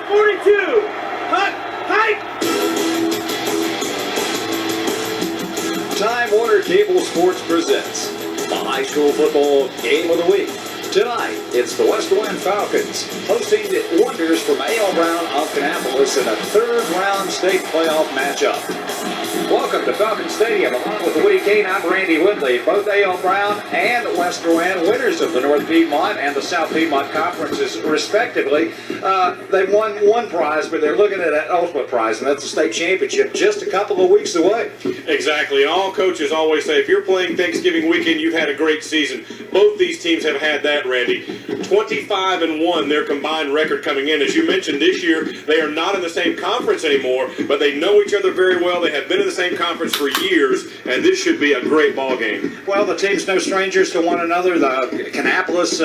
42. Hut, hike. Time Warner Cable Sports presents the high school football game of the week. Tonight, it's the West Rowan Falcons hosting the Wonders from A.L. Brown of Kannapolis in a third-round state playoff matchup. Welcome to Falcon Stadium. Along with the Woody Kane, I'm Randy Whitley. Both A.L. Brown and West Rowan, winners of the North Piedmont and the South Piedmont Conferences, respectively. They won one prize, but they're looking at an ultimate prize, and that's the state championship just a couple of weeks away. Exactly. And all coaches always say, if you're playing Thanksgiving weekend, you've had a great season. Both these teams have had that, Randy. 25-1, their combined record coming in. As you mentioned, this year, they are not in the same conference anymore, but they know each other very well. They have been in the same conference for years, and this should be a great ball game. Well, the team's no strangers to one another. The Kannapolis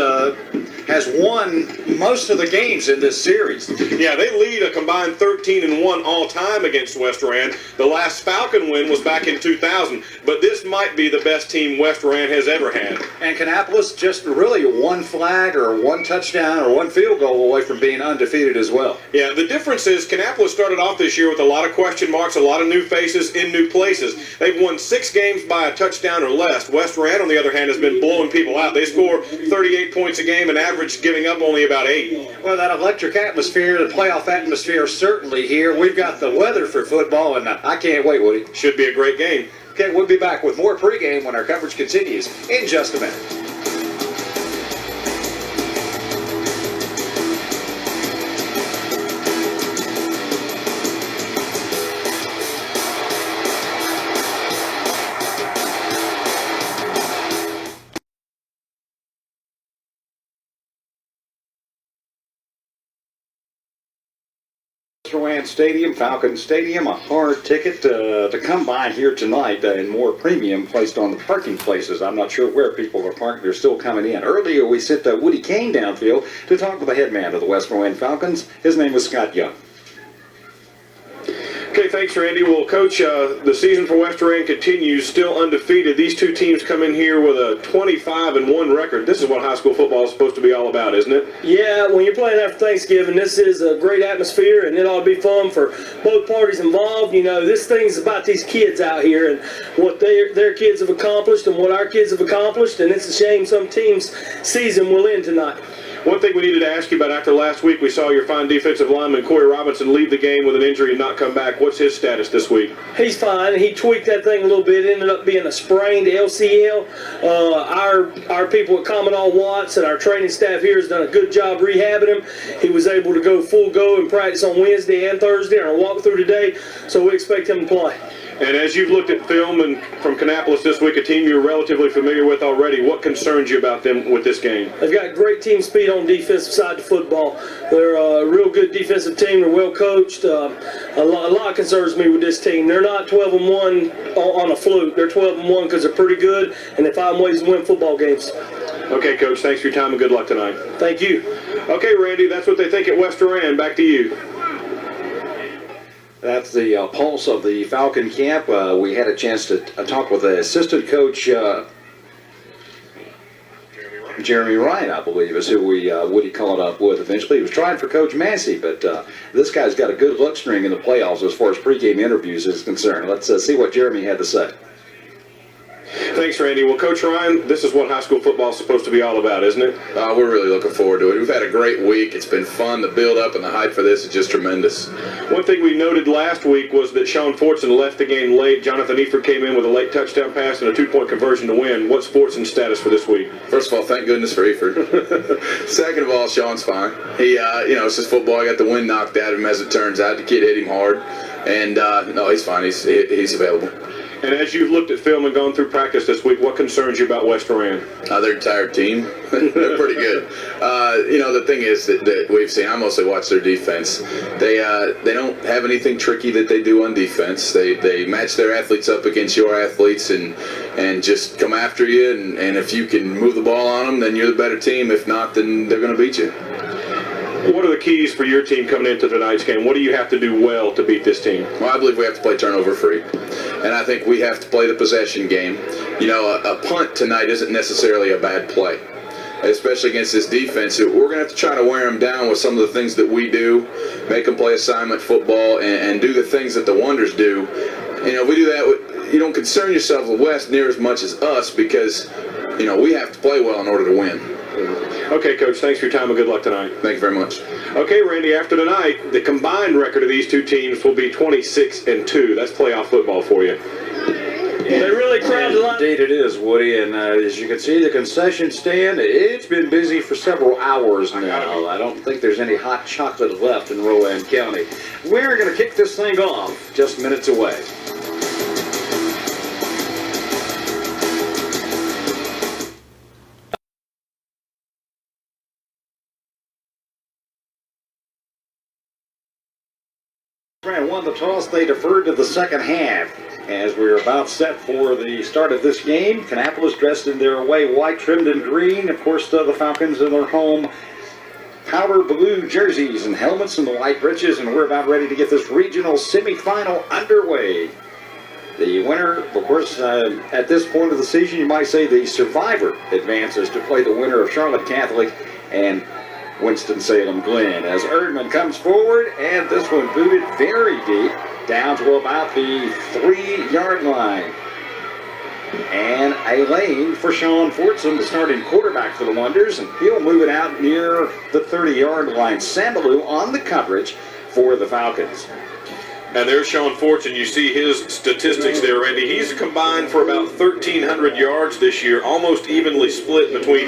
has won most of the games in this series. Yeah, they lead a combined 13-1 all-time against West Rowan. The last Falcon win was back in 2000, but this might be the best team West Rowan has ever had. And Kannapolis just really one flag or one touchdown or one field goal away from being undefeated as well. Yeah, the difference is Kannapolis started off this year with a lot of question marks, a lot of new faces in new places. They've won 6 games by a touchdown or less. West Rowan, on the other hand, has been blowing people out. They score 38 points a game and average giving up only about 8. Well, that electric atmosphere, the playoff atmosphere, certainly here. We've got the weather for football, and I can't wait, Woody. Should be a great game. Okay, we'll be back with more pregame when our coverage continues in just a minute. Rowan Stadium, Falcon Stadium, a hard ticket to come by here tonight, and more premium placed on the parking places. I'm not sure where people are parked. They're still coming in. Earlier, we sent Woody Kane downfield to talk with the head man of the West Rowan Falcons. His name was Scott Young. Okay, thanks, Randy. Well, Coach, the season for West Rowan continues, still undefeated. These two teams come in here with a 25-1 record. This is what high school football is supposed to be all about, isn't it? Yeah, when you're playing after Thanksgiving, this is a great atmosphere, and it ought to be fun for both parties involved. You know, this thing's about these kids out here and what their kids have accomplished and what our kids have accomplished, and it's a shame some teams' season will end tonight. One thing we needed to ask you about after last week, we saw your fine defensive lineman, Corey Robinson, leave the game with an injury and not come back. What's his status this week? He's fine. He tweaked that thing a little bit. It ended up being a sprained LCL. Our people at Commodore Watts and our training staff here has done a good job rehabbing him. He was able to go full go and practice on Wednesday and Thursday and our walkthrough today, so we expect him to play. And as you've looked at film and from Kannapolis this week, a team you're relatively familiar with already, what concerns you about them with this game? They've got great team speed on the defensive side of football. They're a real good defensive team. They're well coached. A lot concerns me with this team. They're not 12-1 on a fluke. They're 12-1 because they're pretty good, and they find ways to win football games. Okay, Coach, thanks for your time and good luck tonight. Thank you. Okay, Randy, that's what they think at West Rowan. Back to you. That's the pulse of the Falcon camp. We had a chance to talk with the assistant coach, Jeremy Ryan, I believe, is who Woody called up with eventually. He was trying for Coach Massey, but this guy's got a good luck string in the playoffs as far as pregame interviews is concerned. Let's see what Jeremy had to say. Thanks, Randy. Well, Coach Ryan, this is what high school football is supposed to be all about, isn't it? We're really looking forward to it. We've had a great week. It's been fun. The build-up and the hype for this is just tremendous. One thing we noted last week was that Sean Fortson left the game late. Jonathan Eford came in with a late touchdown pass and a 2-point conversion to win. What's Fortson's status for this week? First of all, thank goodness for Eford. Second of all, Sean's fine. He, it's just football. I got the wind knocked out of him, as it turns out. The kid hit him hard. And, no, he's fine. He's available. And as you've looked at film and gone through practice this week, what concerns you about West Rowan? Their entire team. They're pretty good. The thing is that we've seen, I mostly watch their defense. They don't have anything tricky that they do on defense. They match their athletes up against your athletes and just come after you. And if you can move the ball on them, then you're the better team. If not, then they're going to beat you. What are the keys for your team coming into tonight's game? What do you have to do well to beat this team? Well, I believe we have to play turnover free. And I think we have to play the possession game. A punt tonight isn't necessarily a bad play. especially against this defense. We're going to have to try to wear them down with some of the things that we do, make them play assignment football, and do the things that the Wonders do. If we do that, you don't concern yourself with West near as much as us because, we have to play well in order to win. Okay, Coach, thanks for your time and good luck tonight. Thank you very much. Okay, Randy, after tonight, the combined record of these two teams will be 26-2. That's playoff football for you. They really crowded the line. Indeed it is, Woody, and as you can see, the concession stand, it's been busy for several hours now. I don't think there's any hot chocolate left in Rowan County. We're going to kick this thing off just minutes away. Won the toss, they deferred to the second half. As we're about set for the start of this game, Kannapolis dressed in their away white, trimmed in green. Of course, the Falcons in their home powder blue jerseys and helmets and the white breeches, and we're about ready to get this regional semifinal underway. The winner, of course, at this point of the season, you might say the survivor advances to play the winner of Charlotte Catholic and Winston-Salem Glen. As Erdman comes forward, and this one booted very deep, down to about the 3-yard line. And a lane for Sean Fortson, the starting quarterback for the Wonders, and he'll move it out near the 30-yard line. Samalu on the coverage for the Falcons. And there's Sean Fortune. You see his statistics there, Randy. He's combined for about 1,300 yards this year, almost evenly split between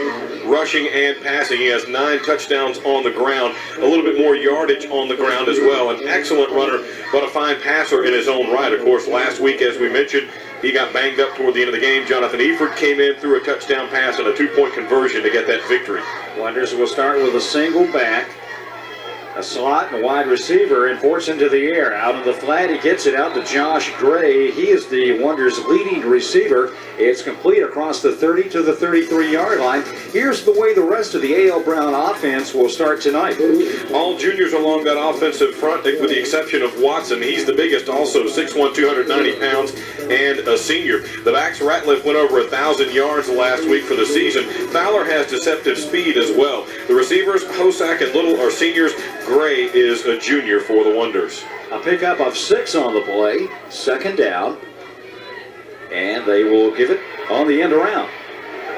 rushing and passing. He has 9 touchdowns on the ground, a little bit more yardage on the ground as well. An excellent runner, but a fine passer in his own right. Of course, last week, as we mentioned, he got banged up toward the end of the game. Jonathan Eford came in, threw a touchdown pass and a 2-point conversion to get that victory. Wonders will start with a single back, a slot and a wide receiver, and Fortson to the air. Out of the flat, he gets it out to Josh Gray. He is the Wonders' leading receiver. It's complete across the 30 to the 33-yard line. Here's the way the rest of the A.L. Brown offense will start tonight. All juniors along that offensive front, with the exception of Watson. He's the biggest also, 6'1", 290 pounds, and a senior. The backs, Ratliff went over 1,000 yards last week for the season. Fowler has deceptive speed as well. The receivers, Hosack and Little, are seniors. Gray is a junior for the Wonders. A pickup of 6 on the play, second down, and they will give it on the end around.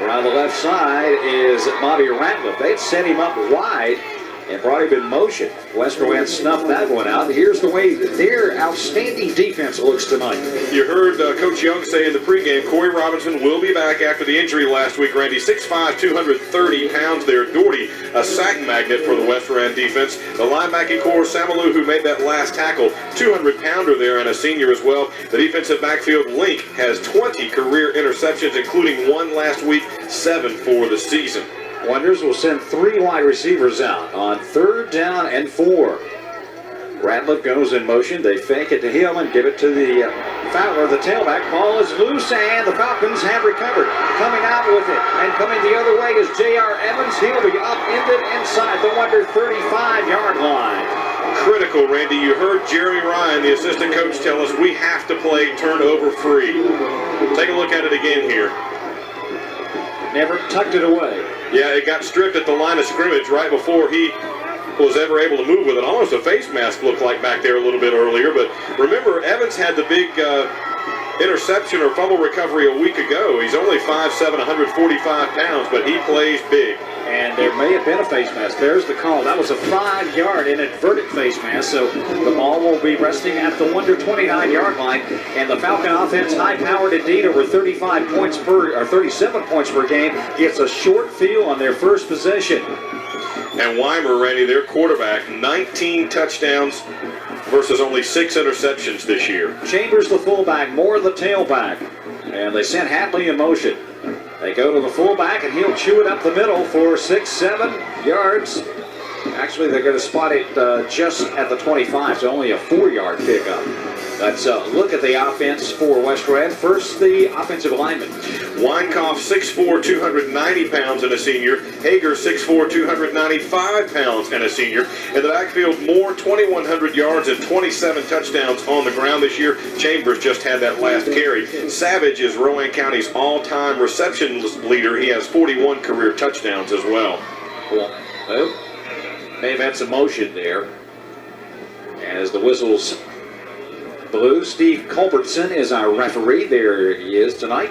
Around the left side is Bobby Ratliff. They'd set him up wide and brought him in motion. West Rowan snuffed that one out. Here's the way their outstanding defense looks tonight. You heard Coach Young say in the pregame, Corey Robinson will be back after the injury last week. Randy, 6'5", 230 pounds there. Doherty, a sack magnet for the West Rowan defense. The linebacking core, Samalu, who made that last tackle, 200-pounder there and a senior as well. The defensive backfield, Link, has 20 career interceptions, including 1 last week, 7 for the season. Wonders will send 3 wide receivers out on 3rd down and 4. Ratliff goes in motion. They fake it to him and give it to the Fowler, the tailback. Ball is loose, and the Falcons have recovered. Coming out with it and coming the other way is J.R. Evans. He'll be upended inside the Wonder 35-yard line. Critical, Randy. You heard Jerry Ryan, the assistant coach, tell us we have to play turnover free. Take a look at it again here. Never tucked it away. Yeah, it got stripped at the line of scrimmage right before he was ever able to move with it. Almost a face mask looked like back there a little bit earlier. But remember, Evans had the big interception or fumble recovery a week ago. He's only 5'7", 145 pounds, but he plays big. And there may have been a face mask. There's the call. That was a 5-yard inadvertent face mask. So the ball will be resting at the Wonder 29-yard line. And the Falcon offense, high-powered indeed, over 37 points per game, gets a short field on their first possession. And Weimer, Randy, their quarterback, 19 touchdowns versus only 6 interceptions this year. Chambers, the fullback, Moore, the tailback. And they sent Hatley in motion. They go to the fullback, and he'll chew it up the middle for 6-7 yards. Actually, they're going to spot it just at the 25, so only a 4-yard pickup. Let's look at the offense for West Red. First, the offensive lineman. Weinkoff, 6'4", 290 pounds and a senior. Hager, 6'4", 295 pounds and a senior. In the backfield, Moore, 2,100 yards and 27 touchdowns on the ground this year. Chambers just had that last carry. Savage is Rowan County's all-time reception leader. He has 41 career touchdowns as well. Well, may have had some motion there as the whistles blew. Steve Culbertson is our referee. There he is tonight.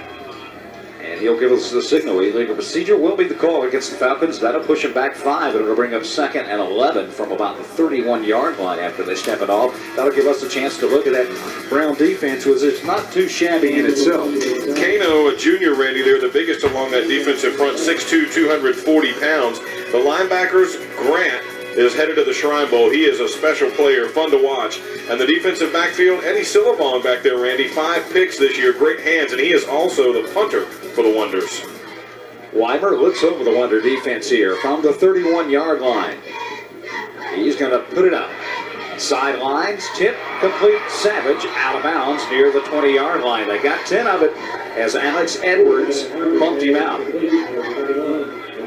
And he'll give us the signal. Illegal procedure will be the call against the Falcons. That'll push them back 5. It'll bring up 2nd and 11 from about the 31-yard line after they step it off. That'll give us a chance to look at that Brown defense, which is not too shabby in itself. Kano, a junior, Randy, they're the biggest along that defensive front, 6'2", 240 pounds. The linebackers, Grant, is headed to the Shrine Bowl. He is a special player, fun to watch. And the defensive backfield, Eddie Sillabong back there, Randy. 5 picks this year, great hands, and he is also the punter for the Wonders. Weimer looks over the Wonder defense here from the 31-yard line. He's going to put it up. Sidelines, tip, complete. Savage out of bounds near the 20-yard line. They got 10 of it as Alex Edwards bumped him out.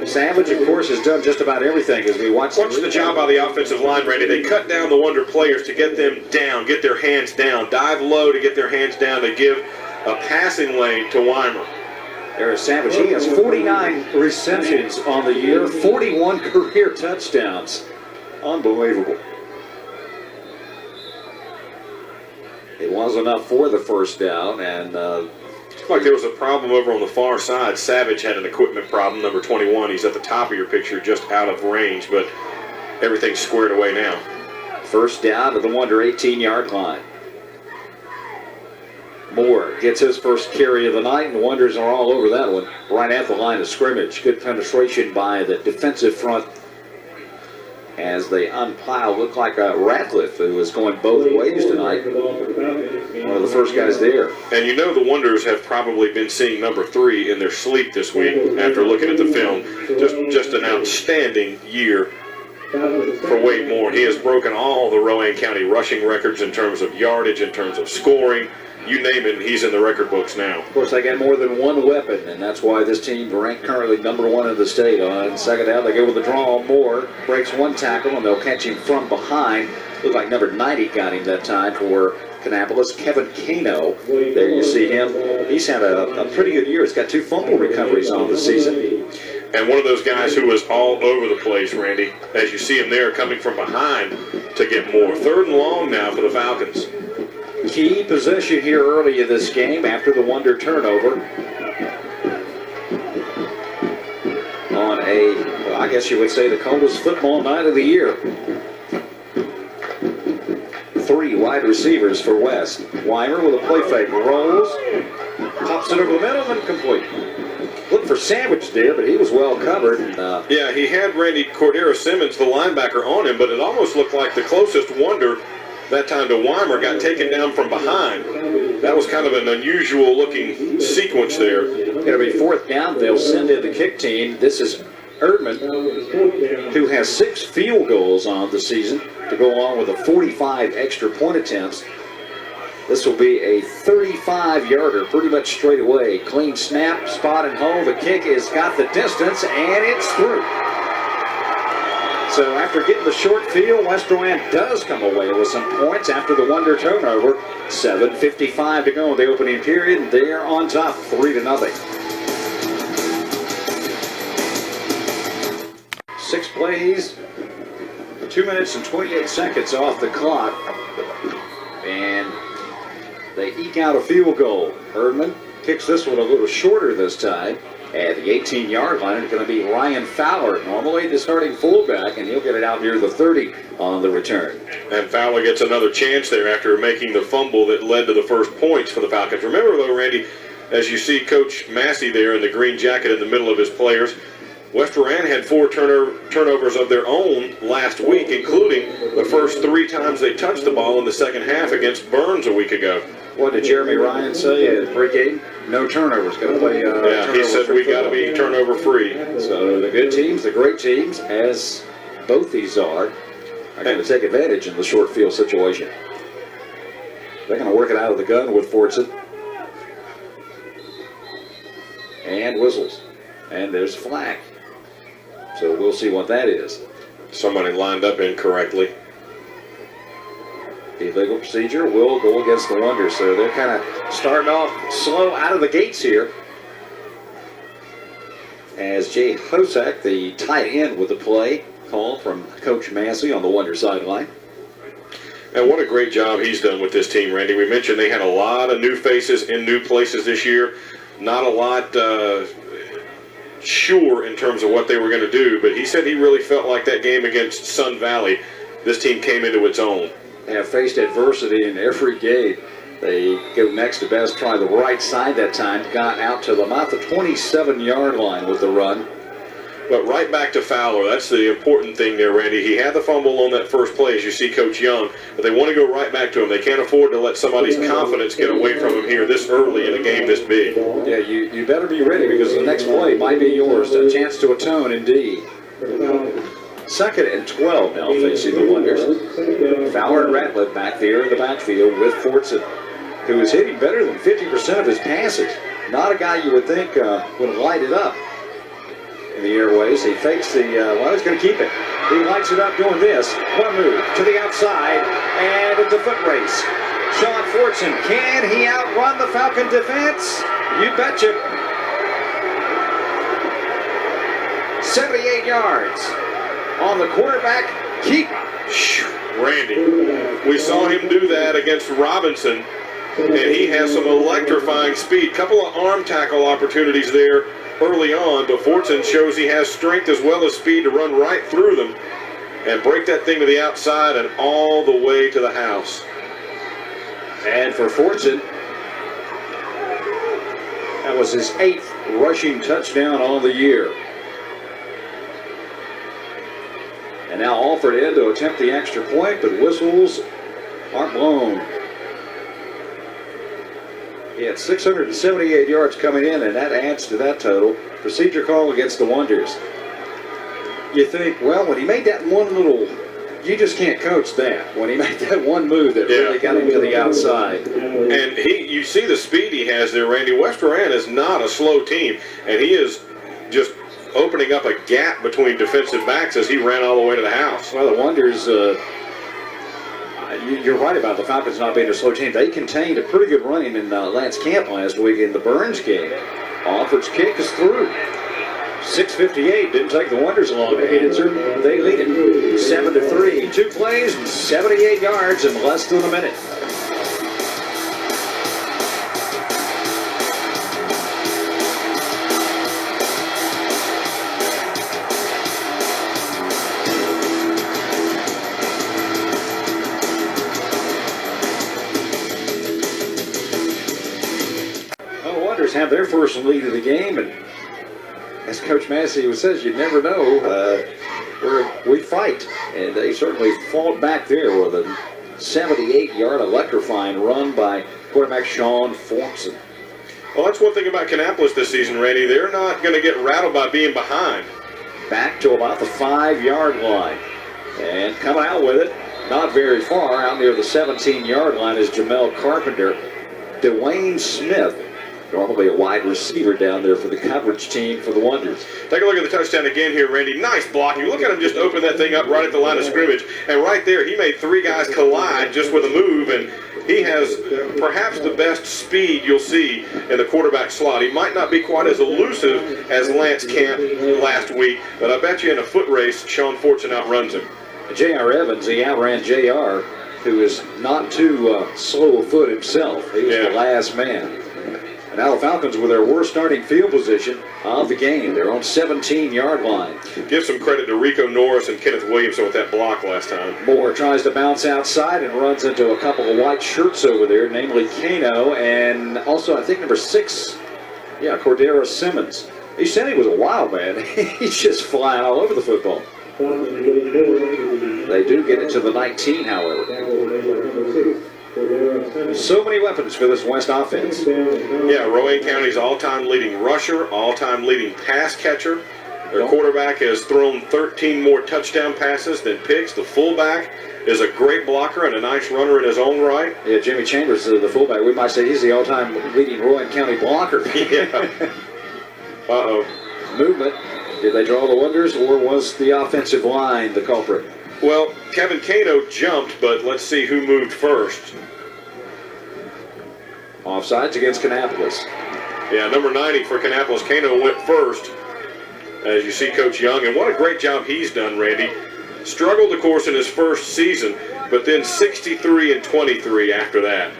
Savage, of course, has done just about everything as we watch. Watch the job by the offensive line, Randy. They cut down the Wonder players to get them down, get their hands down, dive low to get their hands down to give a passing lane to Weimer. There's Savage. He has 49 receptions on the year, 41 career touchdowns. Unbelievable. It was enough for the first down, and Looks like there was a problem over on the far side. Savage had an equipment problem, number 21. He's at the top of your picture, just out of range, but everything's squared away now. First down to the Wonder 18-yard line. Moore gets his first carry of the night, and the Wonders are all over that one. Right at the line of scrimmage. Good penetration by the defensive front as they unpile. Looked like Ratcliffe, who was going both ways tonight. One of the first guys there. And you know the Wonders have probably been seeing number 3 in their sleep this week after looking at the film. Just an outstanding year for Wade Moore. He has broken all the Rowan County rushing records in terms of yardage, in terms of scoring. You name it, he's in the record books now. Of course, they got more than one weapon, and that's why this team ranked currently number 1 in the state. On second down, they go with the draw. Moore breaks one tackle, and they'll catch him from behind. Looked like number 90 got him that time for Kannapolis. Kevin Kano, there you see him. He's had a pretty good year. He's got 2 fumble recoveries on the season. And one of those guys who was all over the place, Randy, as you see him there coming from behind to get more. 3rd and long now for the Falcons. Key possession here early in this game after the Wonder turnover. On well, I guess you would say the coldest football night of the year. 3 wide receivers for West. Weimer with a play fake. Rolls. Pops it over the middle and complete. Looked for Savage there, but he was well covered. Yeah, he had Randy Cordero Simmons, the linebacker, on him, but it almost looked like the closest Wonder that time to Weimer got taken down from behind. That was kind of an unusual looking sequence there. Going to be 4th down. They'll send in the kick team. This is Erdman, who has 6 field goals on the season to go along with a 45 extra point attempts. This will be a 35-yarder pretty much straight away. Clean snap, spot and hold. The kick has got the distance, and it's through. So after getting the short field, West Rowan does come away with some points after the Wonder turnover. 7:55 to go in the opening period. They're on top, 3-0. 6 plays, 2 minutes and 28 seconds off the clock. And they eke out a field goal. Erdman kicks this one a little shorter this time. At the 18-yard line, it's going to be Ryan Fowler, normally the starting fullback, and he'll get it out near the 30 on the return. And Fowler gets another chance there after making the fumble that led to the first points for the Falcons. Remember, though, Randy, as you see Coach Massey there in the green jacket in the middle of his players, West Rowan had 4 turnovers of their own last week, including the first 3 times they touched the ball in the second half against Burns a week ago. What did Jeremy Ryan say at pregame? No turnovers. Going to play. Yeah, he said we got to be turnover free. So the good teams, the great teams, as both these are going to take advantage in the short field situation. They're going to work it out of the gun with Fortson. And whistles. And there's a flag. So we'll see what that is. Somebody lined up incorrectly. The legal procedure will go against the Wonders. So they're kind of starting off slow out of the gates here. As Jay Hosack, the tight end with the play, call from Coach Massey on the Wonder sideline. And what a great job he's done with this team, Randy. We mentioned they had a lot of new faces in new places this year. Not a lot sure in terms of what they were going to do, but he said he really felt like that game against Sun Valley, this team came into its own. They have faced adversity in every game. They go next to best, try the right side that time, got out to about the 27-yard line with the run. But right back to Fowler. That's the important thing there, Randy. He had the fumble on that first play, as you see Coach Young, but they want to go right back to him. They can't afford to let somebody's confidence get away from him here this early in a game this big. Yeah, you better be ready because the next play might be yours. A chance to atone, indeed. 2nd and 12 now facing the Wonders. Fowler and Ratliff back there in the backfield with Fortson, who is hitting better than 50% of his passes. Not a guy you would think would light it up in the airways. He fakes the, well, he's going to keep it. He lights it up doing this. One move to the outside, and it's a foot race. Sean Fortson, can he outrun the Falcon defense? You betcha. 78 yards on the quarterback keeper. Randy, we saw him do that against Robinson, and he has some electrifying speed. Couple of arm tackle opportunities there early on, but Fortson shows he has strength as well as speed to run right through them and break that thing to the outside and all the way to the house. And for Fortson, that was his 8th rushing touchdown on the year. And now Alford in to attempt the extra point, but whistles aren't blown. He had 678 yards coming in, and that adds to that total. Procedure call against the Wonders. You think, well, when he made that one little, you just can't coach that. When he made that one move that really got him to the outside. And you see the speed he has there, Randy. West Rowan is not a slow team, and he is just opening up a gap between defensive backs as he ran all the way to the house. Well, the Wonders, you're right about the Falcons not being a slow team. They contained a pretty good running in Lance Camp last week in the Burns game. Alford's kick is through. 6:58, didn't take the Wonders long to answer. They lead it 7-3. 2 plays and 78 yards in less than a minute. Have their first lead of the game, and as Coach Massey says, you never know where we fight, and they certainly fought back there with a 78-yard electrifying run by quarterback Sean Fortson. Well, that's one thing about Kannapolis this season, Randy. They're not going to get rattled by being behind. Back to about the 5-yard line, and coming out with it, not very far, out near the 17-yard line is Jamel Carpenter. Dwayne Smith, normally a wide receiver down there for the coverage team for the Wonders. Take a look at the touchdown again here, Randy. Nice blocking. Look at him just open that thing up right at the line of scrimmage. And right there, he made 3 guys collide just with a move, and he has perhaps the best speed you'll see in the quarterback slot. He might not be quite as elusive as Lance Camp last week, but I bet you in a foot race, Sean Fortson outruns him. J.R. Evans, he outran J.R., who is not too slow of foot himself. He was the last man. And now the Falcons with their worst starting field position of the game. They're on 17-yard line. Give some credit to Rico Norris and Kenneth Williamson with that block last time. Moore tries to bounce outside and runs into a couple of white shirts over there, namely Kano and also I think number 6, Cordero Simmons. He said he was a wild man. He's just flying all over the football. They do get it to the 19, however. So many weapons for this West offense. Yeah, Rowan County's all-time leading rusher, all-time leading pass catcher. Their quarterback has thrown 13 more touchdown passes than picks. The fullback is a great blocker and a nice runner in his own right. Yeah, Jimmy Chambers, the fullback, we might say he's the all-time leading Rowan County blocker. Yeah. Uh-oh. Movement. Did they draw the wonders, or was the offensive line the culprit? Well, Kevin Kano jumped, but let's see who moved first. Offsides against Kannapolis. Yeah, number 90 for Kannapolis. Kano went first, as you see Coach Young. And what a great job he's done, Randy. Struggled, of course, in his first season, but then 63 and 23 after that.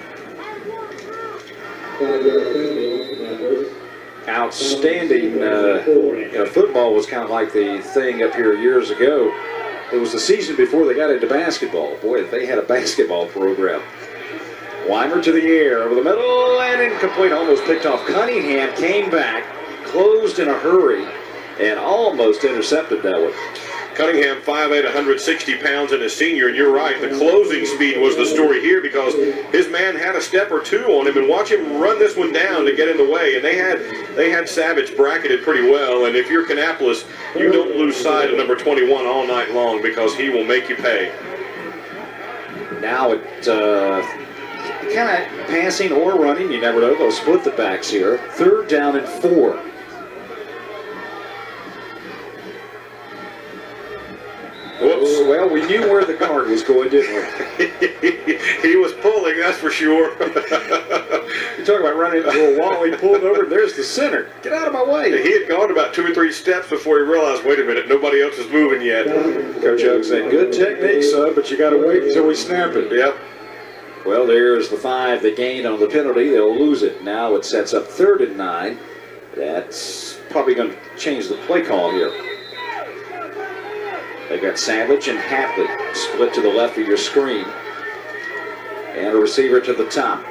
Outstanding. Football was kind of like the thing up here years ago. It was the season before they got into basketball. Boy, they had a basketball program. Weimer to the air, over the middle, and incomplete. Almost picked off. Cunningham came back, closed in a hurry, and almost intercepted that one. Cunningham, 5'8", 160 pounds, and a senior, and you're right, the closing speed was the story here because his man had a step or two on him, and watch him run this one down to get in the way, and they had Savage bracketed pretty well, and if you're Kannapolis, you don't lose sight of number 21 all night long because he will make you pay. Now it kind of passing or running, you never know, they'll split the backs here. 3rd down and 4. Whoops. Well, we knew where the guard was going, didn't we? He was pulling, that's for sure. You talk about running into a wall, he pulled over, there's the center. Get out of my way. He had gone about 2 or 3 steps before he realized, wait a minute, nobody else is moving yet. Coach Young said, good technique, son, but you got to wait until we snap it. Yep. Well, there's the 5 they gained on the penalty. They'll lose it. Now it sets up 3rd and 9. That's probably going to change the play call here. They've got Savage and Hatley split to the left of your screen. And a receiver to the top.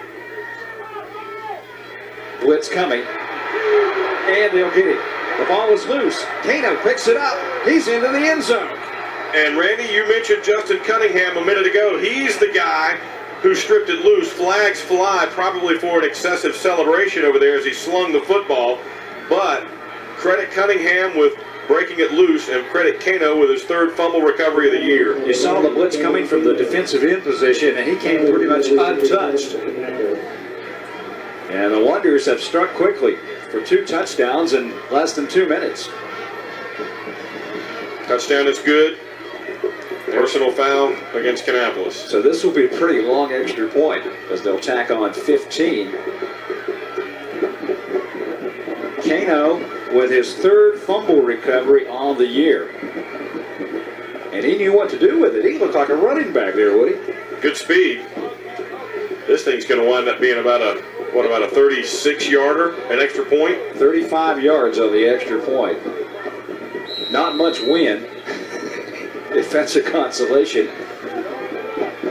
Blitz coming. And they'll get it. The ball is loose. Kano picks it up. He's into the end zone. And Randy, you mentioned Justin Cunningham a minute ago. He's the guy who stripped it loose. Flags fly, probably for an excessive celebration over there as he slung the football. But credit Cunningham with breaking it loose, and credit Kano with his 3rd fumble recovery of the year. You saw the blitz coming from the defensive end position, and he came pretty much untouched. And the Wonders have struck quickly for 2 touchdowns in less than 2 minutes. Touchdown is good. Personal foul against Kannapolis. So this will be a pretty long extra point as they'll tack on 15. Kano with his 3rd fumble recovery on the year. And he knew what to do with it. He looked like a running back there, would he? Good speed. This thing's going to wind up being about a 36-yarder, an extra point? 35 yards on the extra point. Not much win. Defensive consolation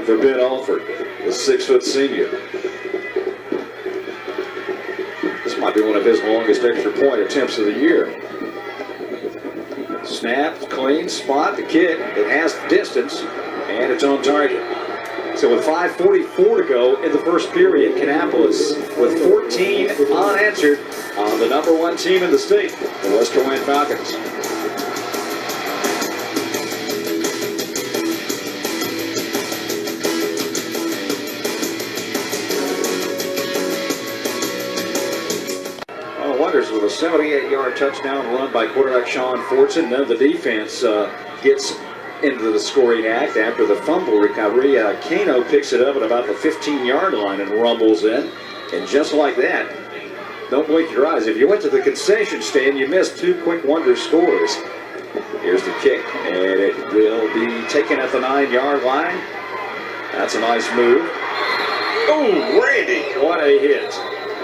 for Ben Alford, the 6-foot senior. This might be one of his longest extra point attempts of the year. Snap, clean spot, the kick. It has distance, and it's on target. So with 5:44 to go in the first period, Kannapolis with 14 unanswered on the number 1 team in the state, the Western Wayne Falcons. With a 78-yard touchdown run by quarterback Sean Fortson. Then the defense gets into the scoring act after the fumble recovery. Kano picks it up at about the 15-yard line and rumbles in. And just like that, don't blink your eyes. If you went to the concession stand, you missed 2 quick wonder scores. Here's the kick, and it will be taken at the 9-yard line. That's a nice move. Oh, Randy! What a hit.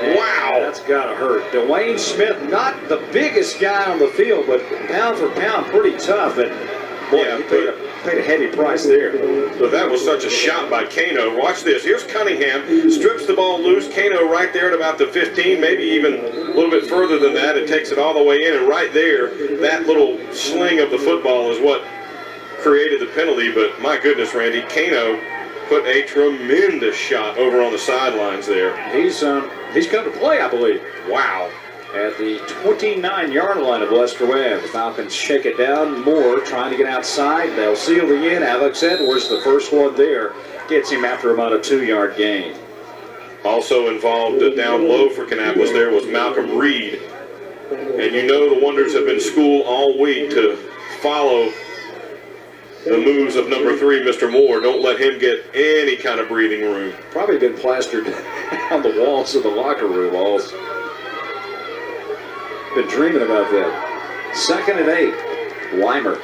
And wow. That's got to hurt. Dwayne Smith, not the biggest guy on the field, but pound for pound, pretty tough. And boy, yeah, he paid a heavy price there. But that was such a shot by Kano. Watch this. Here's Cunningham. Strips the ball loose. Kano right there at about the 15, maybe even a little bit further than that. It takes it all the way in. And right there, that little sling of the football is what created the penalty. But my goodness, Randy, Kano put a tremendous shot over on the sidelines there. He's come to play, I believe. Wow. at the 29-yard line of West Rowan. The Falcons shake it down. Moore trying to get outside. They'll seal the in. Alex Edwards, the first one there, gets him after about a 2-yard gain. Also involved down low for Kannapolis there was Malcolm Reed. And you know the Wonders have been schooled all week to follow the moves of number 3, Mr. Moore. Don't let him get any kind of breathing room. Probably been plastered on the walls of the locker room. All been dreaming about that. 2nd and 8. Weimer.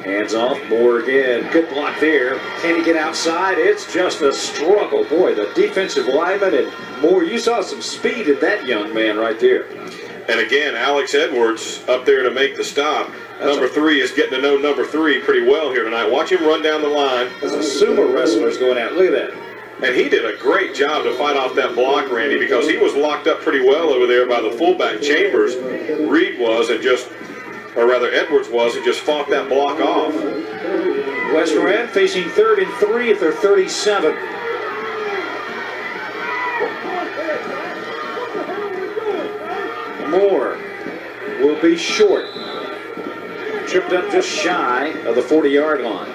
Hands off. Moore again. Good block there. Can he get outside? It's just a struggle. Boy, the defensive lineman and Moore, you saw some speed in that young man right there. And again, Alex Edwards up there to make the stop. Number 3 is getting to know number 3 pretty well here tonight. Watch him run down the line. There's a sumo wrestler's going out. Look at that. And he did a great job to fight off that block, Randy, because he was locked up pretty well over there by the fullback Chambers. Reed was, or rather Edwards was, and just fought that block off. West Rowan facing 3rd and 3 at their 37. Moore will be short. Tripped up just shy of the 40-yard line.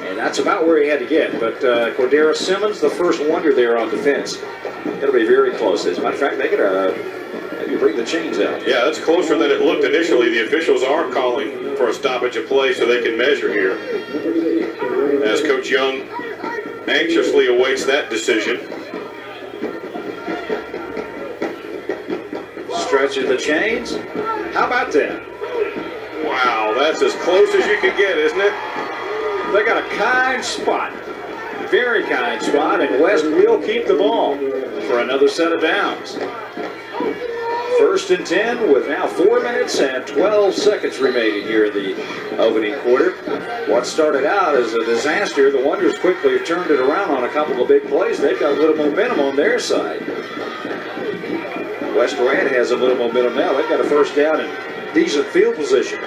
And that's about where he had to get. But Cordero Simmons, the first Wonder there on defense. It'll be very close. As a matter of fact, they could maybe bring the chains out. Yeah, that's closer than it looked initially. The officials are calling for a stoppage of play so they can measure here. As Coach Young anxiously awaits that decision. Stretching the chains. How about that? Wow, that's as close as you can get, isn't it? They got a kind spot. Very kind spot, and West will keep the ball for another set of downs. 1st and 10 with now 4 minutes and 12 seconds remaining here in the opening quarter. What started out as a disaster, the Wonders quickly have turned it around on a couple of big plays. They've got a little momentum on their side. West Rowan has a little momentum now. They've got a first down and decent field position.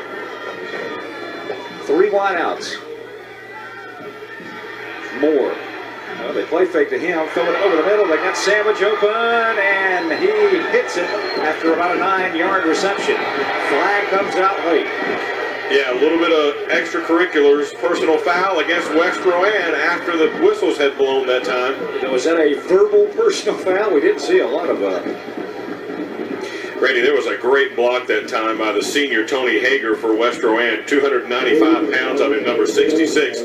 3 wideouts. Moore. Well, they play fake to him, throw it over the middle. They got Savage open, and he hits it after about a 9-yard reception. Flag comes out late. Yeah, a little bit of extracurriculars, personal foul against West Rowan after the whistles had blown that time. Was that a verbal personal foul? We didn't see a lot of Randy, there was a great block that time by the senior Tony Hager for West Rowan, 295 pounds of him, number 66.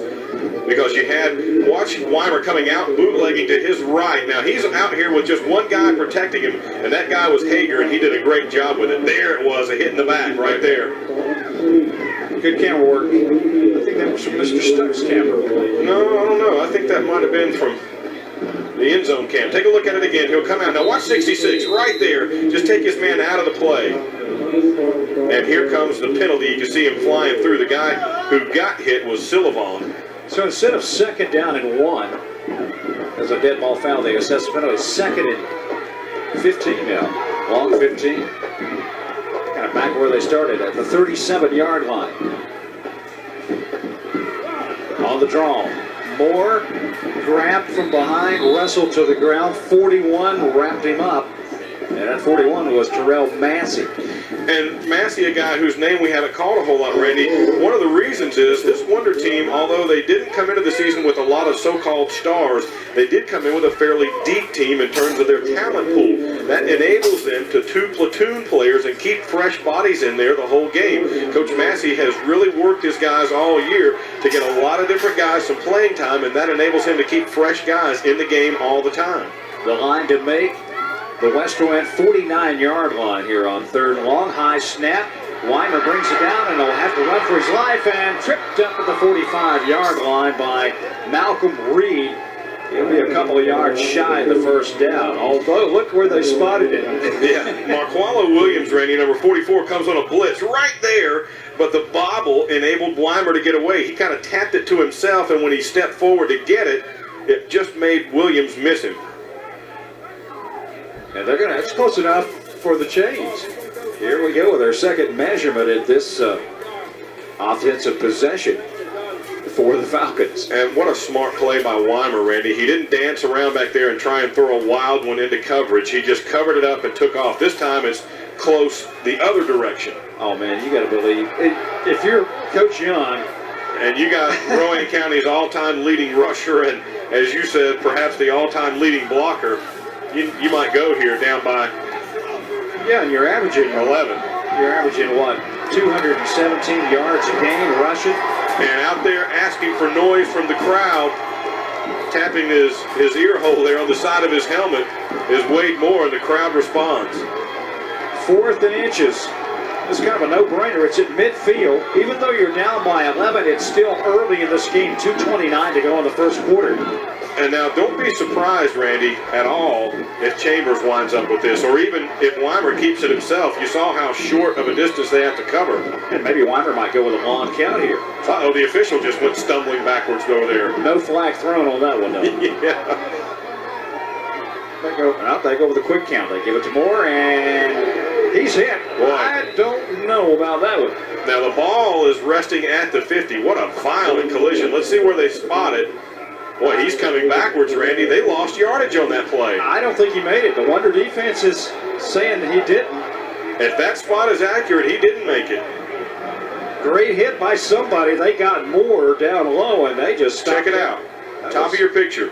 Because you had, watch Weimer coming out, bootlegging to his right. Now, he's out here with just one guy protecting him, and that guy was Hager, and he did a great job with it. There it was, a hit in the back right there. Good camera work. I think that was from Mr. Stuck's camera. No, I don't know. I think that might have been from the end zone cam. Take a look at it again. He'll come out. Now, watch 66 right there. Just take his man out of the play. And here comes the penalty. You can see him flying through. The guy who got hit was Sullivan. So instead of 2nd down and 1, as a dead ball foul, they assess the penalty. 2nd and 15 now. Long 15. Kind of back where they started at the 37-yard line. On the draw. Moore grabbed from behind, wrestled to the ground. 41 wrapped him up. And that 41 was Terrell Massey. And Massey, a guy whose name we haven't called a whole lot, Randy, one of the reasons is this Wonder team, although they didn't come into the season with a lot of so-called stars, they did come in with a fairly deep team in terms of their talent pool. That enables them to 2 platoon players and keep fresh bodies in there the whole game. Coach Massey has really worked his guys all year to get a lot of different guys some playing time, and that enables him to keep fresh guys in the game all the time. The line to make. The West Rowan 49-yard line here on 3rd and long. High snap. Weimer brings it down, and he'll have to run for his life, and tripped up at the 45-yard line by Malcolm Reed. He'll be a couple of yards shy of the first down, although look where they spotted it. Yeah, Marqualo Williams, Randy, number 44, comes on a blitz right there, but the bobble enabled Weimer to get away. He kind of tapped it to himself, and when he stepped forward to get it, it just made Williams miss him. And that's close enough for the chains. Here we go with our second measurement at this offensive possession. for the Falcons. And what a smart play by Weimer, Randy. He didn't dance around back there and try and throw a wild one into coverage. He just covered it up and took off. This time it's close the other direction. Oh, man, you got to believe. If you're Coach Young. And you got Rowan County's all-time leading rusher and, as you said, perhaps the all-time leading blocker. You might go here down by Yeah, and you're averaging 11. You're averaging what? 217 yards a game rushing. And out there asking for noise from the crowd, tapping his ear hole there on the side of his helmet, is Wade Moore, and the crowd responds. 4th and inches. It's kind of a no-brainer. It's at midfield. Even though you're down by 11, it's still early in this game. 2:29 to go in the first quarter. And now don't be surprised, Randy, at all if Chambers winds up with this, or even if Weimer keeps it himself. You saw how short of a distance they have to cover. And maybe Weimer might go with a long count here. Uh-oh, the official just went stumbling backwards over there. No flag thrown on that one, though. Yeah. They go with a quick count. They give it to Moore, and he's hit. Boy. I don't know about that one. Now the ball is resting at the 50. What a violent collision. Let's see where they spot it. Boy, he's coming backwards, Randy. They lost yardage on that play. I don't think he made it. The Wonder defense is saying that he didn't. If that spot is accurate, he didn't make it. Great hit by somebody. They got Moore down low, and they just stopped. Check it out. Top of your picture.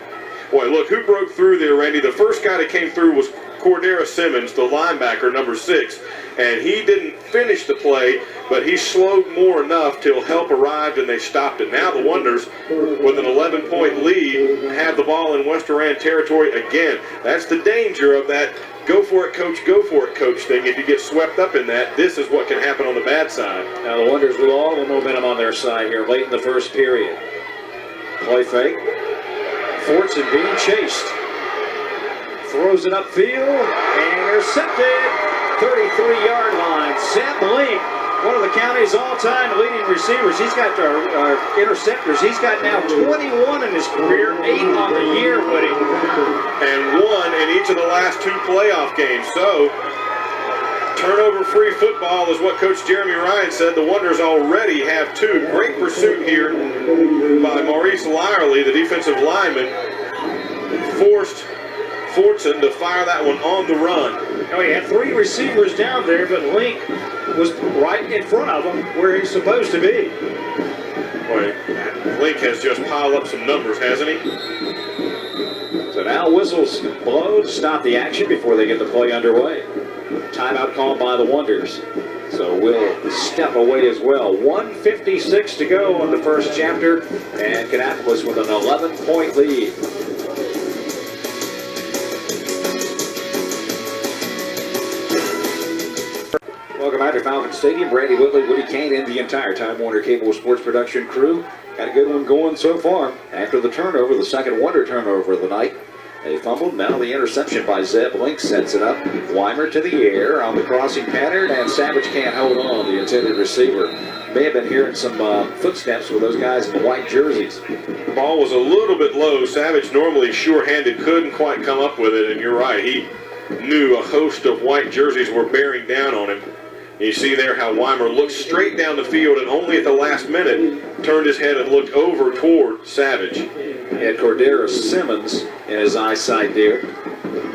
Boy, look, who broke through there, Randy? The first guy that came through was Cordero Simmons, the linebacker, number 6. And he didn't finish the play, but he slowed Moore enough till help arrived and they stopped it. Now the Wonders, with an 11-point lead, have the ball in West Durand territory again. That's the danger of that go for it, coach thing. If you get swept up in that, this is what can happen on the bad side. Now the Wonders with all the momentum on their side here late in the first period. Play fake. Fortson being chased. Throws it upfield. And intercepted. 33-yard line. Seth Link, one of the county's all-time leading receivers. He's got interceptors. He's got now 21 in his career, 8 on the year, Woody. And 1 in each of the last 2 playoff games. So, turnover-free football is what Coach Jeremy Ryan said. The Wonders already have 2. Great pursuit here by Maurice Lyerly, the defensive lineman. Forced Fortson to fire that one on the run. Now he had 3 receivers down there, but Link was right in front of him where he's supposed to be. Boy, Link has just piled up some numbers, hasn't he? So now whistles blow to stop the action before they get the play underway. Timeout called by the Wonders. So we'll step away as well. 1:56 to go in the first chapter, and Kannapolis with an 11-point lead. Welcome back to Falcon Stadium. Brandy Whitley, Woody Kane, and the entire Time Warner Cable Sports production crew. Got a good one going so far. After the turnover, the second Wonder turnover of the night. They fumbled. Now the interception by Zeb Link sets it up. Weimer to the air on the crossing pattern, and Savage can't hold on, the intended receiver. May have been hearing some footsteps with those guys in the white jerseys. The ball was a little bit low. Savage, normally sure-handed, couldn't quite come up with it, and you're right. He knew a host of white jerseys were bearing down on him. You see there how Weimer looked straight down the field and only at the last minute turned his head and looked over toward Savage. He had Cordero Simmons in his eyesight there.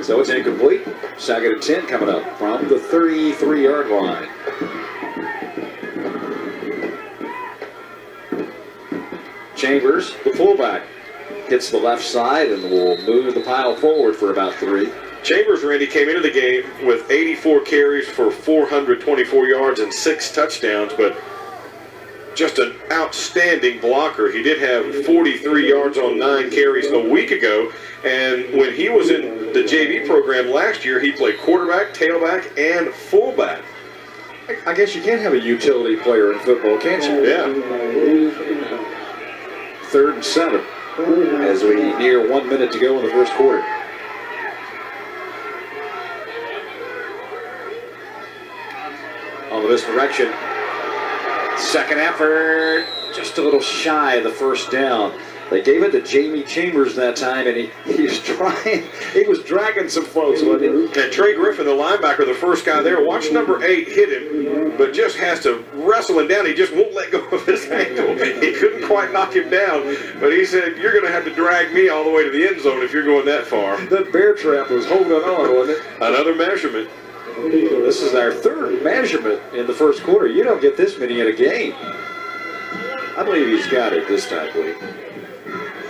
So it's incomplete. Second and 10 coming up from the 33-yard line. Chambers, the fullback, hits the left side and will move the pile forward for about 3. Chambers, Randy, came into the game with 84 carries for 424 yards and 6 touchdowns, but just an outstanding blocker. He did have 43 yards on 9 carries a week ago, and when he was in the JV program last year, he played quarterback, tailback, and fullback. I guess you can have a utility player in football, can't you? Yeah. 3rd and 7 as we near 1 minute to go in the first quarter. On the misdirection. Second effort, just a little shy of the first down. They gave it to Jamie Chambers that time, and he was dragging some folks with him. And Trey Griffin, the linebacker, the first guy there, watch number 8 hit him, but just has to wrestle him down. He just won't let go of his ankle. He couldn't quite knock him down, but he said, you're going to have to drag me all the way to the end zone if you're going that far. That bear trap was holding on, wasn't it? Another measurement. This is our third measurement in the first quarter. You don't get this many in a game. I believe he's got it this time, Woody.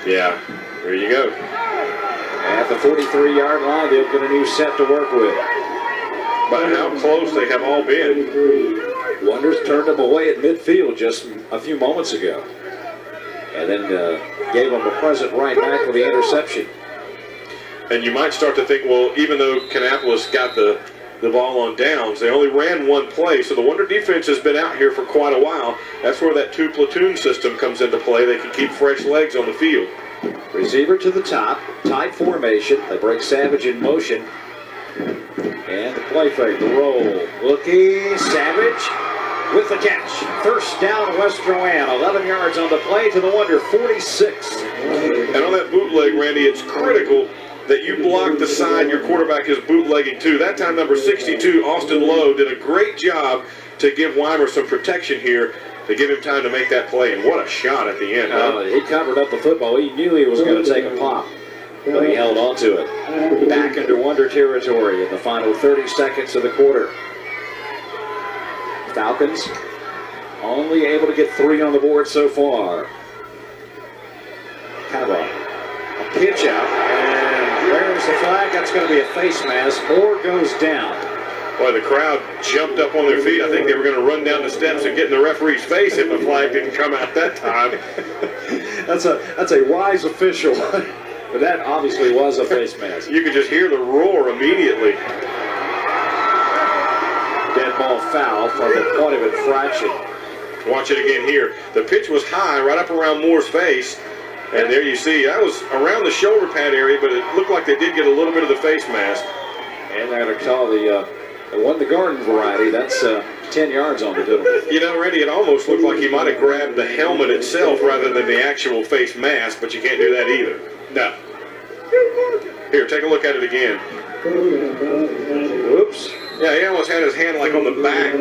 Yeah, there you go. At the 43-yard line, they'll get a new set to work with. But how close they have all been. Wonders turned them away at midfield just a few moments ago. And then gave them a pleasant right back with the interception. And you might start to think, well, even though Kannapolis got the ball on downs, they only ran one play, so the Wonder defense has been out here for quite a while. That's where that 2-platoon system comes into play. They can keep fresh legs on the field. Receiver to the top, tight formation. They break Savage in motion. And the play fake, the roll. Looking, Savage with the catch. First down, West Rowan. 11 yards on the play to the Wonder 46. And on that bootleg, Randy, it's critical that you block the side your quarterback is bootlegging to. That time, number 62, Austin Lowe, did a great job to give Weimer some protection here to give him time to make that play. And what a shot at the end. Huh? He covered up the football. He knew he was going to take a pop, but he held on to it. Back into Wonder territory in the final 30 seconds of the quarter. Falcons only able to get 3 on the board so far. Kind of a pitch out. And there's the flag. That's going to be a face mask. Moore goes down. Boy, the crowd jumped up on their feet. I think they were going to run down the steps and get in the referee's face if the flag didn't come out that time. That's a wise official. But that obviously was a face mask. You could just hear the roar immediately. Dead ball foul from the point of infraction. Watch it again here. The pitch was high right up around Moore's face. And there you see, that was around the shoulder pad area, but it looked like they did get a little bit of the face mask. And they're going to call the garden variety. That's 10 yards on the doodle. You know, Randy, it almost looked like he might have grabbed the helmet itself rather than the actual face mask, but you can't do that either. No. Here, take a look at it again. Whoops. Yeah, he almost had his hand like on the back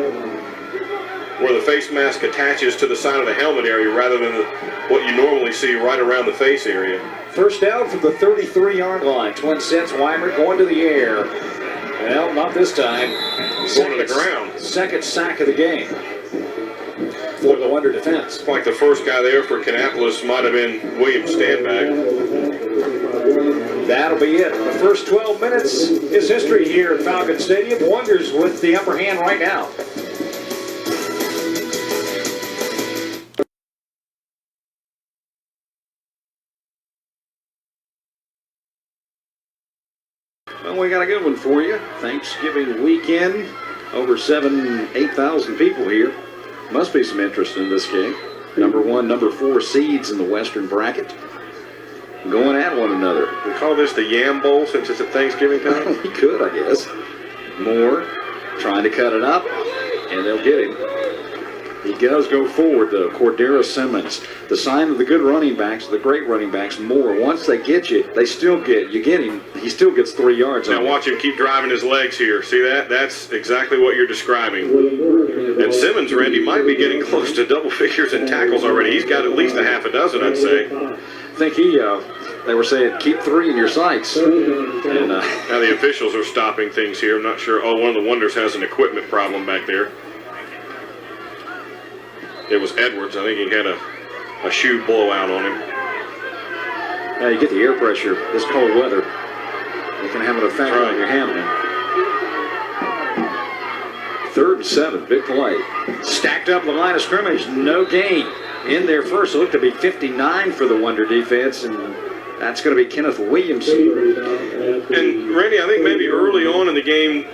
where the face mask attaches to the side of the helmet area rather than what you normally see right around the face area. First down from the 33-yard line. Twin sets, Weimer going to the air. Well, not this time. Going to the ground. Second sack of the game for the Wonder defense. It's like the first guy there for Kannapolis might have been William Standback. That'll be it. The first 12 minutes is history here at Falcon Stadium. Wonders with the upper hand right now. Well, we got a good one for you. Thanksgiving weekend. Over 8,000 people here. Must be some interest in this game. Number 1, number 4 seeds in the Western bracket. Going at one another. We call this the Yam Bowl since it's at Thanksgiving time? We could, I guess. Moore trying to cut it up, and they'll get him. He does go forward, though. Cordero Simmons. The sign of the good running backs, the great running backs, Moore. Once they get you, you get him, he still gets 3 yards. Now watch him keep driving his legs here. See that? That's exactly what you're describing. And Simmons, Randy, might be getting close to double figures in tackles already. He's got at least a half a dozen, I'd say. I think they were saying, keep 3 in your sights. And now the officials are stopping things here. I'm not sure. Oh, one of the Wonders has an equipment problem back there. It was Edwards. I think he had a shoe blowout on him. Now you get the air pressure, this cold weather. It can have an effect on your hamstring. 3rd and 7, big play. Stacked up the line of scrimmage, no gain. In there first, it looked to be 59 for the Wonder defense, and that's going to be Kenneth Williamson. And Randy, I think maybe early on in the game,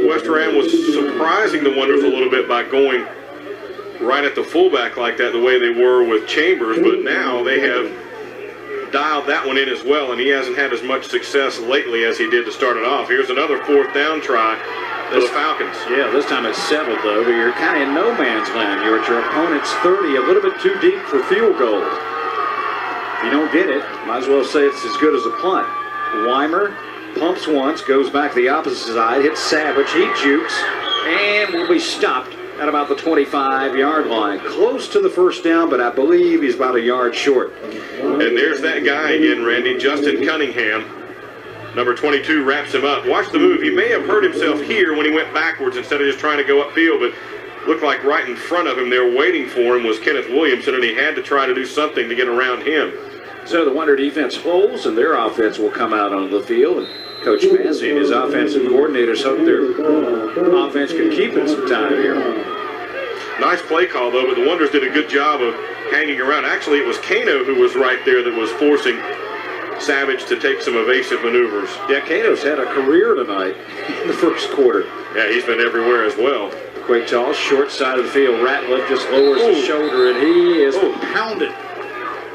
West Ram was surprising the Wonders a little bit by going right at the fullback like that, the way they were with Chambers, but now they have dialed that one in as well, and he hasn't had as much success lately as he did to start it off. Here's another 4th down try for the Falcons. Yeah, this time it's settled, though, but you're kind of in no man's land. You're at your opponent's 30, a little bit too deep for field goal. You don't get it, might as well say it's as good as a punt. Weimer pumps once, goes back to the opposite side, hits Savage, he jukes, and will be stopped at about the 25-yard line. Close to the first down, but I believe he's about a yard short. And there's that guy again, Randy, Justin Cunningham. Number 22 wraps him up. Watch the move. He may have hurt himself here when he went backwards instead of just trying to go upfield, but looked like right in front of him there waiting for him was Kenneth Williamson, and he had to try to do something to get around him. So the Wonder defense holds, and their offense will come out onto the field. And Coach Massey and his offensive coordinators hope their offense can keep it some time here. Nice play call, though, but the Wonders did a good job of hanging around. Actually, it was Kano who was right there that was forcing Savage to take some evasive maneuvers. Yeah, Kano's had a career tonight in the first quarter. Yeah, he's been everywhere as well. Quick toss, short side of the field. Ratliff just lowers his shoulder, and he is pounded.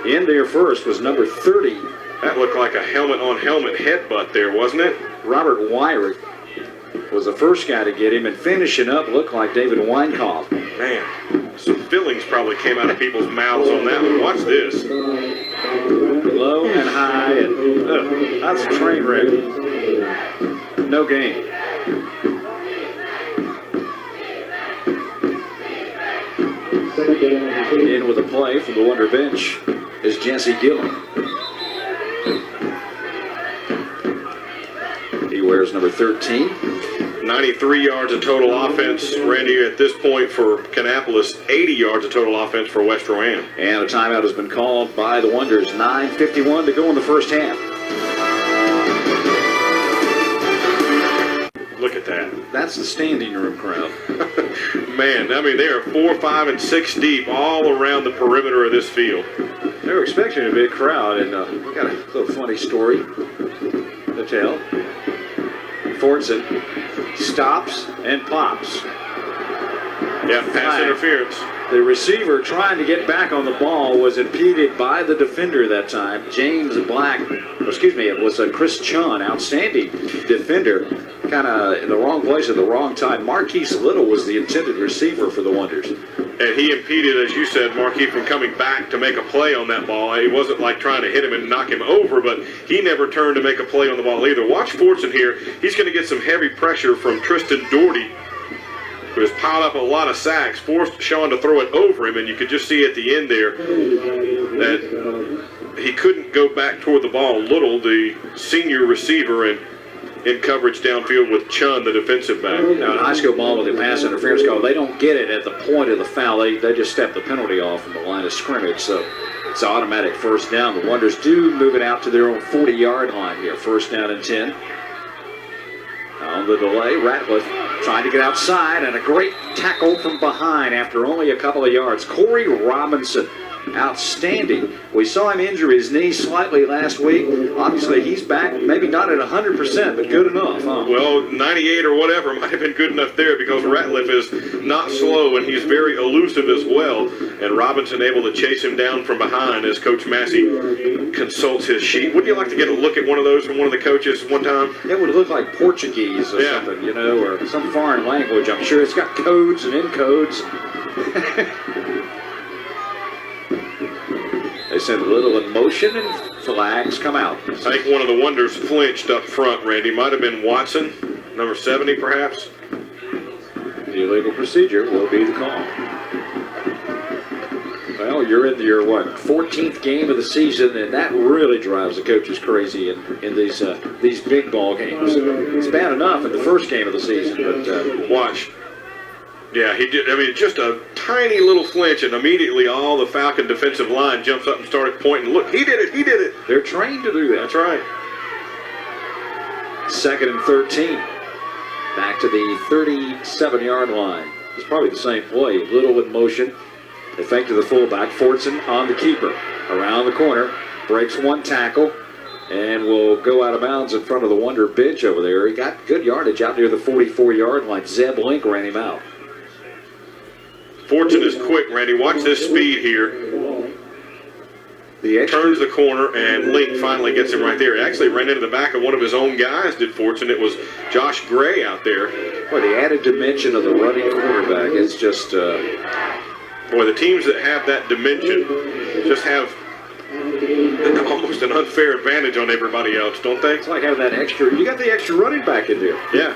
In there first was number 30. That looked like a helmet-on-helmet headbutt there, wasn't it? Robert Wyrick was the first guy to get him, and finishing up looked like David Weinkauf. Man, some fillings probably came out of people's mouths on that one. Watch this. Low and high, and that's a train wreck. No gain. In with a play from the Wonder bench is Jesse Gillen. He wears number 13. 93 yards of total offense, Randy, at this point for Kannapolis. 80 yards of total offense for West Rowan. And a timeout has been called by the Wonders. 9:51 to go in the first half. Look at that. That's the standing room crowd. Man, I mean, they are 4, 5, and 6 deep all around the perimeter of this field. They were expecting a big crowd, and we got a little funny story to tell. Fortson stops and pops. Yeah, pass interference. The receiver trying to get back on the ball was impeded by the defender that time. James Black, it was Chris Chun, outstanding defender, kind of in the wrong place at the wrong time. Marquise Little was the intended receiver for the Wonders. And he impeded, as you said, Marquis from coming back to make a play on that ball. He wasn't like trying to hit him and knock him over, but he never turned to make a play on the ball either. Watch Fortson here. He's going to get some heavy pressure from Tristan Doherty, who has piled up a lot of sacks, forced Sean to throw it over him, and you could just see at the end there that he couldn't go back toward the ball. Little, the senior receiver, and in coverage downfield with Chun, the defensive back. Now, in high school ball with the pass interference call, they don't get it at the point of the foul. They just step the penalty off from the line of scrimmage, so it's an automatic first down. The Wonders do move it out to their own 40-yard line here. First down and 10. On the delay, Ratliff trying to get outside, and a great tackle from behind after only a couple of yards. Corey Robinson, outstanding. We saw him injure his knee slightly last week. Obviously, he's back, maybe not at 100%, but good enough, huh? Well, 98 or whatever might have been good enough there because Ratliff is not slow, and he's very elusive as well. And Robinson able to chase him down from behind as Coach Massey consults his sheet. Wouldn't you like to get a look at one of those from one of the coaches one time? It would look like Portuguese or something, or some foreign language. I'm sure it's got codes and encodes. They send Little in motion, and flags come out. I think one of the Wonders flinched up front, Randy. Might have been Watson, number 70 perhaps. The illegal procedure will be the call. Well, you're in your, 14th game of the season, and that really drives the coaches crazy in these big ball games. It's bad enough in the first game of the season, but... Watch. Yeah, he did. I mean, just a tiny little flinch, and immediately all the Falcon defensive line jumps up and started pointing. Look, he did it, he did it. They're trained to do that. That's right. 2nd and 13. Back to the 37-yard line. It's probably the same play. Little in motion. They fake to the fullback. Fortson on the keeper. Around the corner. Breaks one tackle. And will go out of bounds in front of the Wonder bench over there. He got good yardage out near the 44-yard line. Zeb Link ran him out. Fortson is quick, Randy. Watch this speed here. Turns the corner, and Link finally gets him right there. He actually ran into the back of one of his own guys, did Fortson. It was Josh Gray out there. Boy, the added dimension of the running quarterback is just... Boy, the teams that have that dimension just have almost an unfair advantage on everybody else, don't they? It's like having that extra. You got the extra running back in there. Yeah.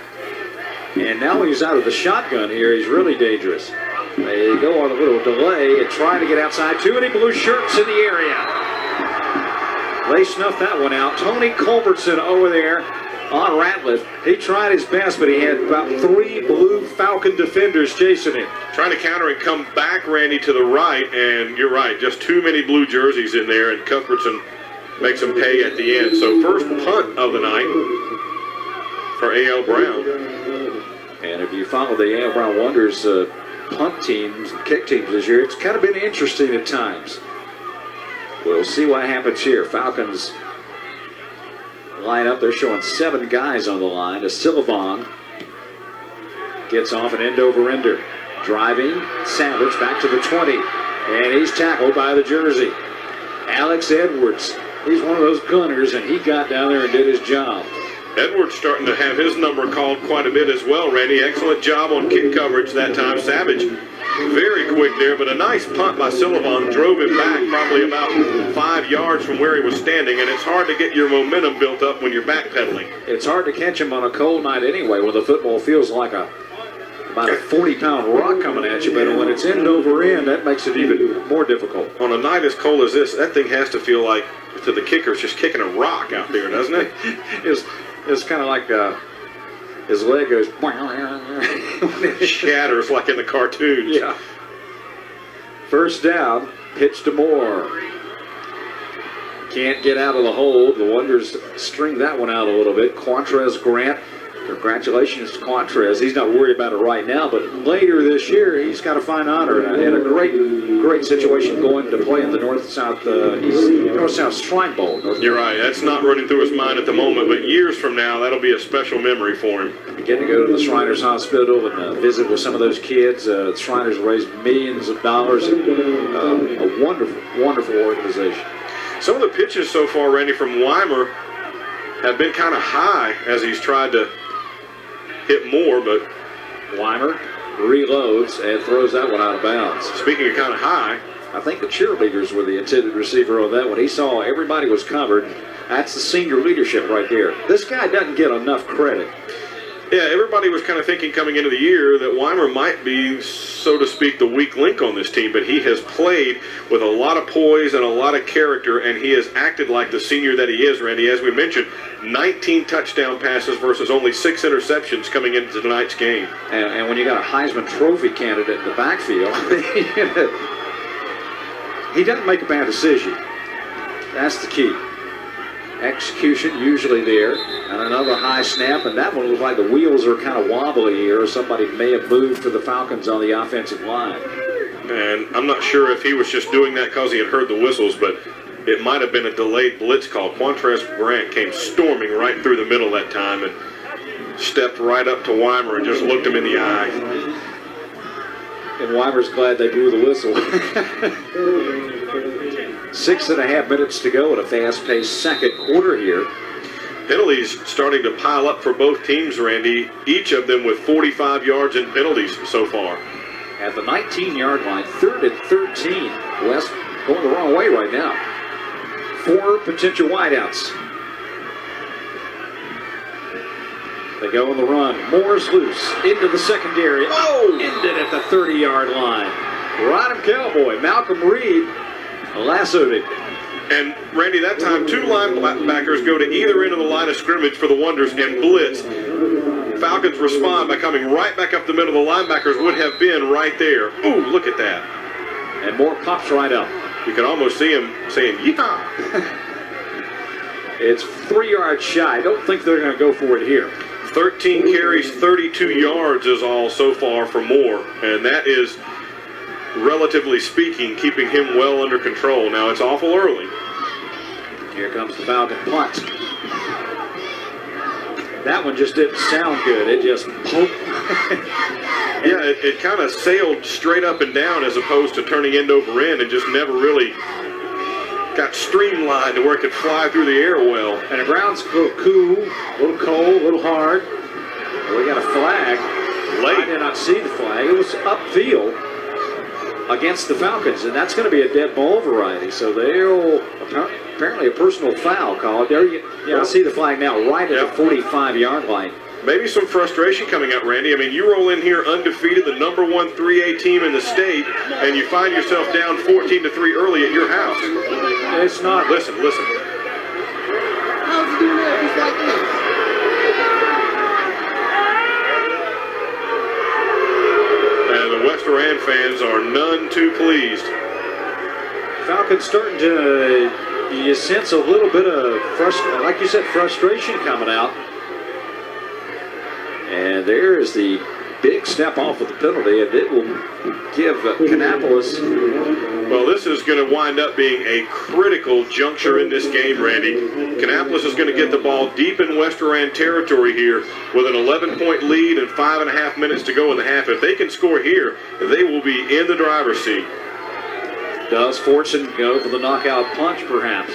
And now when he's out of the shotgun here, he's really dangerous. They go on a little delay and try to get outside. Too many blue shirts in the area. They snuffed that one out. Tony Culbertson over there on Ratliff. He tried his best, but he had about 3 blue Falcon defenders chasing him. Trying to counter and come back, Randy, to the right, and you're right, just too many blue jerseys in there, and Cuthbertson makes them pay at the end. So first punt of the night for A.L. Brown. And if you follow the A.L. Brown Wonders punt teams, kick teams this year, it's kind of been interesting at times. We'll see what happens here. Falcons line up. They're showing 7 guys on the line. Sullivan gets off an end-over-ender. Driving, Savage back to the 20. And he's tackled by the jersey. Alex Edwards. He's one of those gunners, and he got down there and did his job. Edwards starting to have his number called quite a bit as well, Randy. Excellent job on kick coverage that time. Savage very quick there, but a nice punt by Sullivan drove him back probably about 5 yards from where he was standing, and it's hard to get your momentum built up when you're backpedaling. It's hard to catch him on a cold night anyway when the football feels like about a 40-pound rock coming at you, but when it's end over end, that makes it even more difficult. On a night as cold as this, that thing has to feel like, to the kicker, it's just kicking a rock out there, doesn't it? It's kind of like his leg goes. It shatters like in the cartoons. Yeah. First down, pitch to Moore. Can't get out of the hold. The Wonders string that one out a little bit. Quantrez Grant. Congratulations to Quantrez. He's not worried about it right now, but later this year he's got to find honor and a great situation going to play in the North-South Shrine Bowl. You're right. That's not running through his mind at the moment, but years from now that'll be a special memory for him. Getting to go to the Shriners Hospital and visit with some of those kids. The Shriners raised millions of dollars. A wonderful, wonderful organization. Some of the pitches so far, Randy, from Weimer have been kind of high as he's tried to hit more, but Weimer reloads and throws that one out of bounds. Speaking of kind of high, I think the cheerleaders were the intended receiver on that one. He saw everybody was covered. That's the senior leadership right there. This guy doesn't get enough credit. Yeah, everybody was kind of thinking coming into the year that Weimer might be, so to speak, the weak link on this team, but he has played with a lot of poise and a lot of character, and he has acted like the senior that he is, Randy. As we mentioned, 19 touchdown passes versus only 6 interceptions coming into tonight's game. And when you got a Heisman Trophy candidate in the backfield, he doesn't make a bad decision. That's the key. Execution usually there, and another high snap, and that one looks like the wheels are kind of wobbly here. Somebody may have moved for the Falcons on the offensive line. And I'm not sure if he was just doing that because he had heard the whistles, but it might have been a delayed blitz call. Quantrez Grant came storming right through the middle that time and stepped right up to Weimer and just looked him in the eye. And Weimer's glad they blew the whistle. 6.5 minutes to go in a fast-paced second quarter here. Penalties starting to pile up for both teams, Randy, each of them with 45 yards in penalties so far. At the 19-yard line, 3rd and 13. West going the wrong way right now. 4 potential wideouts. They go on the run. Moore's loose into the secondary. Oh! Ended at the 30-yard line. Ride him, Cowboy. Malcolm Reed lassoed him. And, Randy, that time 2 linebackers go to either end of the line of scrimmage for the Wonders and blitz. Falcons respond by coming right back up the middle. The linebackers would have been right there. Ooh, look at that. And Moore pops right up. You can almost see him saying, yeehaw. It's 3 yards shy. I don't think they're going to go for it here. 13 carries, 32 yards is all so far for Moore. And that is, relatively speaking, keeping him well under control. Now, it's awful early. Here comes the Falcon punt. That one just didn't sound good. It just poked. Yeah, it kind of sailed straight up and down as opposed to turning end over end and just never really got streamlined to where it could fly through the air well. And the ground's a little cool, a little cold, a little hard. We got a flag. Late. I did not see the flag. It was upfield. against the Falcons, and that's going to be a dead ball variety. So they'll apparently a personal foul call. There you, I see the flag now, right at the 45-yard line. Maybe some frustration coming out, Randy. I mean, you roll in here undefeated, the number 1 3A team in the state, and you find yourself down 14-3 early at your house. It's not. Listen. How's he doing that just like this? And the West Oran fans are none too pleased. Falcons starting to, you sense a little bit of, like you said, frustration coming out. And there is the big step off with the penalty, and it will give Kannapolis. Well, this is going to wind up being a critical juncture in this game, Randy. Kannapolis is going to get the ball deep in West Oran territory here with an 11-point lead and 5.5 minutes to go in the half. If they can score here, they will be in the driver's seat. Does Fortune go for the knockout punch, perhaps?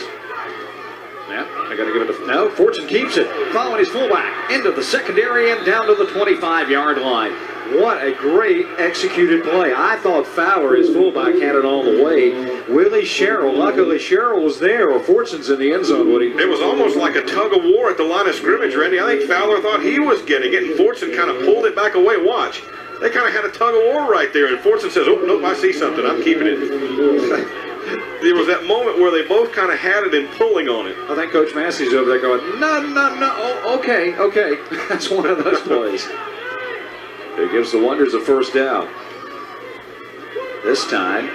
Yeah, I got to give it to... No, Fortune keeps it. Following his fullback into the secondary and down to the 25-yard line. What a great executed play. I thought Fowler, his fullback, had it all the way. Willie Sherrill, luckily Sherrill was there, or Fortune's in the end zone, Woody. It was almost like a tug of war at the line of scrimmage, Randy. I think Fowler thought he was getting it, and Fortune kind of pulled it back away. Watch. They kind of had a tug of war right there, and Fortune says, oh, nope, I see something. I'm keeping it. There was that moment where they both kind of had it and pulling on it. I think Coach Massey's over there going, no, oh, okay. That's one of those plays. It gives the Wonders a first down. This time,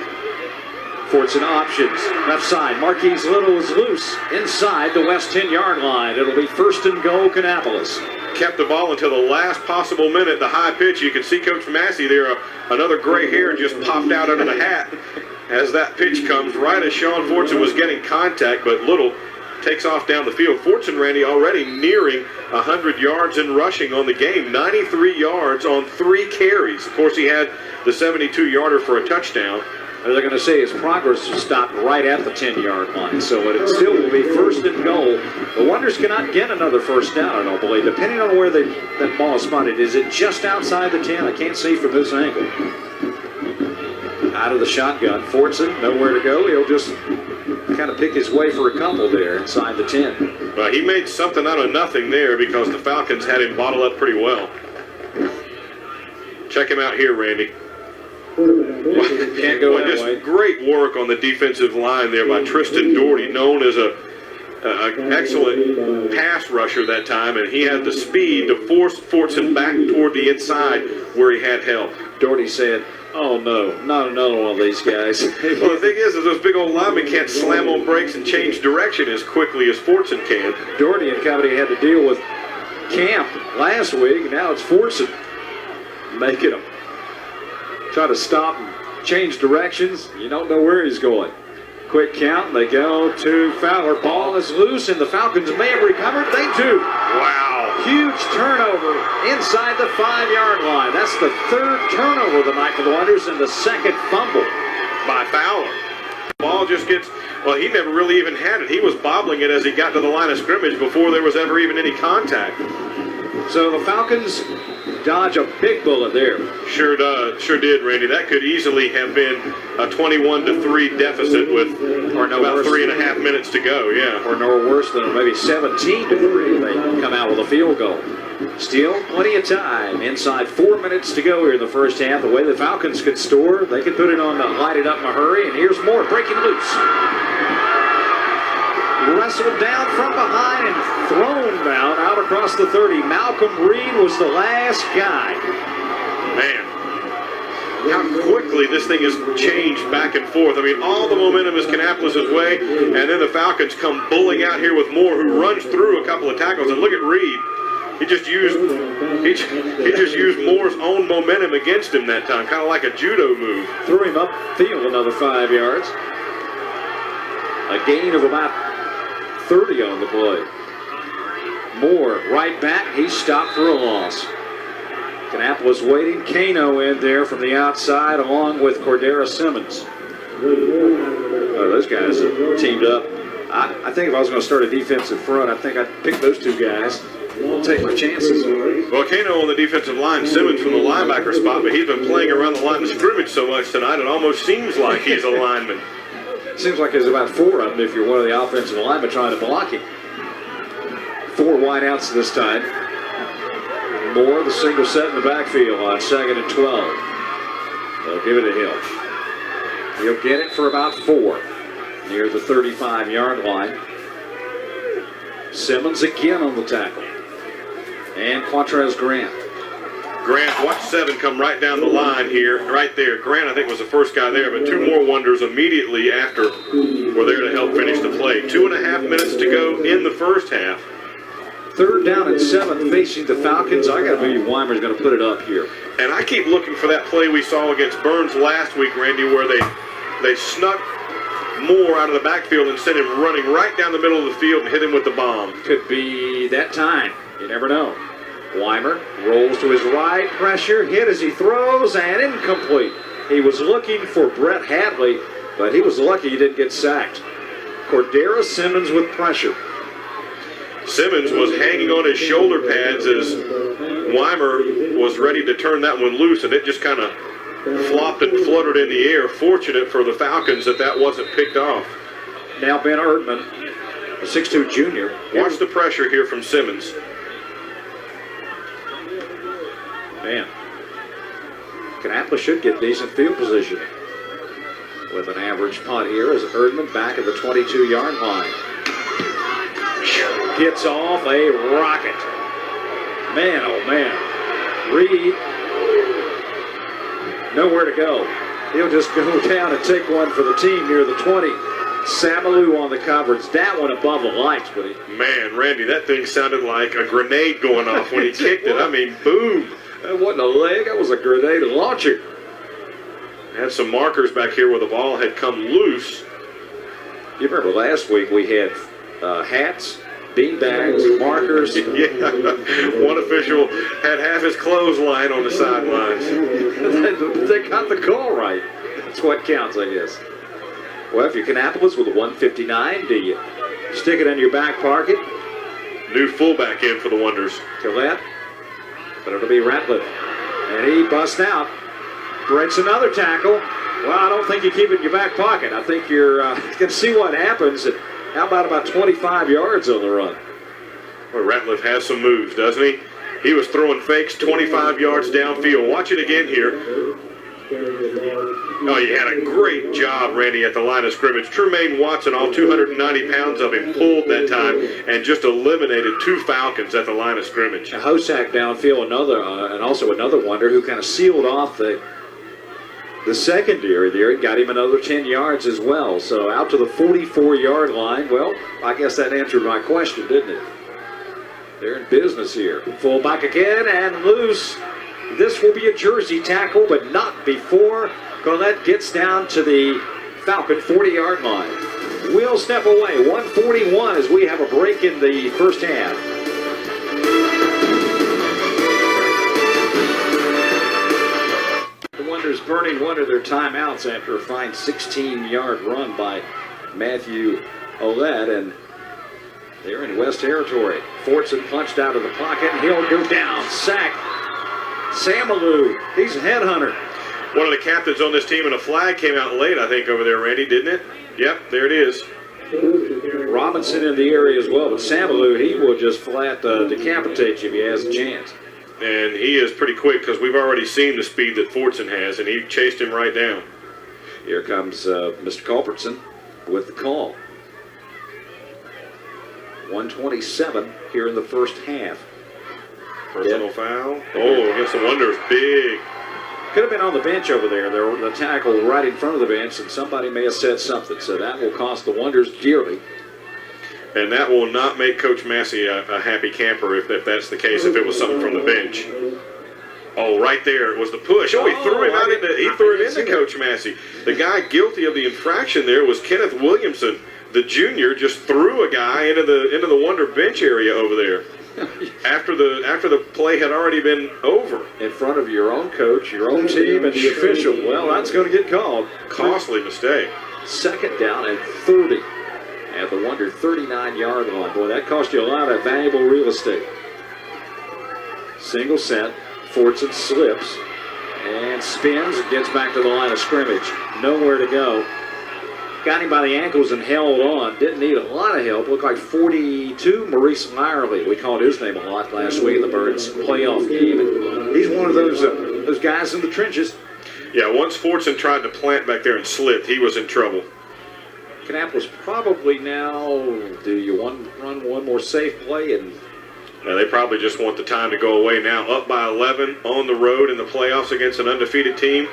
Fortune options. Left side, Marquise Little is loose inside the west 10-yard line. It'll be first and goal, Kannapolis. Kept the ball until the last possible minute. The high pitch, you can see Coach Massey there. Another gray hair just popped out under the hat as that pitch comes right as Sean Fortune was getting contact, but Little takes off down the field. Fortune, Randy, already nearing 100 yards in rushing on the game. 93 yards on 3 carries. Of course, he had the 72-yarder for a touchdown. They're going to say his progress will stop right at the 10-yard line, so it still will be first and goal. The Wonders cannot get another first down, I don't believe, depending on where that ball is spotted. Is it just outside the 10? I can't see from this angle. Out of the shotgun, Fortune, nowhere to go. He'll just kind of pick his way for a couple there inside the 10. Well, he made something out of nothing there because the Falcons had him bottled up pretty well. Check him out here, Randy. Can't go that just way. Great work on the defensive line there by Tristan Doherty, known as an excellent pass rusher that time, and he had the speed to force Fortune back toward the inside where he had help. Doherty said, oh no, not another one of these guys. Well, the thing is those big old linemen can't slam on brakes and change direction as quickly as Fortune can. Doherty and company had to deal with Camp last week. Now it's Fortune making them try to stop and change directions. You don't know where he's going. Quick count. They go to Fowler. Ball is loose, and the Falcons may have recovered. They do. Wow. Huge turnover inside the 5-yard line. That's the 3rd turnover of the night for the Wonders and the 2nd fumble By Fowler. Ball just gets, well, he never really even had it. He was bobbling it as he got to the line of scrimmage before there was ever even any contact. So the Falcons dodge a big bullet there. Sure did, Randy. That could easily have been a 21-3 deficit with about 3.5 minutes to go, yeah. Or no worse than maybe 17-3. They come out with a field goal. Still plenty of time. Inside 4 minutes to go here in the first half. The way the Falcons could score, they could put it on light it up in a hurry. And here's more breaking loose. Wrestled down from behind and thrown out across the 30. Malcolm Reed was the last guy. Man, how quickly this thing has changed back and forth. I mean, all the momentum is Kannapolis' way, and then the Falcons come bulling out here with Moore, who runs through a couple of tackles. And look at Reed. He just used Moore's own momentum against him that time, kind of like a judo move. Threw him upfield another 5 yards. A gain of about 30 on the play. Moore right back. He's stopped for a loss. Kannapolis waiting. Kano in there from the outside along with Cordera Simmons. Oh, those guys have teamed up. I think if I was going to start a defensive front, I think I'd pick those two guys. We'll take my chances. Volcano on the defensive line, Simmons from the linebacker spot, but he's been playing around the line of scrimmage so much tonight, it almost seems like he's a lineman. Seems like there's about 4 of them if you're one of the offensive linemen trying to block him. 4 wideouts this time. Moore, the single set in the backfield on 2nd and 12. They'll give it to him. He'll get it for about 4 near the 35-yard line. Simmons again on the tackle. And Quantrez Grant. Grant, watch 7 come right down the line here, right there. Grant, I think, was the first guy there, but 2 more Wonders immediately after were there to help finish the play. 2.5 minutes to go in the first half. 3rd down and 7 facing the Falcons. I got to believe Weimer's going to put it up here. And I keep looking for that play we saw against Burns last week, Randy, where they snuck Moore out of the backfield and sent him running right down the middle of the field and hit him with the bomb. Could be that time. You never know. Weimer rolls to his right, pressure, hit as he throws, and incomplete. He was looking for Brett Hadley, but he was lucky he didn't get sacked. Cordero Simmons with pressure. Simmons was hanging on his shoulder pads as Weimer was ready to turn that one loose, and it just kind of flopped and fluttered in the air. Fortunate for the Falcons that wasn't picked off. Now Ben Erdman, a 6'2 junior. Watch the pressure here from Simmons. Man, Kannapolis should get decent field position with an average punt here as Erdman back at the 22-yard line. Gets off a rocket. Man, oh man. Reed, nowhere to go. He'll just go down and take one for the team near the 20. Samalou on the coverage. That one above the lights, buddy. Man, Randy, that thing sounded like a grenade going off when he kicked it. I mean, boom. That wasn't a leg, that was a grenade launcher. Had some markers back here where the ball had come loose. You remember last week we had hats, beanbags, markers. Yeah, one official had half his clothesline on the sidelines. They got the call right. That's what counts, I guess. Well, if you're Kannapolis with a 159, do you stick it in your back pocket? New fullback in for the Wonders. Gillette, but it'll be Ratliff. And he busts out. Breaks another tackle. Well, I don't think you keep it in your back pocket. I think you're going to see what happens. How about 25 yards on the run? Well, Ratliff has some moves, doesn't he? He was throwing fakes 25 yards downfield. Watch it again here. Oh, you had a great job, Randy, at the line of scrimmage. Trumaine Watson, all 290 pounds of him, pulled that time and just eliminated 2 Falcons at the line of scrimmage. Hosack downfield, and also another Wonder who kind of sealed off the secondary there. It got him another 10 yards as well. So out to the 44-yard line. Well, I guess that answered my question, didn't it? They're in business here. Fullback again and loose. This will be a jersey tackle, but not before Collette gets down to the Falcon 40-yard line. We'll step away. 1:41 as we have a break in the first half. The Wonders burning one of their timeouts after a fine 16-yard run by Matthew Ouellette, and they're in West Territory. Fortson punched out of the pocket, and he'll go down. Sack. Samalou, he's a headhunter. One of the captains on this team, and a flag came out late, I think, over there, Randy, didn't it? Yep, there it is. Robinson in the area as well, but Samalou, he will just flat decapitate you if he has a chance. And he is pretty quick because we've already seen the speed that Fortson has, and he chased him right down. Here comes Mr. Culbertson with the call. 1:27 here in the first half. Personal foul. Oh, against the Wonders, big. Could have been on the bench over there. There was a tackle right in front of the bench, and somebody may have said something. So that will cost the Wonders dearly. And that will not make Coach Massey a happy camper if that's the case, if it was something from the bench. Oh, right there. It was the push. Oh, he threw him into Coach Massey. The guy guilty of the infraction there was Kenneth Williamson. The junior just threw a guy into the Wonder bench area over there. After the play had already been over. In front of your own coach, your own team, and the official. Well, that's going to get called. Costly mistake. 2nd down and 30. at the Wonder 39-yard line. Boy, that cost you a lot of valuable real estate. Single set. Fortson slips and spins and gets back to the line of scrimmage. Nowhere to go. Got him by the ankles and held on. Didn't need a lot of help. Looked like 42, Maurice Meyerly. We called his name a lot last week in the Birds playoff game. And he's one of those guys in the trenches. Yeah, once Fortson tried to plant back there and slipped, he was in trouble. Kannapolis probably now, do you run one more safe play? And they probably just want the time to go away now. Up by 11 on the road in the playoffs against an undefeated team.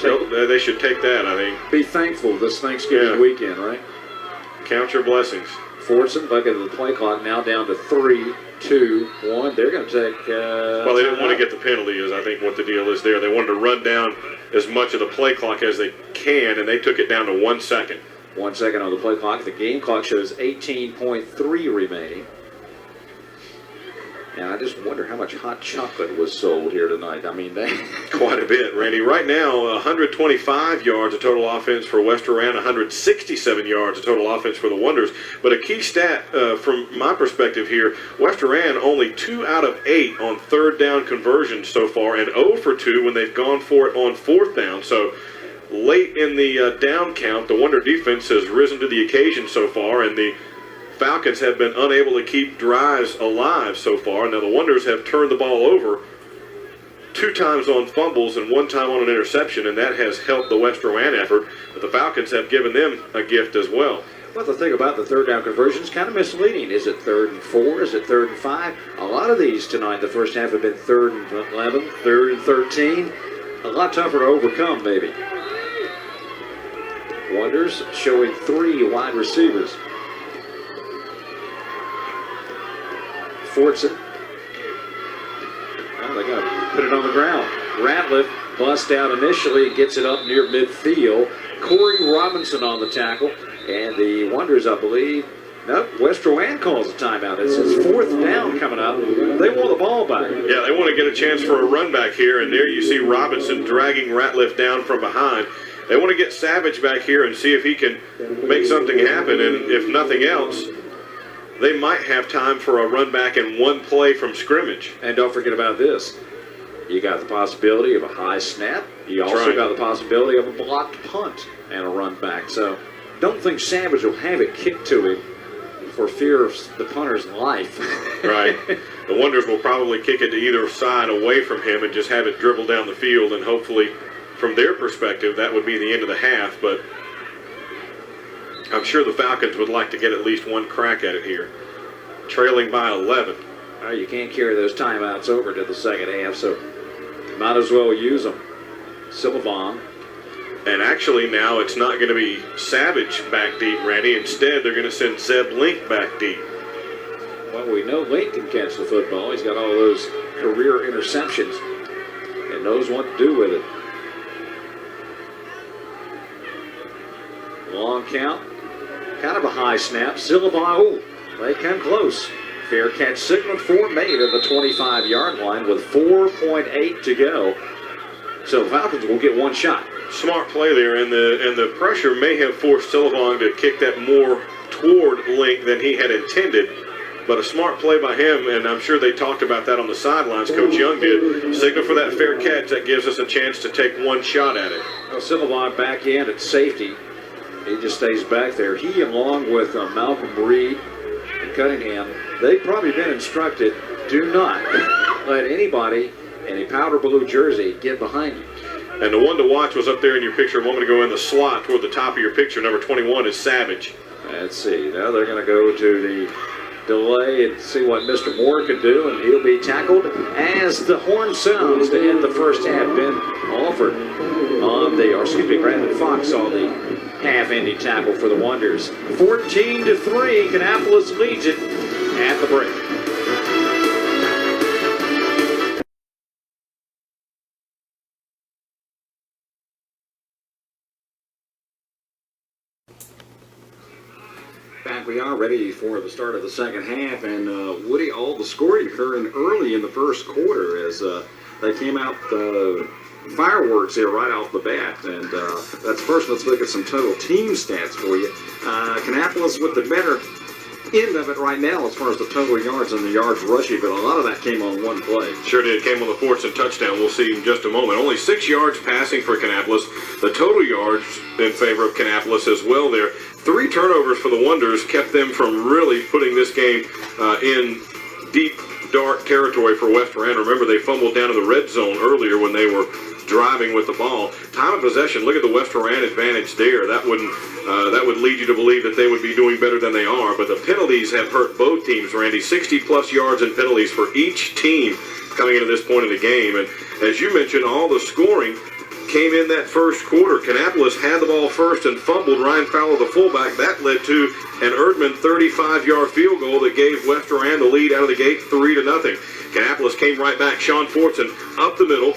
They should take that, I think. Be thankful this Thanksgiving weekend, right? Count your blessings. Fortson, bucket of the play clock, now down to 3, 2, 1. They're going to take... well, they didn't want to get the penalty is, I think, what the deal is there. They wanted to run down as much of the play clock as they can, and they took it down to 1 second. 1 second on the play clock. The game clock shows 18.3 remaining. And I just wonder how much hot chocolate was sold here tonight. I mean, quite a bit, Randy. Right now, 125 yards of total offense for West Rowan, 167 yards of total offense for the Wonders. But a key stat from my perspective here, West Rowan only 2 out of 8 on third down conversions so far, and 0 for 2 when they've gone for it on fourth down. So late in the down count, the Wonder defense has risen to the occasion so far, and the Falcons have been unable to keep drives alive so far. Now the Wonders have turned the ball over 2 times on fumbles and 1 time on an interception, and that has helped the West Rowan effort. But the Falcons have given them a gift as well. Well, the thing about the third down conversion is kind of misleading. Is it 3rd and 4? Is it 3rd and 5? A lot of these tonight, the first half, have been 3rd and 11, 3rd and 13. A lot tougher to overcome, maybe. Wonders showing 3 wide receivers. Fortson. Well, they got to put it on the ground. Ratliff bust out initially, gets it up near midfield. Corey Robinson on the tackle. And the Wonders, I believe, nope, West Rowan calls a timeout. It's his 4th down coming up. They want the ball back. Yeah, they want to get a chance for a run back here. And there you see Robinson dragging Ratliff down from behind. They want to get Savage back here and see if he can make something happen. And if nothing else, they might have time for a run back and 1 play from scrimmage. And don't forget about this. You got the possibility of a high snap. You also got the possibility of a blocked punt and a run back. So don't think Savage will have it kicked to him for fear of the punter's life. Right. The Wonders will probably kick it to either side away from him and just have it dribble down the field. And hopefully, from their perspective, that would be the end of the half. But I'm sure the Falcons would like to get at least 1 crack at it here. Trailing by 11. Well, you can't carry those timeouts over to the second half, so might as well use them. Silvon. And actually now it's not going to be Savage back deep, Randy. Instead, they're going to send Zeb Link back deep. Well, we know Link can catch the football. He's got all those career interceptions and knows what to do with it. Long count. Kind of a high snap. Silvon, they come close. Fair catch signal for made at the 25-yard line with 4.8 to go. So the Falcons will get 1 shot. Smart play there, and the pressure may have forced Silvon to kick that more toward Link than he had intended. But a smart play by him, and I'm sure they talked about that on the sidelines. Coach Young did. Signal for that fair catch. That gives us a chance to take 1 shot at it. Well, Silvon back in at safety. He just stays back there. He, along with Malcolm Reed and Cunningham, they've probably been instructed, do not let anybody in a powder blue jersey get behind you. And the one to watch was up there in your picture a moment ago in the slot toward the top of your picture. Number 21 is Savage. Let's see. Now they're going to go to the delay and see what Mr. Moore can do, and he'll be tackled as the horn sounds to end the first half. Ben Alford Brandon Fox on the half-ending tackle for the Wonders. 14-3, Kannapolis leads it at the break. Back we are, ready for the start of the second half, and Woody, all the scoring occurring early in the first quarter as they came out fireworks here right off the bat. And that's first. Let's look at some total team stats for you. Kannapolis with the better end of it right now as far as the total yards and the yards rushing, but a lot of that came on one play. Sure did. Came on the Fortson touchdown. We'll see in just a moment. Only 6 yards passing for Kannapolis. The total yards in favor of Kannapolis as well there. 3 turnovers for the Wonders kept them from really putting this game in deep, dark territory for West Rand. Remember, they fumbled down in the red zone earlier when they were driving with the ball. Time of possession, look at the West Rand advantage there. That would lead you to believe that they would be doing better than they are. But the penalties have hurt both teams, Randy. 60-plus yards in penalties for each team coming into this point of the game. And as you mentioned, all the scoring came in that first quarter. Kannapolis had the ball first and fumbled. Ryan Fowler, the fullback, that led to an Erdman 35-yard field goal that gave West Rand the lead out of the gate 3-0. Kannapolis came right back. Sean Fortson up the middle,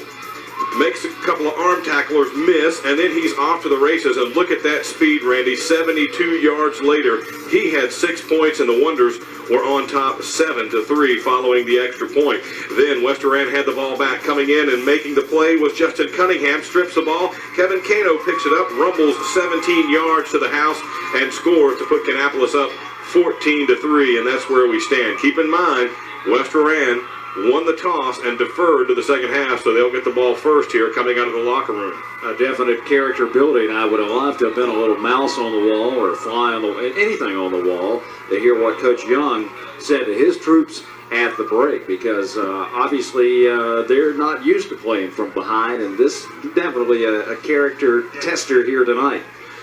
makes a couple of arm tacklers miss, and then he's off to the races. And look at that speed, Randy. 72 yards later, he had 6 points, and the Wonders were on top 7-3 following the extra point. Then West Rand had the ball back. Coming in and making the play was Justin Cunningham. Strips the ball. Kevin Cano picks it up, rumbles 17 yards to the house, and scores to put Kannapolis up 14-3, and that's where we stand. Keep in mind, West Rand won the toss and deferred to the second half, so they'll get the ball first here coming out of the locker room. A definite character building. I would have loved to have been a little mouse on the wall or fly on the anything on the wall to hear what Coach Young said to his troops at the break, because obviously they're not used to playing from behind, and this definitely a character tester here tonight.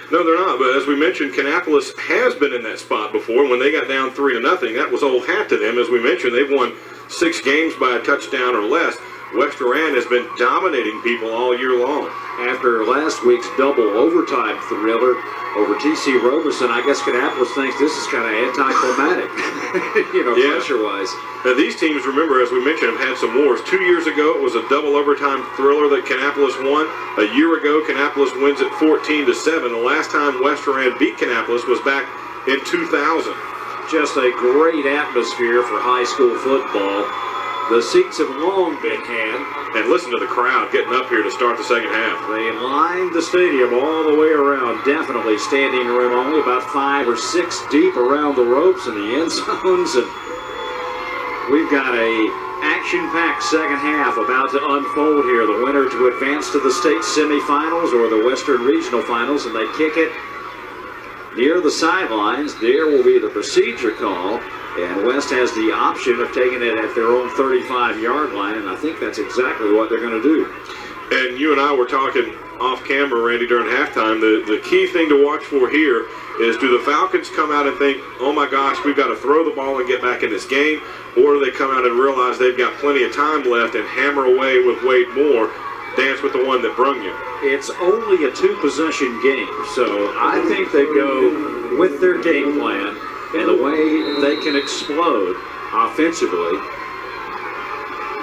No, they're not, but as we mentioned, Kannapolis has been in that spot before. When they got down 3-0, that was old hat to them. As we mentioned, they've won 6 games by a touchdown or less. West Rand has been dominating people all year long. After last week's double overtime thriller over T.C. Roberson, I guess Kannapolis thinks this is kind of anticlimactic, pressure-wise. Now, these teams, remember, as we mentioned, have had some wars. 2 years ago, it was a double overtime thriller that Kannapolis won. A year ago, Kannapolis wins it 14-7. The last time West Rand beat Kannapolis was back in 2000. Just a great atmosphere for high school football. The seats have long been had. And listen to the crowd getting up here to start the second half. They lined the stadium all the way around. Definitely standing room only, about 5 or 6 deep around the ropes and the end zones. And we've got a action-packed second half about to unfold here. The winner to advance to the state semifinals or the Western Regional Finals, and they kick it near the sidelines. There will be the procedure call. And West has the option of taking it at their own 35-yard line, and I think that's exactly what they're going to do. And you and I were talking off camera, Randy, during halftime. The key thing to watch for here is, do the Falcons come out and think, oh my gosh, we've got to throw the ball and get back in this game, or do they come out and realize they've got plenty of time left and hammer away with Wade Moore, dance with the one that brung you? It's only a 2-possession game, so I think they go with their game plan and the way they can explode offensively.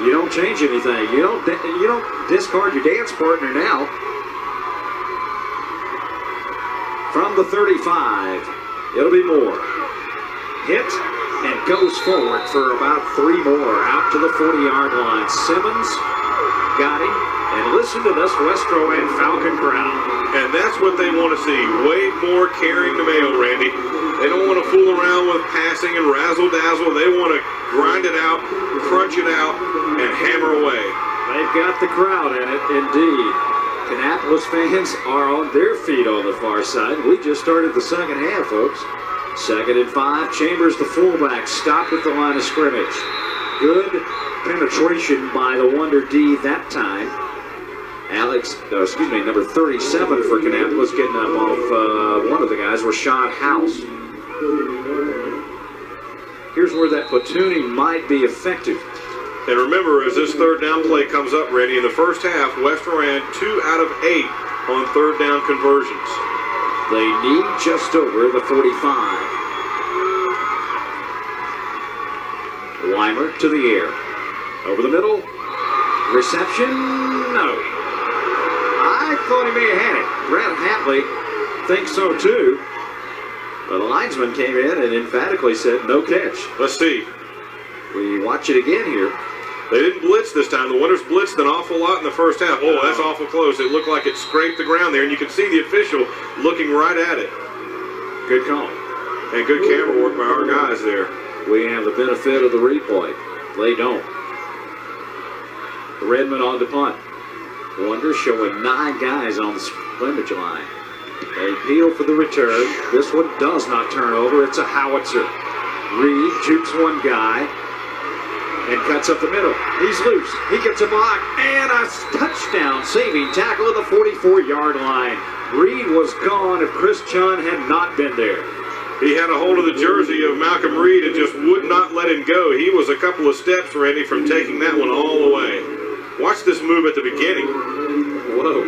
You don't change anything. You don't discard your dance partner now. From the 35, it'll be Moore. Hit and goes forward for about 3 more out to the 40-yard line. Simmons got him. And listen to this West Rowan Falcon crowd. And that's what they want to see. Wade Moore carrying the mail, Randy. They don't want to fool around with passing and razzle-dazzle. They want to grind it out, crunch it out, and hammer away. They've got the crowd in it, indeed. Kannapolis fans are on their feet on the far side. We just started the second half, folks. 2nd and 5. Chambers, the fullback, stopped at the line of scrimmage. Good penetration by the Wonder D that time. Number 37 for Kannapolis, getting up off one of the guys, Rashad House. Here's where that platooning might be effective. And remember, as this 3rd down play comes up, Randy, in the first half, West ran 2 out of 8 on 3rd down conversions. They need just over the 45. Weimer to the air. Over the middle. Reception, no. I thought he may have had it. Brett Hatley thinks so too. But the linesman came in and emphatically said no catch. Let's see. We watch it again here. They didn't blitz this time. The Wonders blitzed an awful lot in the first half. Oh, that's awful close. It looked like it scraped the ground there, and you can see the official looking right at it. Good call. And good camera work by our guys there. We have the benefit of the replay. They don't. Redmond on the punt. Wonders showing 9 guys on the scrimmage line. They peel for the return. This one does not turn over. It's a howitzer. Reed jukes one guy and cuts up the middle. He's loose. He gets a block and a touchdown saving tackle at the 44-yard line. Reed was gone if Chris Chun had not been there. He had a hold of the jersey of Malcolm Reed and just would not let him go. He was a couple of steps, Randy, from taking that one all the way. Watch this move at the beginning. Whoa.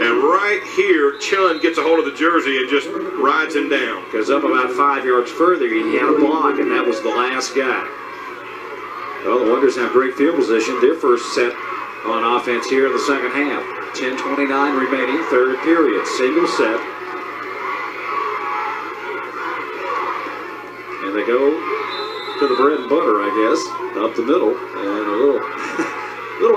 And right here, Chun gets a hold of the jersey and just rides him down. Goes up about 5 yards further. He had a block, and that was the last guy. Well, the Wonders have great field position. Their first set on offense here in the second half. 10:29 remaining, third period. Single set. And they go to the bread and butter, I guess, up the middle, and a little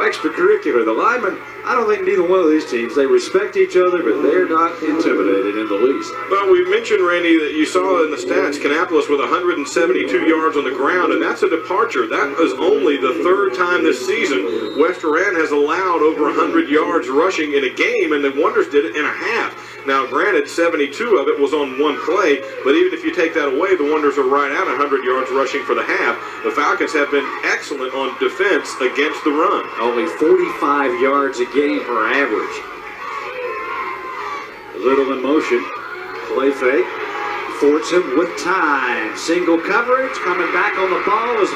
extracurricular. The linemen, I don't think neither one of these teams, they respect each other, but they're not intimidated in the least. Well, we mentioned, Randy, that you saw in the stats, Kannapolis with 172 yards on the ground, and that's a departure. That is only the third time this season West Iran has allowed over 100 yards rushing in a game, and the Wonders did it in a half. Now, granted, 72 of it was on one play, but even if you take that away, the Wonders are right at 100 yards rushing for the half. The Falcons have been excellent on defense against the run. Only 45 yards a game per average. Little in motion. Play fake. Fortson with time. Single coverage. Coming back on the ball is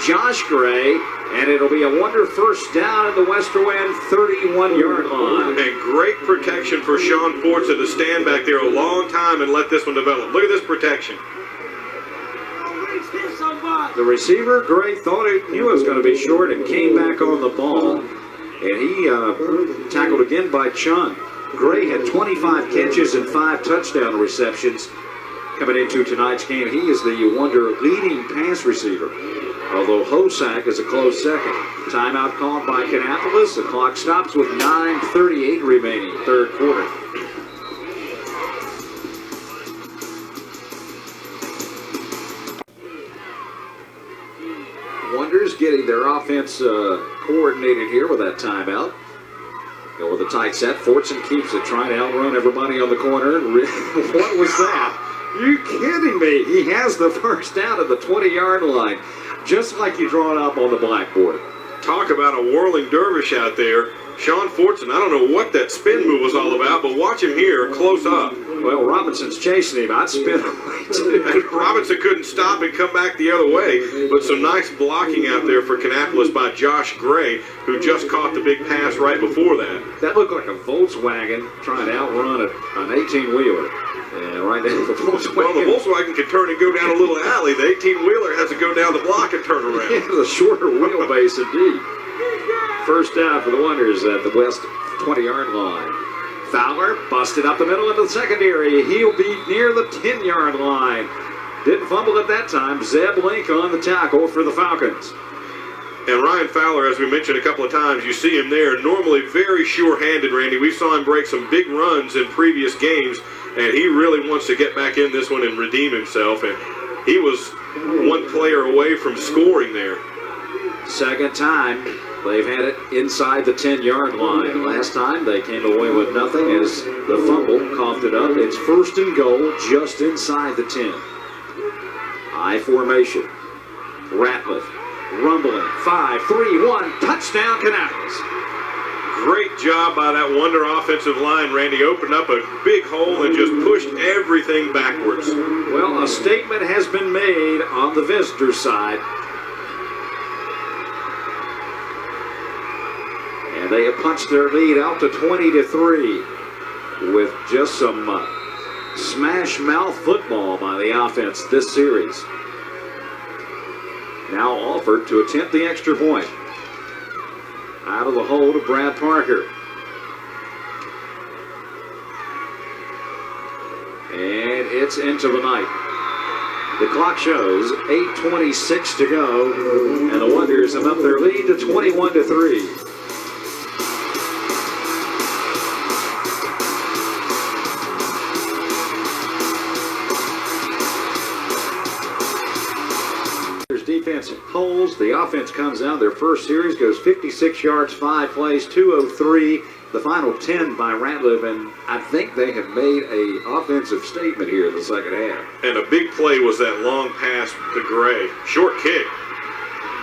Josh Gray. And it'll be a Wonder first down at the Westerland 31-yard line. And great protection for Sean Fortson to stand back there a long time and let this one develop. Look at this protection. The receiver, Gray, thought he was going to be short and came back on the ball. And he tackled again by Chun. Gray had 25 catches and 5 touchdown receptions coming into tonight's game. He is the Wonder leading pass receiver, although Hosack is a close second. Timeout called by Kannapolis. The clock stops with 9:38 remaining, third quarter. Wonders getting their offense coordinated here with that timeout. Go with a tight set. Fortson keeps it, trying to outrun everybody on the corner. What was that? You kidding me? He has the first down at the 20-yard line, just like you draw it up on the blackboard. Talk about a whirling dervish out there. Sean Fortson, I don't know what that spin move was all about, but watch him here close up. Well, Robinson's chasing him. I'd spin away, too. And Robinson couldn't stop and come back the other way, but some nice blocking out there for Kannapolis by Josh Gray, who just caught the big pass right before that. That looked like a Volkswagen trying to outrun an 18-wheeler. And right now, the Volkswagen. Well, the Volkswagen can turn and go down a little alley. The 18-wheeler has to go down the block and turn around. It has a shorter wheelbase, indeed. First down for the Wonders at the West 20-yard line. Fowler busted up the middle into the secondary. He'll be near the 10-yard line. Didn't fumble at that time. Zeb Link on the tackle for the Falcons. And Ryan Fowler, as we mentioned a couple of times, you see him there, normally very sure-handed, Randy. We saw him break some big runs in previous games, and he really wants to get back in this one and redeem himself. And he was one player away from scoring there. Second time they've had it inside the 10-yard line. Last time they came away with nothing as the fumble coughed it up. It's first and goal just inside the 10. I formation. Ratliff rumbling. 5, 3, 1. Touchdown, Kannapolis. Great job by that Wonder offensive line, Randy. Opened up a big hole and just pushed everything backwards. Well, a statement has been made on the visitor side. And they have punched their lead out to 20-3 with just some smash mouth football by the offense this series. Now offered to attempt the extra point. Out of the hole to Brad Parker. And it's into the night. The clock shows 8:26 to go, and the Wonders have upped their lead to 21-3. Defense holds. The offense comes out. Their first series goes 56 yards, 5 plays, 203. The final 10 by Ratliff, and I think they have made a offensive statement here in the second half. And a big play was that long pass to Gray. Short kick.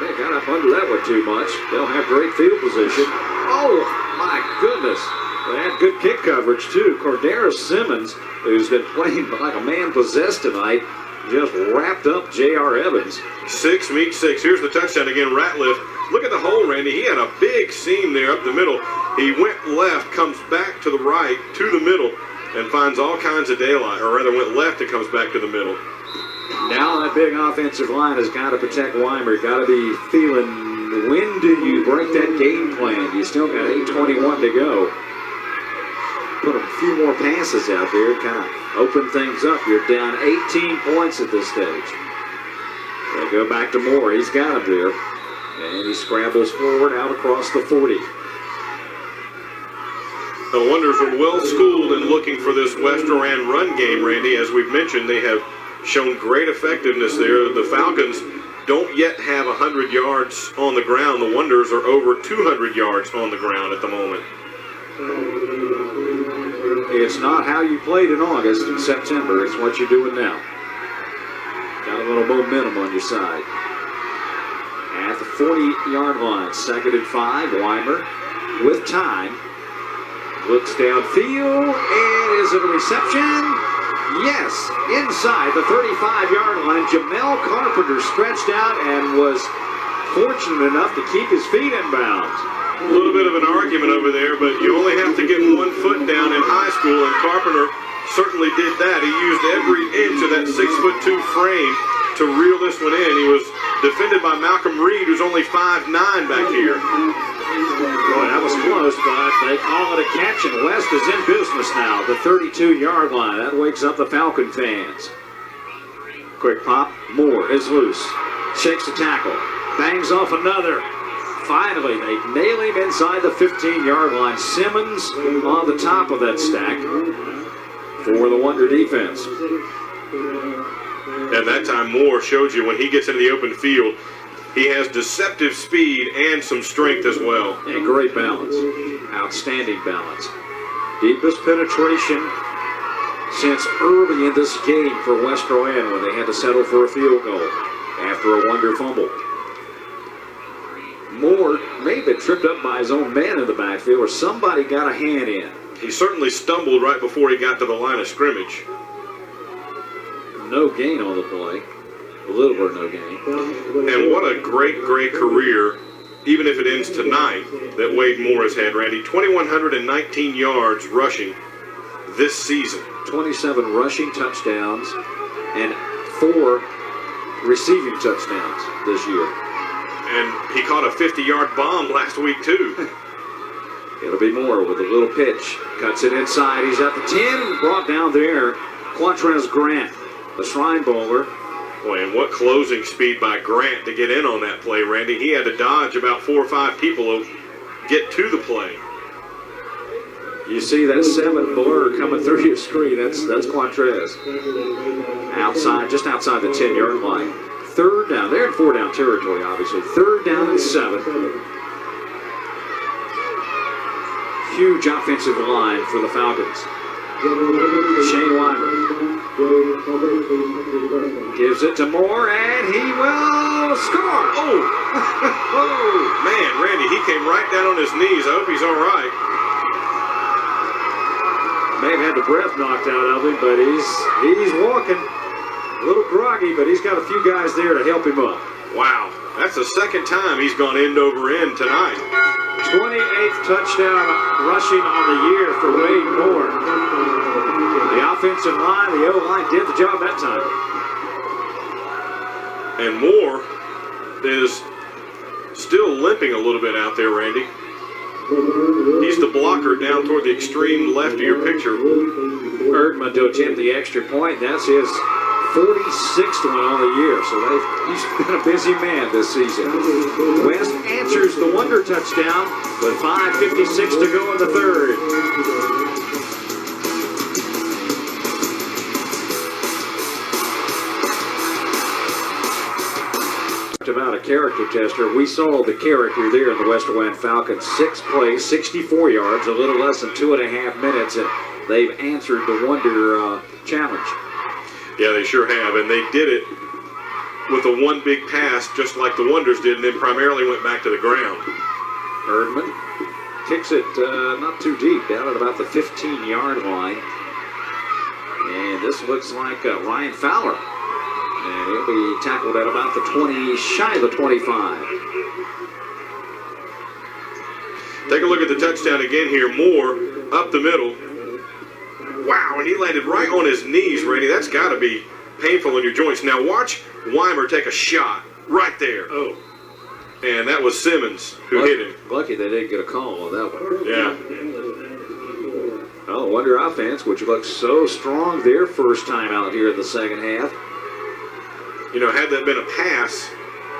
They got up under that one too much. They'll have great field position. Oh, my goodness. They had good kick coverage, too. Cordero Simmons, who's been playing like a man possessed tonight, just wrapped up J.R. Evans. 6 meets 6. Here's the touchdown again. Ratliff. Look at the hole, Randy. He had a big seam there up the middle. He went left, comes back to the right, to the middle, and finds all kinds of daylight. Or rather, went left and comes back to the middle. Now that big offensive line has got to protect Weimer. Got to be feeling, when do you break that game plan? You still got 8:21 to go. Put a few more passes out there, kind of open things up. You're down 18 points at this stage. They go back to Moore. He's got him there. And he scrambles forward out across the 40. The Wonders are well schooled in looking for this West Oran run game, Randy. As we've mentioned, they have shown great effectiveness there. The Falcons don't yet have 100 yards on the ground. The Wonders are over 200 yards on the ground at the moment. It's not how you played in August and September. It's what you're doing now. Got a little momentum on your side. At the 40-yard line, 2nd and 5. Weimer with time. Looks downfield, and is it a reception? Yes, inside the 35-yard line. Jamel Carpenter stretched out and was fortunate enough to keep his feet in bounds. A little bit of an argument over there, but you only have to get 1 foot down in high school, and Carpenter certainly did that. He used every inch of that 6'2" frame to reel this one in. He was defended by Malcolm Reed, who's only 5'9" back here. Boy, that was close, but they call it a catch, and West is in business now. The 32-yard line. That wakes up the Falcon fans. Quick pop. Moore is loose. Shakes the tackle. Bangs off another. Finally, they nail him inside the 15-yard line. Simmons on the top of that stack for the Wonder defense. And that time Moore showed you when he gets into the open field, he has deceptive speed and some strength as well. And great balance. Outstanding balance. Deepest penetration since early in this game for West Rowan when they had to settle for a field goal after a Wonder fumble. Moore may have been tripped up by his own man in the backfield, or somebody got a hand in. He certainly stumbled right before he got to the line of scrimmage. No gain on the play. A little bit no gain. And what a great, great career, even if it ends tonight, that Wade Moore has had, Randy. 2,119 yards rushing this season. 27 rushing touchdowns and 4 receiving touchdowns this year. And he caught a 50-yard bomb last week, too. It'll be Moore with a little pitch. Cuts it inside. He's at the 10. Brought down there. Quantrez Grant, the Shrine Bowler. Boy, and what closing speed by Grant to get in on that play, Randy. He had to dodge about 4 or 5 people to get to the play. You see that 7 blur coming through your screen. That's Quantrez. Outside, just outside the 10-yard line. 3rd down. They're in 4-down territory, obviously. 3rd down and 7. Huge offensive line for the Falcons. Shane Weimer gives it to Moore, and he will score. Oh, oh, man, Randy, he came right down on his knees. I hope he's all right. May have had the breath knocked out of him, but he's walking. A little groggy, but he's got a few guys there to help him up. Wow, that's the 2nd time he's gone end over end tonight. 28th touchdown rushing on the year for Wade Moore. The offensive line, the O-line did the job that time. And Moore is still limping a little bit out there, Randy. He's the blocker down toward the extreme left of your picture. Erdman to attempt the extra point. That's his 46th one on the year, so he's been a busy man this season. West answers the Wonder touchdown with 5:56 to go in the third. About a character tester. We saw the character there in the Western Wayne Falcons. 6 plays, 64 yards, a little less than 2.5 minutes, and they've answered the Wonder challenge. Yeah, they sure have, and they did it with a one big pass, just like the Wonders did, and then primarily went back to the ground. Erdman kicks it not too deep, down at about the 15-yard line. And this looks like Ryan Fowler. And he'll be tackled at about the 20, shy of the 25. Take a look at the touchdown again here. Moore up the middle. Wow, and he landed right on his knees, Randy. That's got to be painful in your joints. Now watch Weimer take a shot right there. Oh. And that was Simmons who hit him. Lucky they didn't get a call on that one. Yeah. Oh, Wonder offense, which looks so strong their first time out here in the second half. You know, had that been a pass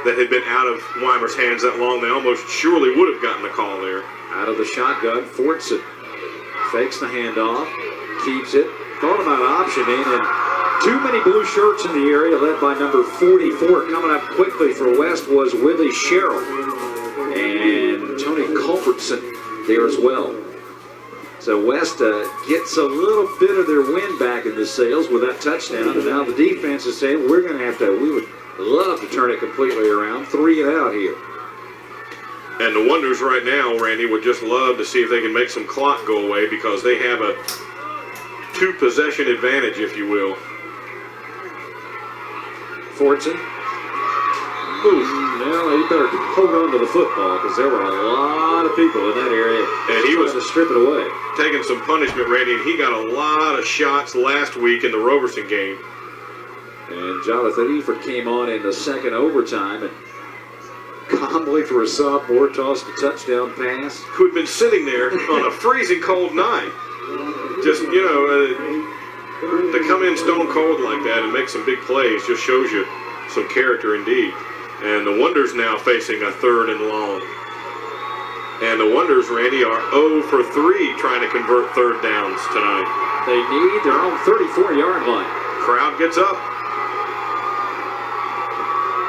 that had been out of Weimer's hands that long, they almost surely would have gotten a call there. Out of the shotgun, Fortson fakes the handoff, keeps it, thought about optioning, and too many blue shirts in the area, led by number 44. Coming up quickly for West was Willie Sherrill and Tony Culbertson there as well. So West gets a little bit of their wind back in the sails with that touchdown, and now the defense is saying we would love to turn it completely around, 3 it out here. And the Wonders right now, Randy, would just love to see if they can make some clock go away, because they have a 2-possession advantage, if you will. Fortson. Now he better hold on to the football, because there were a lot of people in that area, and he was to strip it away. Taking some punishment, Randy, and he got a lot of shots last week in the Roberson game. And Jonathan Eford came on in the second overtime, and calmly for a sophomore tossed a touchdown pass. Who'd been sitting there on a freezing cold night. Just, to come in stone cold like that and make some big plays just shows you some character indeed. And the Wonders now facing a 3rd and long. And the Wonders, Randy, are 0 for 3 trying to convert 3rd downs tonight. They need their own 34-yard line. Crowd gets up.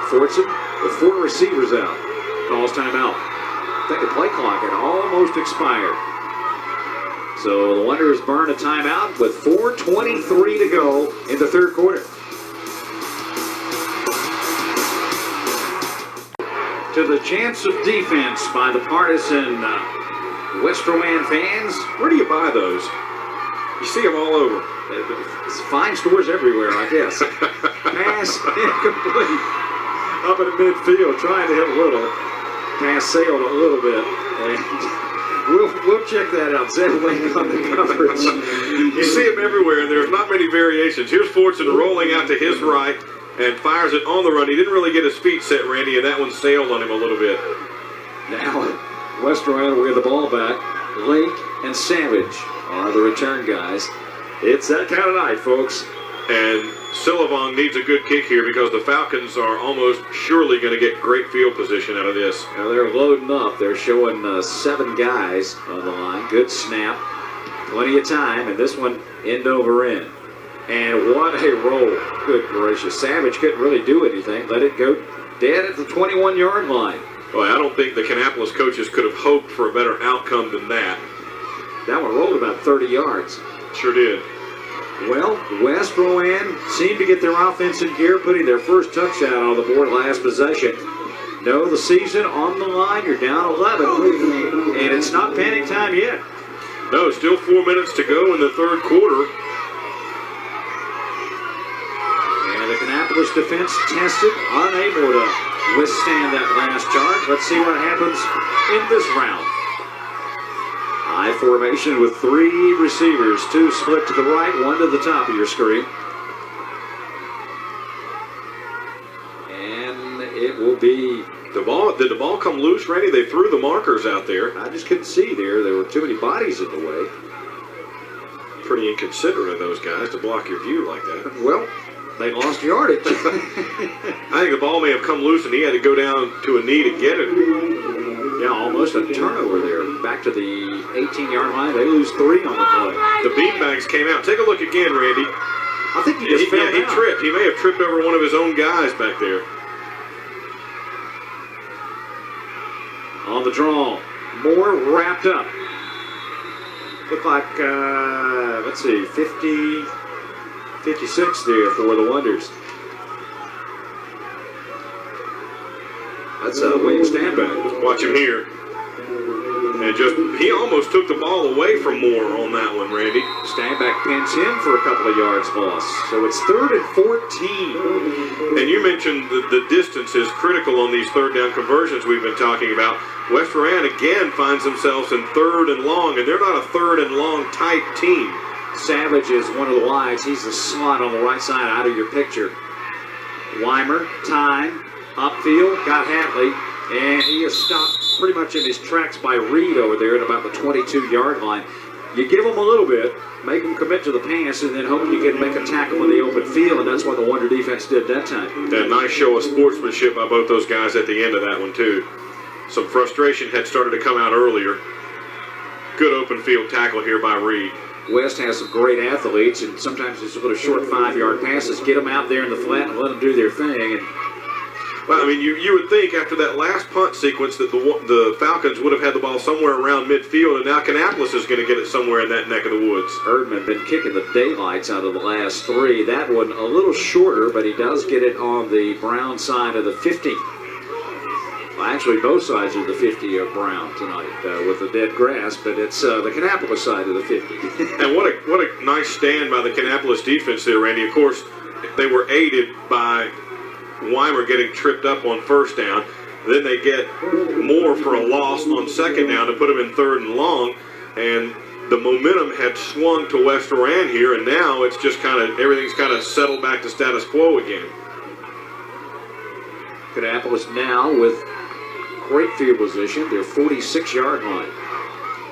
Fortson with 4 receivers out. Calls timeout. I think the play clock had almost expired. So the Wonders burn a timeout with 4:23 to go in the third quarter. To the chance of defense by the partisan West Rowan fans. Where do you buy those? You see them all over. It's fine stores everywhere, I guess. Pass incomplete. Up in the midfield, trying to hit a little. Pass sailed a little bit. And we'll check that out. Zed Wayne on the coverage. You see them everywhere, and there's not many variations. Here's Fortson rolling out to his right and fires it on the run. He didn't really get his feet set, Randy, and that one sailed on him a little bit. Now, West Rowan will get the ball back. Lake and Savage are the return guys. It's that kind of night, folks. And Sullivan needs a good kick here, because the Falcons are almost surely going to get great field position out of this. Now they're loading up. They're showing 7 guys on the line. Good snap. Plenty of time, and this one end over end. And what a roll. Good gracious. Savage couldn't really do anything. Let it go dead at the 21-yard line. Boy, I don't think the Kannapolis coaches could have hoped for a better outcome than that. That one rolled about 30 yards. Sure did. Well, West Rowan seemed to get their offense in gear, putting their first touchdown on the board last possession. No, the season on the line. You're down 11, and it's not panic time yet. No, still 4 minutes to go in the third quarter. And the Kannapolis defense tested, unable to withstand that last charge. Let's see what happens in this round. High formation with 3 receivers, 2 split to the right, 1 to the top of your screen. And it will be... Did the ball come loose, Randy? They threw the markers out there. I just couldn't see there. There were too many bodies in the way. Pretty inconsiderate of those guys to block your view like that. Well, They lost yardage. I think the ball may have come loose and he had to go down to a knee to get it. Yeah, almost a turnover there. Back to the 18-yard line. They lose 3 on the play. The beanbags came out. Take a look again, Randy. I think he just fell he down. tripped. He may have tripped over one of his own guys back there. On the draw. Moore wrapped up. Looked like, let's see, 56 there for the Wonders. That's William Stanback. Watch him here. And he almost took the ball away from Moore on that one, Randy. Stanback pins him for a couple of yards loss. So it's 3rd and 14. And you mentioned the distance is critical on these third down conversions we've been talking about. West Rowan again finds themselves in 3rd and long, and they're not a 3rd and long type team. Savage is one of the wides. He's the slot on the right side out of your picture. Weimer, time, upfield, got Hatley, and he is stopped pretty much in his tracks by Reed over there at about the 22-yard line. You give him a little bit, make him commit to the pass, and then hope you can make a tackle in the open field, and that's what the Wonder defense did that time. That nice show of sportsmanship by both those guys at the end of that one, too. Some frustration had started to come out earlier. Good open field tackle here by Reed. West has some great athletes, and sometimes it's a little short 5-yard passes. Get them out there in the flat and let them do their thing. And well, I mean, you would think after that last punt sequence that the Falcons would have had the ball somewhere around midfield, and now Kannapolis is going to get it somewhere in that neck of the woods. Erdman been kicking the daylights out of the last 3. That one a little shorter, but he does get it on the Brown side of the 50. Well, actually, both sides of the 50 are brown tonight with the dead grass, but it's the Kannapolis side of the 50. And what a nice stand by the Kannapolis defense there, Randy. Of course, they were aided by Weimer getting tripped up on first down. Then they get Moore for a loss on second down to put him in 3rd and long. And the momentum had swung to West Rowan here, and now it's just everything's kind of settled back to status quo again. Kannapolis now with great field position, their 46-yard line.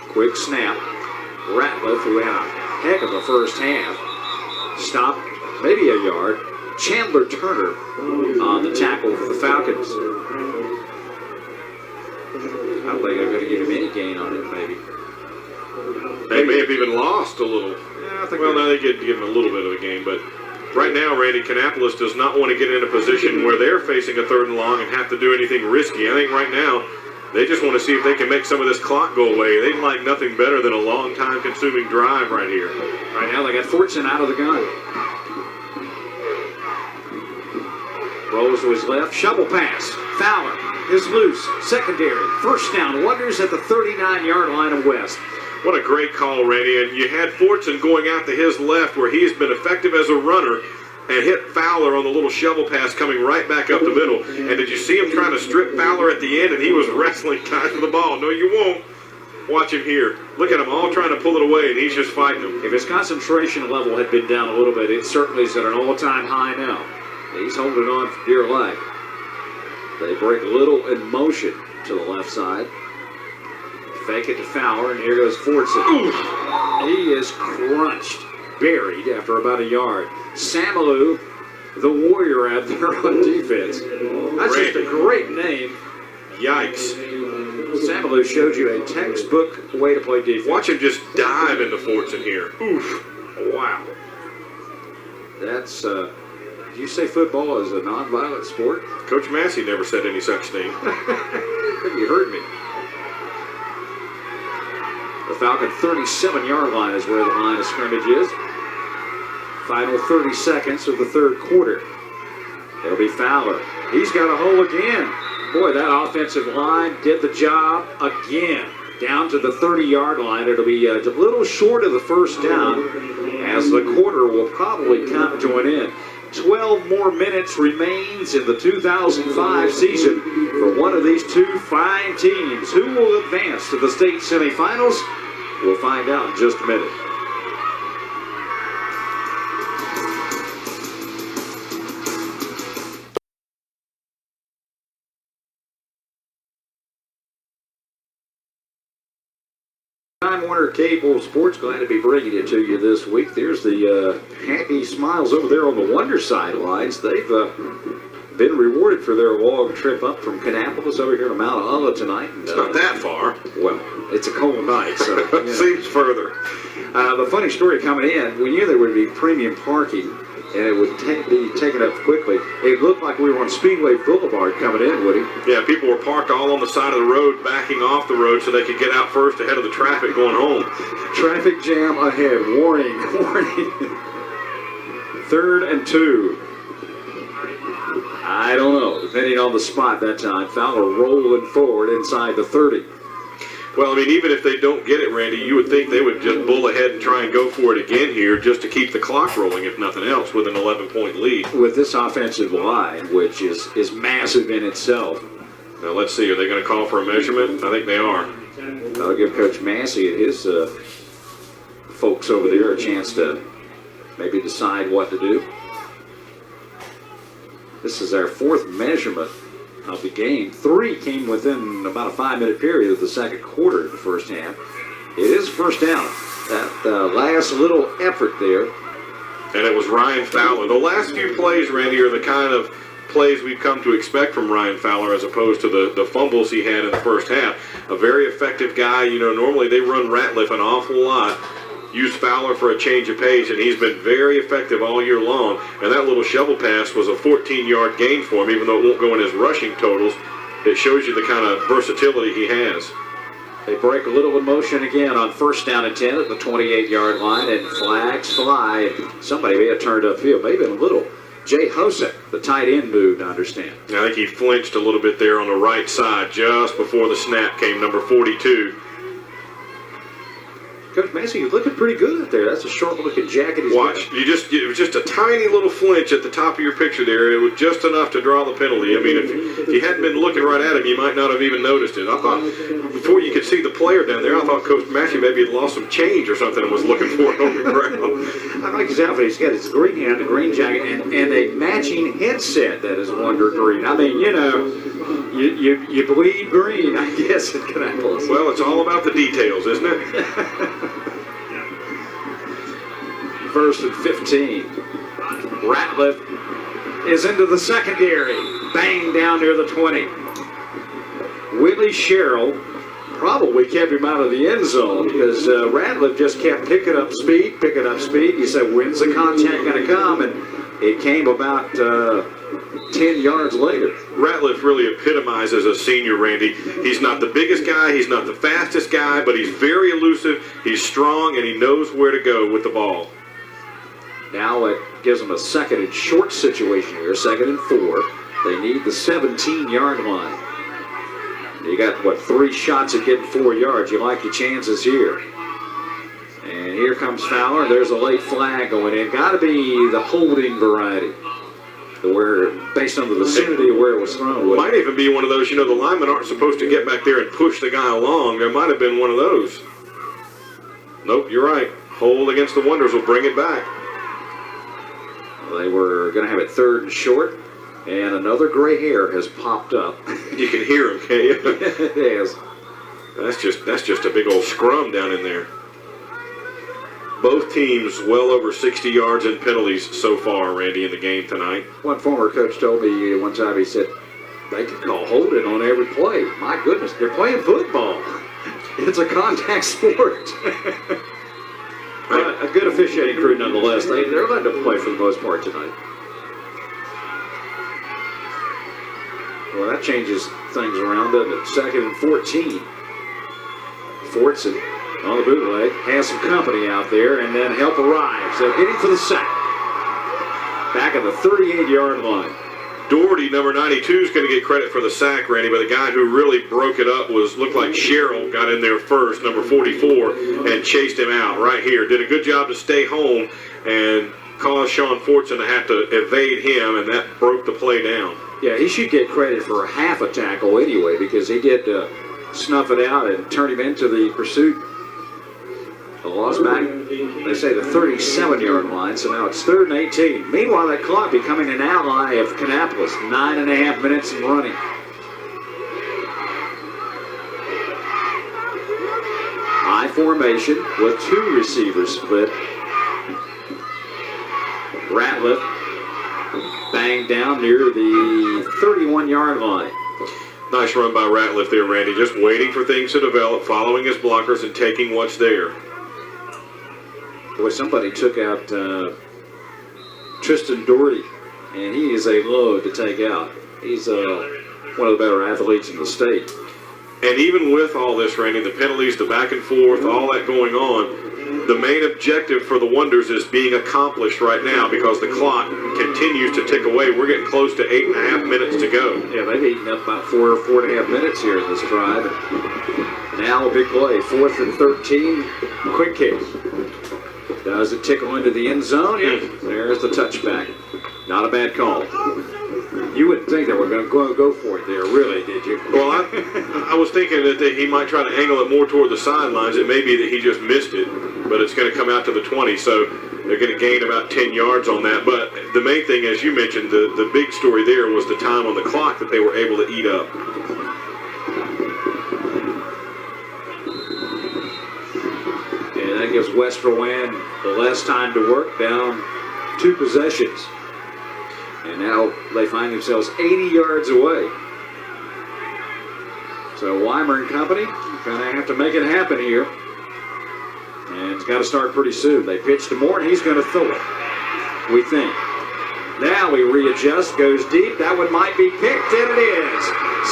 Quick snap. Ratliff, who had a heck of a first half, stopped maybe a yard. Chandler Turner on the tackle for the Falcons. I don't think they're going to give him any gain on it, maybe. They may have even lost a little. Yeah, I think now they get give him a little bit of a gain, but right now, Randy, Kannapolis does not want to get in a position where they're facing a 3rd and long and have to do anything risky. I think right now they just want to see if they can make some of this clock go away. They'd like nothing better than a long time consuming drive right here. Right now they got Fortson out of the gun. Rolls to his left, shovel pass. Fowler is loose. Secondary, first down. Wonders at the 39-yard line of West. What a great call, Randy. And you had Fortson going out to his left where he has been effective as a runner and hit Fowler on the little shovel pass coming right back up the middle. And did you see him trying to strip Fowler at the end, and he was wrestling tight for the ball? No, you won't. Watch him here. Look at him all trying to pull it away, and he's just fighting him. If his concentration level had been down a little bit, it certainly is at an all-time high now. He's holding on for dear life. They break little in motion to the left side. Fake it to Fowler, and here goes Fortson. He is crunched, buried after about a yard. Samalu, the warrior out there on defense. That's just a great name. Yikes. Samalu showed you a textbook way to play defense. Watch him just dive into Fortson here. Oof. Wow. That's, did you say football is a non-violent sport? Coach Massey never said any such thing. You heard me. The Falcon 37-yard line is where the line of scrimmage is. Final 30 seconds of the third quarter. It'll be Fowler. He's got a hole again. Boy, that offensive line did the job again. Down to the 30-yard line. It'll be a little short of the first down as the quarter will probably come to an end. 12 more minutes remains in the 2005 season for one of these two fine teams. Who will advance to the state semifinals? We'll find out in just a minute. Time Warner Cable Sports, glad to be bringing it to you this week. There's the happy smiles over there on the Wonder sidelines. They've been rewarded for their long trip up from Kannapolis over here to Mount Olive tonight. And, It's not that far. well, it's a cold night, so you know. Seems further. The funny story coming in, we knew there would be premium parking, and it would be taken up quickly. It looked like we were on Speedway Boulevard coming in, Woody. Yeah, people were parked all on the side of the road, backing off the road so they could get out first ahead of the traffic going home. Traffic jam ahead. Warning, warning. 3rd and 2. I don't know, depending on the spot that time. Fowler rolling forward inside the 30. Well, I mean, even if they don't get it, Randy, you would think they would just bull ahead and try and go for it again here just to keep the clock rolling, if nothing else, with an 11-point lead. With this offensive line, which is massive in itself. Now, let's see. Are they going to call for a measurement? I think they are. I'll give Coach Massey and his folks over there a chance to maybe decide what to do. This is our 4th measurement of the game. 3 came within about a 5-minute period of the second quarter of the first half. It is first down. That last little effort there. And it was Ryan Fowler. The last few plays, Randy, are the kind of plays we've come to expect from Ryan Fowler as opposed to the fumbles he had in the first half. A very effective guy. You know, normally they run Ratliff an awful lot. Use Fowler for a change of pace, and he's been very effective all year long. And that little shovel pass was a 14-yard gain for him, even though it won't go in his rushing totals. It shows you the kind of versatility he has. They break a little in motion again on first down and 10 at the 28-yard line, and flags fly. Somebody may have turned upfield, maybe a little. Jay Hosek, the tight end, moved, I understand. I think he flinched a little bit there on the right side just before the snap came, number 42. Coach Massey, you're looking pretty good out there. That's a short-looking jacket he's Watch, got. it was just a tiny little flinch at the top of your picture there. It was just enough to draw the penalty. I mean, if you hadn't been looking right at him, you might not have even noticed it. I thought, before you could see the player down there, I thought Coach Massey maybe had lost some change or something and was looking for it on the ground. I like his outfit. He's got his green hat, a green jacket, and a matching headset that is wonder green. I mean, you know, you bleed green, I guess, at Kannapolis. Well, it's all about the details, isn't it? 1st and 15. Ratliff is into the secondary. Bang down near the 20. Willie Sherrill probably kept him out of the end zone because Ratliff just kept picking up speed. You said, when's the contact going to come? And it came about 10 yards later. Ratliff really epitomizes a senior, Randy. He's not the biggest guy, he's not the fastest guy, but he's very elusive, he's strong, and he knows where to go with the ball. Now it gives them a 2nd and short situation here, 2nd and 4. They need the 17-yard line. You got, 3 shots at getting 4 yards. You like your chances here. And here comes Fowler. There's a late flag going in. Got to be the holding variety, where based on the vicinity of where it was thrown. It might even be one of those, the linemen aren't supposed to get back there and push the guy along. There might have been one of those. Nope, you're right. Hold against the Wonders will bring it back. They were going to have it 3rd and short, and another gray hair has popped up. You can hear him, can't you? It is. That's just a big old scrum down in there. Both teams well over 60 yards in penalties so far, Randy, in the game tonight. One former coach told me one time, he said, they could call holding on every play. My goodness, they're playing football. It's a contact sport. But a good officiating crew nonetheless. They're letting them play for the most part tonight. Well, that changes things around, doesn't it? 2nd and 14. Fortson on the bootleg has some company out there, and then help arrives. They're getting for the sack. Back at the 38-yard line. Doherty, number 92, is going to get credit for the sack, Randy, but the guy who really broke it up looked like Sherrill got in there first, number 44, and chased him out right here. Did a good job to stay home and caused Sean Fortson to have to evade him, and that broke the play down. Yeah, he should get credit for half a tackle anyway, because he did snuff it out and turn him into the pursuit. The loss back, they say the 37-yard line, so now it's 3rd and 18. Meanwhile, that clock becoming an ally of Kannapolis. 9.5 minutes and running. formation with 2 receivers split. Ratliff banged down near the 31-yard line. Nice run by Ratliff there, Randy. Just waiting for things to develop, following his blockers and taking what's there. Boy, somebody took out Tristan Doherty, and he is a load to take out. He's one of the better athletes in the state. And even with all this, Randy, the penalties, the back and forth, all that going on, the main objective for the Wonders is being accomplished right now because the clock continues to tick away. We're getting close to 8.5 minutes to go. Yeah, they've eaten up about 4 or 4.5 minutes here in this drive. Now a big play, 4th and 13, quick kick. Does it tickle into the end zone? Yeah, there's the touchback. Not a bad call. You wouldn't think they were going to go for it there, really, did you? Well, I was thinking that he might try to angle it more toward the sidelines. It may be that he just missed it, but it's going to come out to the 20, so they're going to gain about 10 yards on that. But the main thing, as you mentioned, the big story there was the time on the clock that they were able to eat up. And that gives West Rowan the less time to work, down 2 possessions. And now they find themselves 80 yards away. So Weimer and company kind of have to make it happen here. And it's got to start pretty soon. They pitch to Moore, and he's going to throw it, we think. Now he readjusts, goes deep. That one might be picked, and it is.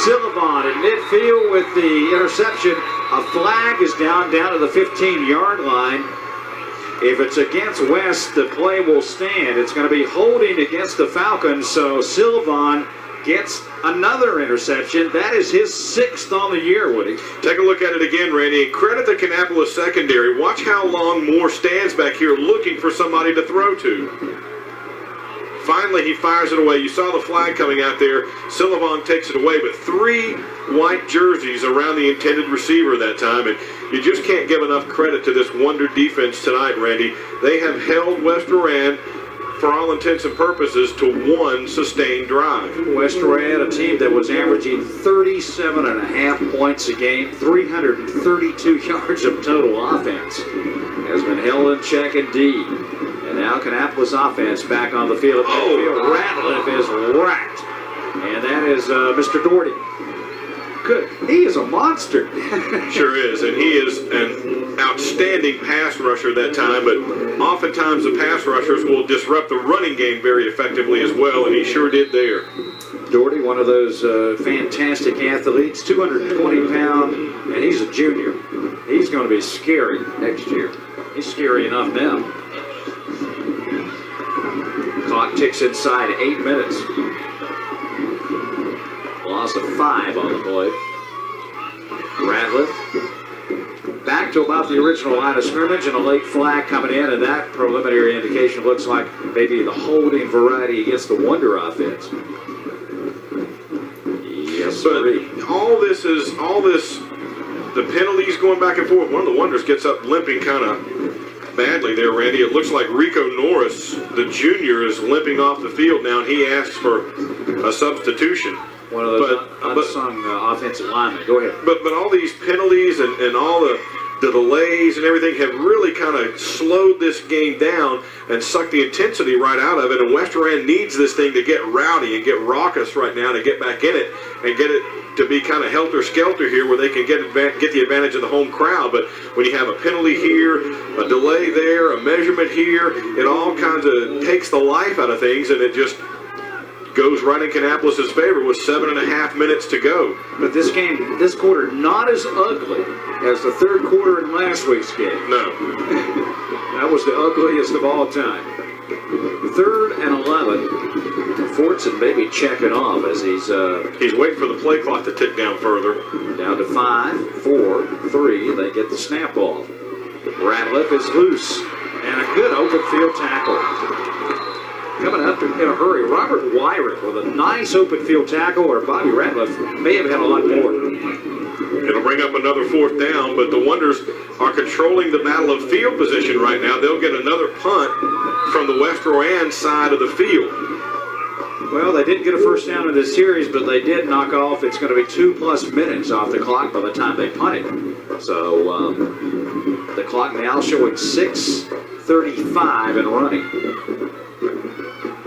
Sylvan at midfield with the interception. A flag is down to the 15-yard line. If it's against West, the play will stand. It's going to be holding against the Falcons, so Sylvan gets another interception. That is his 6th on the year, Woody. Take a look at it again, Randy, and credit the Kannapolis secondary. Watch how long Moore stands back here looking for somebody to throw to. Finally, he fires it away. You saw the flag coming out there. Sylvan takes it away, but 3 white jerseys around the intended receiver that time, and you just can't give enough credit to this Wonder defense tonight, Randy. They have held West Rowan, for all intents and purposes, to 1 sustained drive. West Rowan, a team that was averaging 37.5 points a game, 332 yards of total offense, has been held in check indeed. And now Kannapolis offense back on the field. Ratliff is racked. And that is Mr. Doherty. Good. He is a monster. Sure is. And he is an outstanding pass rusher that time. But oftentimes the pass rushers will disrupt the running game very effectively as well. And he sure did there. Doherty, one of those fantastic athletes, 220-pound, and he's a junior. He's going to be scary next year. He's scary enough now. Clock ticks inside 8 minutes. Loss of 5 on the play. Ratliff back to about the original line of scrimmage, and a late flag coming in, and that preliminary indication looks like maybe the holding variety against the Wonder offense. Yes, sir. But all this, the penalties going back and forth. One of the Wonders gets up limping kind of badly there, Randy. It looks like Rico Norris, the junior, is limping off the field now, and he asks for a substitution. One of those unsung offensive linemen. Go ahead. But all these penalties and all the delays and everything have really kind of slowed this game down and sucked the intensity right out of it. And West Rowan needs this thing to get rowdy and get raucous right now to get back in it and get it to be kind of helter-skelter here where they can get the advantage of the home crowd. But when you have a penalty here, a delay there, a measurement here, it all kinds of takes the life out of things, and it just goes right in Kannapolis' favor with 7.5 minutes to go. But this game, this quarter, not as ugly as the third quarter in last week's game. No. That was the ugliest of all time. 3rd and 11. Fortson maybe checking off as he's waiting for the play clock to tick down further. Down to 5, 4, 3. They get the snap off. Ratliff is loose, and a good open field tackle. Coming up in a hurry, Robert Wyrick with a nice open field tackle, or Bobby Ratliff may have had a lot more. It'll bring up another 4th down, but the Wonders are controlling the battle of field position right now. They'll get another punt from the West Rowan side of the field. Well, they didn't get a first down in this series, but they did knock off. It's going to be 2+ minutes off the clock by the time they punt it. So The clock now showing 6:35 and running.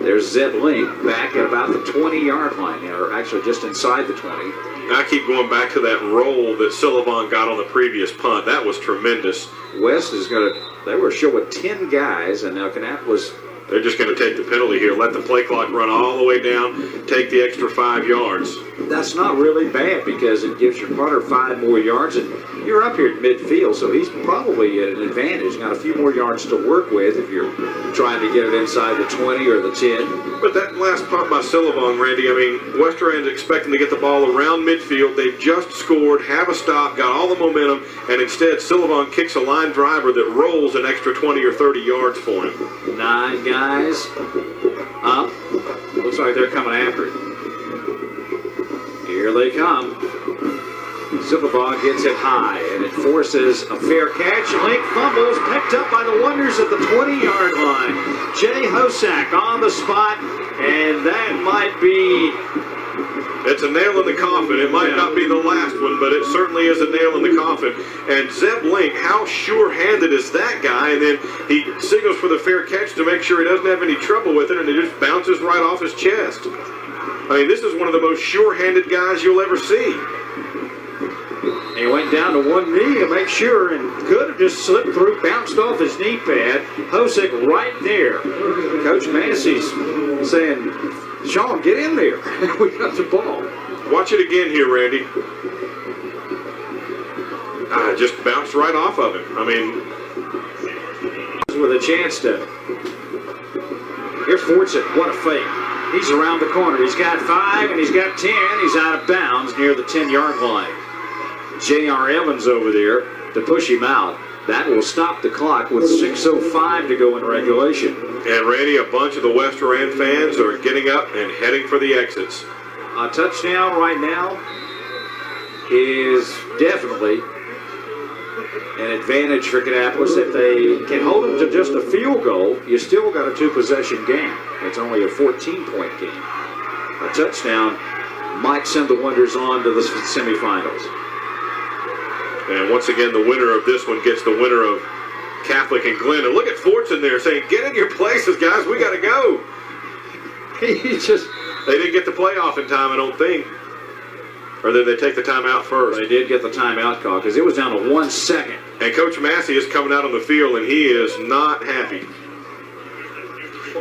There's Zeb Link back at about the 20-yard line, or actually just inside the 20. I keep going back to that roll that Sullivan got on the previous punt. That was tremendous. West is going to, they were showing 10 guys, and now Kannapolis. They're just going to take the penalty here, let the play clock run all the way down, take the extra 5 yards. That's not really bad because it gives your punter 5 more yards, and you're up here at midfield, so he's probably at an advantage. Got a few more yards to work with if you're trying to get it inside the 20 or the 10. But that last punt by Sullivan, Randy, I mean, Westerland's expecting to get the ball around midfield. They've just scored, have a stop, got all the momentum, and instead Sullivan kicks a line driver that rolls an extra 20 or 30 yards for him. 9 guys up. Looks like they're coming after it. Here they come. Sullivan gets it high, and it forces a fair catch. Link fumbles, picked up by the Wonders at the 20-yard line. Jay Hosack on the spot, and that might be... It's a nail in the coffin. It might not be the last one, but it certainly is a nail in the coffin. And Zeb Link, how sure-handed is that guy? And then he signals for the fair catch to make sure he doesn't have any trouble with it, and it just bounces right off his chest. I mean, this is one of the most sure-handed guys you'll ever see. He went down to one knee to make sure and could have just slipped through, bounced off his knee pad. Hosick right there. Coach Massey's saying, Sean, get in there. We got the ball. Watch it again here, Randy. Just bounced right off of him. I mean... With a chance to... Here's Fortson. What a fake. He's around the corner. He's got 5 and he's got 10. He's out of bounds near the 10-yard line. J.R. Evans over there to push him out. That will stop the clock with 6:05 to go in regulation. And Randy, a bunch of the West Rand fans are getting up and heading for the exits. A touchdown right now is definitely an advantage for Kannapolis. If they can hold them to just a field goal, you still got a 2-possession game. It's only a 14-point game. A touchdown might send the Wonders on to the semifinals. And once again, the winner of this one gets the winner of Catholic and Glenn. And look at Fortson there saying, get in your places, guys. We got to go. They didn't get the playoff in time, I don't think. Or did they take the timeout first? They did get the timeout call because it was down to 1 second. And Coach Massey is coming out on the field, and he is not happy.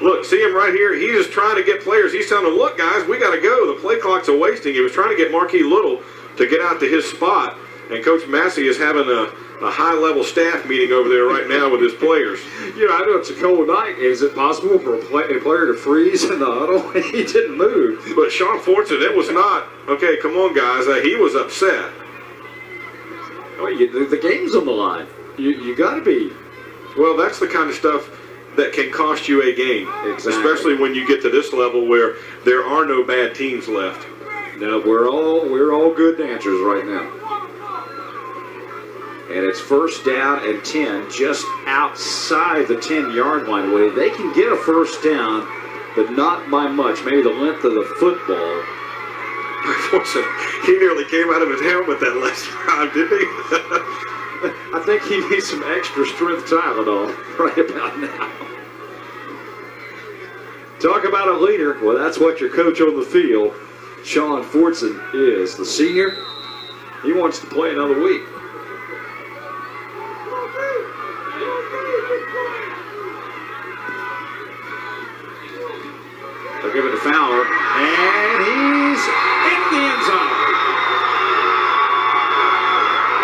Look, see him right here. He is trying to get players. He's telling them, look, guys, we got to go. The play clock's a wasting. He was trying to get Marquis Little to get out to his spot. And Coach Massey is having a high-level staff meeting over there right now with his players. You know, I know it's a cold night. Is it possible for a player to freeze in the huddle? He didn't move. But Sean Fortson, it was not. Okay, come on, guys. He was upset. Oh, the game's on the line. You got to be. Well, that's the kind of stuff that can cost you a game. Exactly. Especially when you get to this level where there are no bad teams left. No, we're all good dancers right now. And it's 1st down and 10, just outside the 10-yard line. Where they can get a 1st down, but not by much. Maybe the length of the football. He nearly came out of his helmet that last time, didn't he? I think he needs some extra strength Tylenol right about now. Talk about a leader. Well, that's what your coach on the field, Sean Fortson, is. The senior, he wants to play another week. They'll give it to Fowler, and he's in the end zone.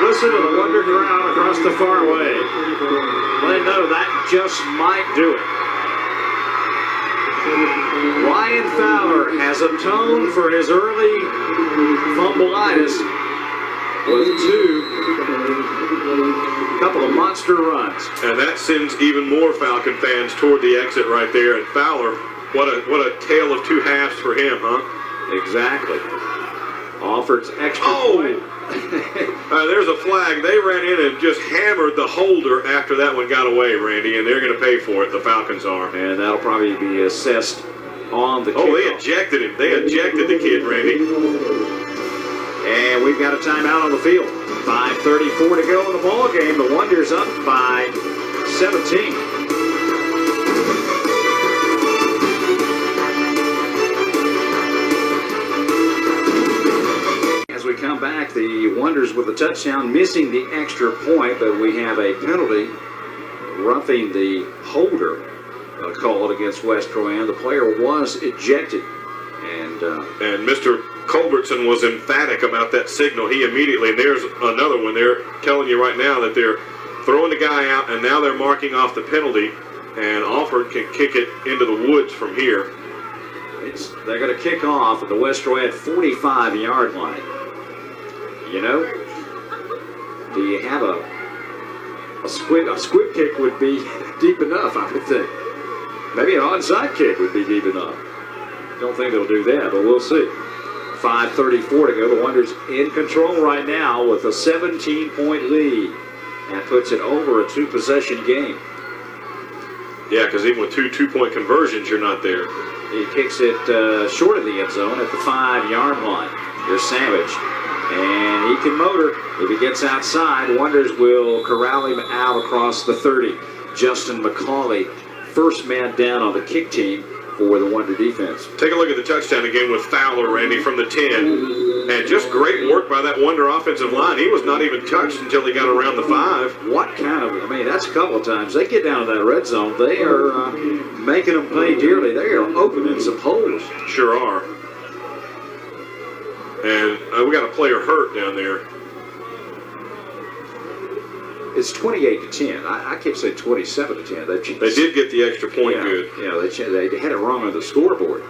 Listen to the Wonder crowd across the fairway. They know that just might do it. Ryan Fowler has atoned for his early fumbleitis with 2 couple of monster runs. And that sends even more Falcon fans toward the exit right there. And Fowler, what a tale of 2 halves for him, huh? Exactly. Offers extra point. There's a flag. They ran in and just hammered the holder after that one got away, Randy, and they're going to pay for it. The Falcons are. And that'll probably be assessed on the kickoff. Oh, they ejected him. They ejected the kid, Randy. And we've got a timeout on the field. 5:34 to go in the ball game. The Wonders up by 17. As we come back, the Wonders with a touchdown, missing the extra point, but we have a penalty roughing the holder called against West Rowan. The player was ejected. And Mr. Culbertson was emphatic about that signal. He immediately, and there's another one. They're telling you right now that they're throwing the guy out, and now they're marking off the penalty, and Alford can kick it into the woods from here. They're going to kick off at the West Rowan 45-yard line. You know, do you have a squib kick would be deep enough, I would think. Maybe an onside kick would be deep enough. Don't think they'll do that, but we'll see. 5:34 to go. The Wonders in control right now with a 17-point lead. That puts it over a two-possession game. Yeah, because even with two-point conversions, you're not there. He kicks it short of the end zone at the 5-yard line. Here's Savage. And he can motor. If he gets outside, Wonders will corral him out across the 30. Justin McCauley, first man down on the kick team for the Wonder defense. Take a look at the touchdown again with Fowler, Randy, from the 10. And just great work by that Wonder offensive line. He was not even touched until he got around the 5. What kind of, I mean, that's a couple of times. They get down to that red zone. They are making them pay dearly. They are opening some holes. Sure are. And we got a player hurt down there. It's 28-10. I keep saying 27-10. They did get the extra point. Yeah, good. Yeah, they had it wrong on the scoreboard.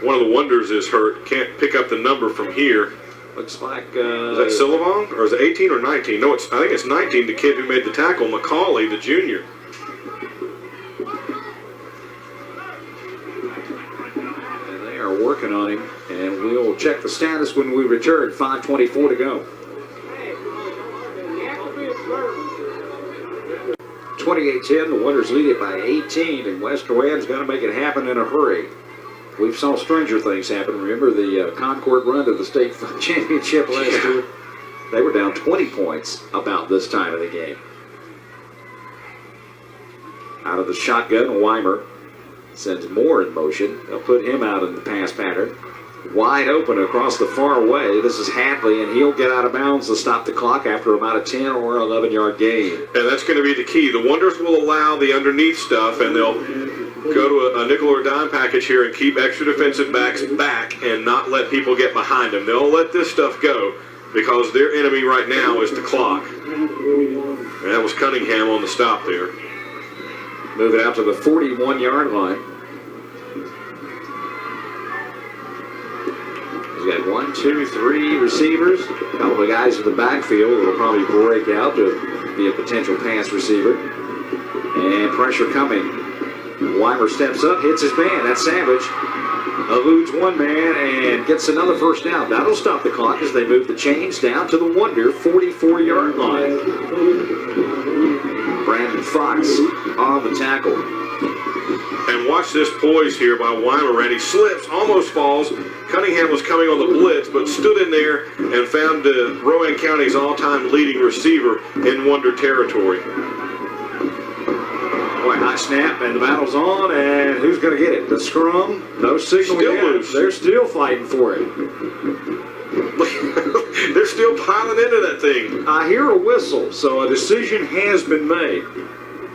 One of the Wonders is hurt. Can't pick up the number from here. Looks like is that Sillavong? Or is it 18 or 19? No, I think it's 19, the kid who made the tackle, McCauley, the junior. And they are working on him, and we'll check the status when we return. 5:24 to go. 28-10, the Wonders lead it by 18, and West Rowan's got to make it happen in a hurry. We've saw stranger things happen. Remember the Concord run to the state championship last year? They were down 20 points about this time of the game. Out of the shotgun, Weimer sends Moore in motion. They'll put him out in the pass pattern. Wide open across the far way. This is Hadley, and he'll get out of bounds to stop the clock after about a 10 or 11-yard gain. And that's going to be the key. The Wonders will allow the underneath stuff, and they'll go to a nickel or dime package here and keep extra defensive backs back and not let people get behind them. They'll let this stuff go because their enemy right now is the clock. And that was Cunningham on the stop there. Move it out to the 41-yard line. He's got 1, 2, 3 receivers. A couple of guys in the backfield will probably break out to be a potential pass receiver. And pressure coming. Weimer steps up, hits his man. That's Savage. Eludes one man and gets another first down. That'll stop the clock as they move the chains down to the Wonder 44-yard line. Brandon Fox on the tackle. And watch this poise here by Weimer, and he slips, almost falls. Cunningham was coming on the blitz, but stood in there and found Rowan County's all-time leading receiver in Wonder territory. Boy, high snap, and the battle's on, and who's going to get it? The scrum? No signal Still yet. loose. They're still fighting for it. They're still piling into that thing. I hear a whistle, so a decision has been made.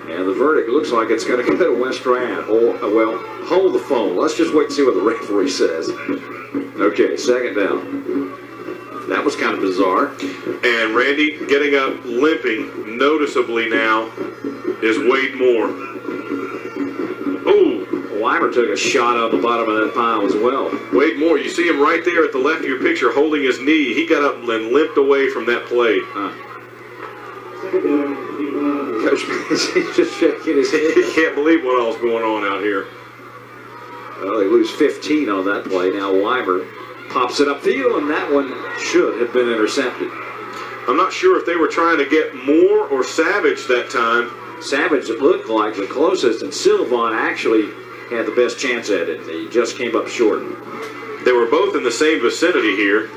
And the verdict looks like it's going to go to West Rowan. Well, hold the phone. Let's just wait and see what the referee says. Okay, second down. That was kind of bizarre. And Randy getting up, limping noticeably now, is Wade Moore. Oh, Weimer took a shot on the bottom of that pile as well. Wade Moore, you see him right there at the left of your picture holding his knee. He got up and limped away from that play. Coach Massey's just shaking his head. He can't believe what all's going on out here. Well, they lose 15 on that play. Now Weimer pops it upfield, and that one should have been intercepted. I'm not sure if they were trying to get Moore or Savage that time. Savage, it looked like the closest, and Silvon actually had the best chance at it. He just came up short. They were both in the same vicinity here.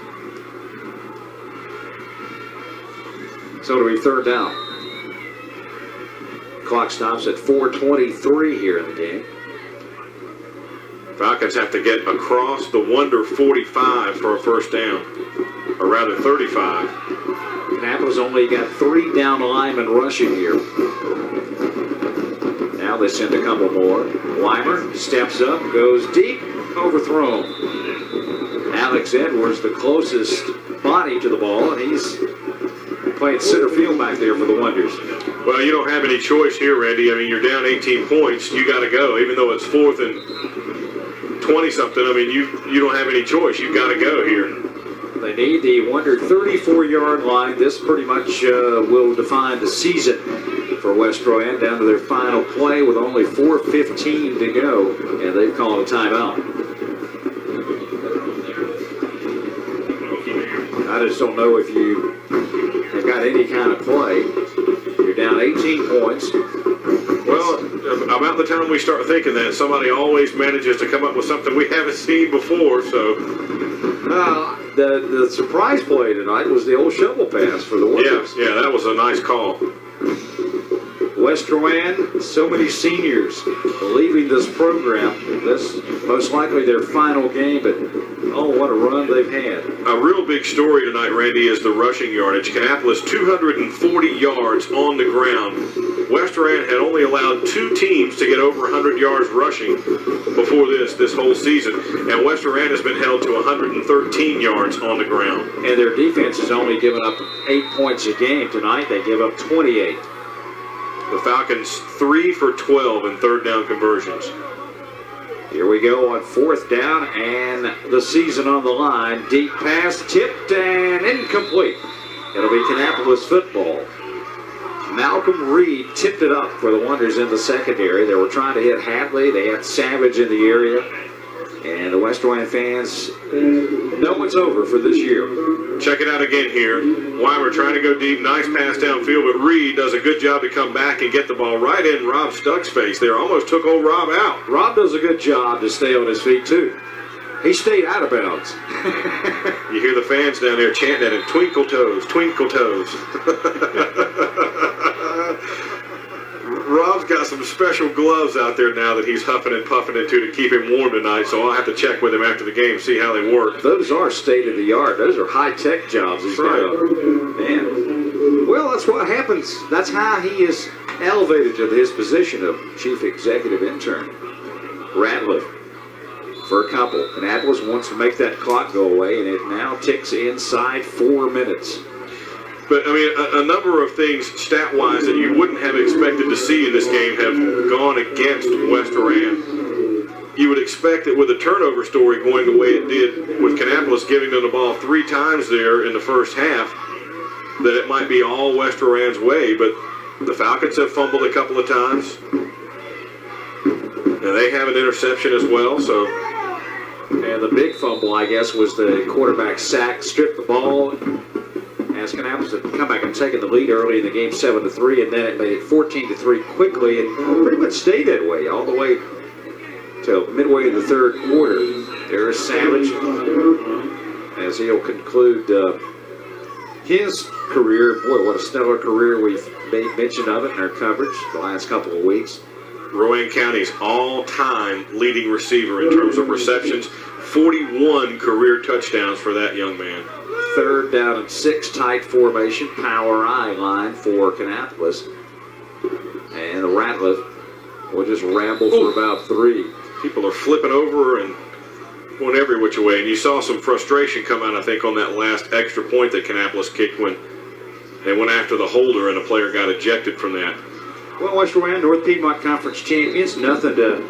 So it'll be third down. Clock stops at 4:23 here in the game. Falcons have to get across the Wonder 45 for a first down, or rather 35. Kannapolis only got 3 down linemen rushing here. Now they send a couple more. Weimer steps up, goes deep, overthrown. Alex Edwards, the closest body to the ball, and he's playing center field back there for the Wonders. Well, you don't have any choice here, Randy. I mean, you're down 18 points. You got to go, even though it's 4th and 20-something. I mean, you don't have any choice. You've got to go here. They need the Wonder 34-yard line. This pretty much will define the season for West Rowan, down to their final play with only 4:15 to go, and they've called a timeout. I just don't know if you have got any kind of play. You're down 18 points. Well, about the time we start thinking that, somebody always manages to come up with something we haven't seen before, so... The surprise play tonight was the old shovel pass for the Wonders. Yeah, that was a nice call. West Rowan, so many seniors leaving this program. This most likely their final game, but oh, what a run they've had. A real big story tonight, Randy, is the rushing yardage. Kannapolis 240 yards on the ground. West Rowan had only allowed 2 teams to get over 100 yards rushing before this whole season, and West Rowan has been held to 113 yards on the ground. And their defense has only given up 8 points a game. Tonight they give up 28. The Falcons 3 for 12 in third down conversions. Here we go on 4th down, and the season on the line. Deep pass, tipped and incomplete. It'll be Kannapolis football. Malcolm Reed tipped it up for the Wonders in the secondary. They were trying to hit Hadley. They had Savage in the area. And the West Rowan fans know it's over for this year. Check it out again here. Weimer trying to go deep. Nice pass downfield, but Reed does a good job to come back and get the ball right in Rob Stuck's face there. Almost took old Rob out. Rob does a good job to stay on his feet, too. He stayed out of bounds. You hear the fans down there chanting at him, twinkle toes, twinkle toes. Rob's got some special gloves out there now that he's huffing and puffing into to keep him warm tonight, so I'll have to check with him after the game, see how they work. Those are state-of-the-art. Those are high-tech jobs he's got. Man. Well, that's what happens. That's how he is elevated to his position of chief executive intern. Ratliff for a couple. Kannapolis wants to make that clock go away, and it now ticks inside 4 minutes. But, I mean, a number of things stat-wise that you wouldn't have expected to see in this game have gone against West Rowan. You would expect that with a turnover story going the way it did with Kannapolis giving them the ball 3 times there in the first half, that it might be all West Rowan's way, but the Falcons have fumbled a couple of times. And they have an interception as well, so... And the big fumble, I guess, was the quarterback sack, stripped the ball, as Kannapolis had come back and taken the lead early in the game 7-3, and then it made it 14-3 quickly, and pretty much stayed that way all the way to midway in the third quarter. There's Savage as he'll conclude his career. Boy, what a stellar career. We've made mention of it in our coverage the last couple of weeks. Rowan County's all-time leading receiver in terms of receptions. 41 career touchdowns for that young man. 3rd down and 6 tight formation, power I line for Kannapolis. And Ratliff will just ramble for about 3. People are flipping over and going every which way. And you saw some frustration come out, I think, on that last extra point that Kannapolis kicked when they went after the holder and a player got ejected from that. Well, West Rowan, North Piedmont Conference champions, nothing to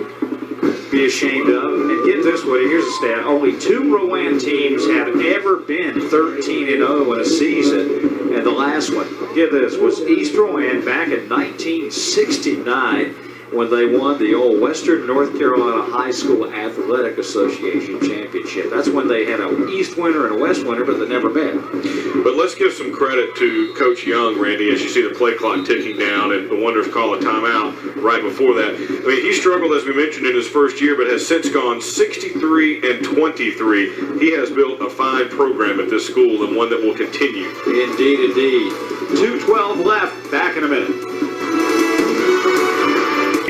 be ashamed of. And get this one, here's a stat. Only 2 Rowan teams have ever been 13-0 in a season. And the last one, get this, was East Rowan back in 1969 when they won the old Western North Carolina High School Athletic Association Championship. That's when they had an East winner and a West winner, but they never met. But let's give some credit to Coach Young, Randy, as you see the play clock ticking down and the Wonders call a timeout right before that. I mean, he struggled, as we mentioned, in his first year, but has since gone 63-23. He has built a fine program at this school and one that will continue. Indeed, indeed. 2:12 left. Back in a minute.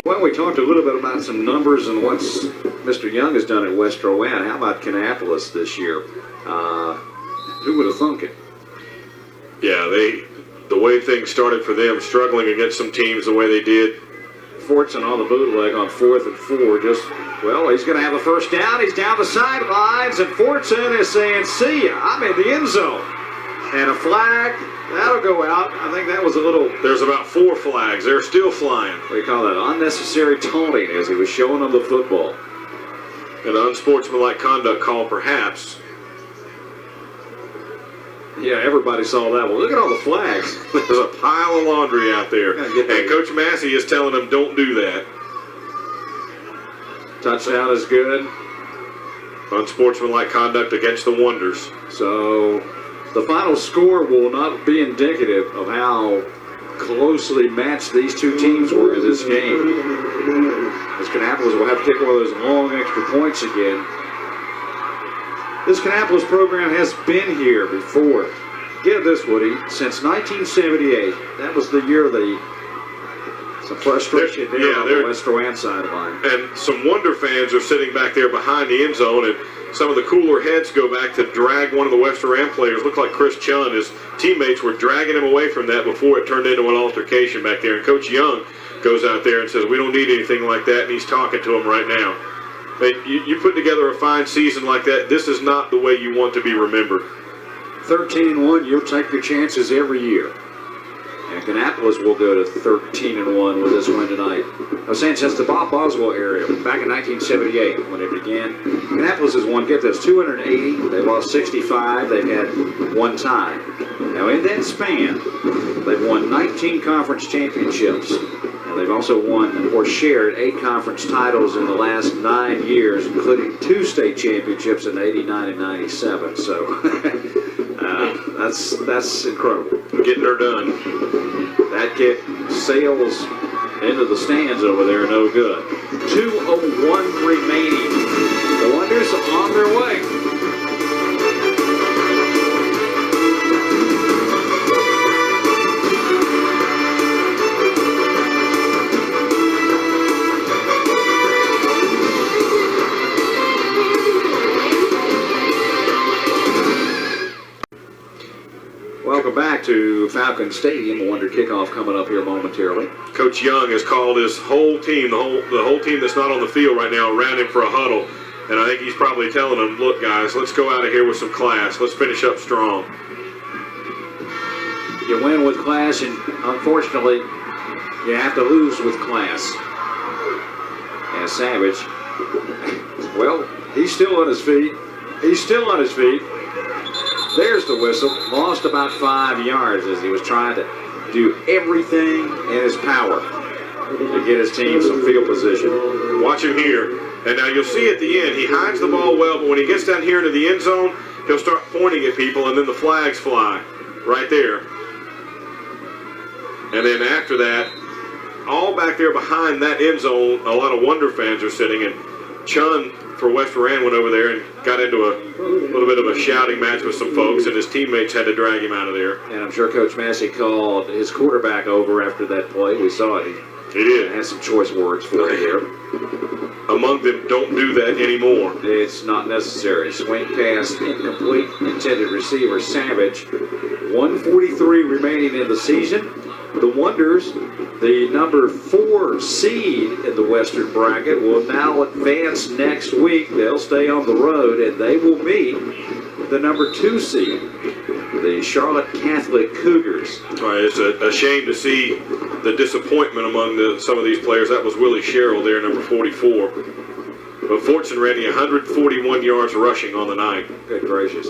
Well, we talked a little bit about some numbers and what Mr. Young has done at West Rowan. How about Kannapolis this year? Who would have thunk it? Yeah, the way things started for them, struggling against some teams the way they did. Fortson on the bootleg on 4th and 4. He's going to have the first down. He's down the sidelines, and Fortson is saying, "See ya, I'm in the end zone." And a flag, that'll go out. I think that was a little... There's about 4 flags. They're still flying. What do you call that? Unnecessary taunting as he was showing them the football. An unsportsmanlike conduct call, perhaps. Yeah, everybody saw that. Well, look at all the flags. There's a pile of laundry out there. And Coach Massey is telling them, don't do that. Touchdown is good. Unsportsmanlike conduct against the Wonders. So the final score will not be indicative of how closely matched these two teams were in this game. As Kannapolis will have to take one of those long extra points again. This Kannapolis program has been here before. Get this, Woody, since 1978. That was the year some frustration there on the West Rowan sideline. And some Wonder fans are sitting back there behind the end zone, and some of the cooler heads go back to drag one of the West Rowan players. Looked like Chris Chun. His teammates were dragging him away from that before it turned into an altercation back there. And Coach Young goes out there and says, "We don't need anything like that," and he's talking to him right now. But you put together a fine season like that, this is not the way you want to be remembered. 13-1, you'll take your chances every year. And Kannapolis will go to 13-1 with this win tonight. I was saying since the Bob Boswell era, back in 1978 when it began, Kannapolis has won, get this, 280. They lost 65. They've had one tie. Now in that span, they've won 19 conference championships. And they've also won or shared 8 conference titles in the last 9 years, including 2 state championships in 89 and 97. So that's incredible. Getting her done. That kick sails into the stands over there, no good. 2:01 remaining. The Wonders on their way. Welcome back to Falcon Stadium. Wonder kickoff coming up here momentarily. Coach Young has called his whole team, the whole team that's not on the field right now, around him for a huddle. And I think he's probably telling them, look, guys, let's go out of here with some class. Let's finish up strong. You win with class, and unfortunately, you have to lose with class. And Savage, well, he's still on his feet. He's still on his feet. There's the whistle. Lost about 5 yards as he was trying to do everything in his power to get his team some field position. Watch him here. And now you'll see at the end, he hides the ball well, but when he gets down here into the end zone, he'll start pointing at people, and then the flags fly right there. And then after that, all back there behind that end zone, a lot of Wonder fans are sitting, and Chun for West Rowan went over there and got into a little bit of a shouting match with some folks, and his teammates had to drag him out of there. And I'm sure Coach Massey called his quarterback over after that play. We saw it. He did. Had some choice words for it here. Among them, don't do that anymore. It's not necessary. Swing pass incomplete. Intended receiver Savage. 1:43 remaining in the season. The Wonders, the number 4 seed in the Western bracket, will now advance next week. They'll stay on the road, and they will meet the number 2 seed, the Charlotte Catholic Cougars. Right, it's a shame to see the disappointment among some of these players. That was Willie Sherrill there, number 44. But Fortson ran 141 yards rushing on the night. Good gracious.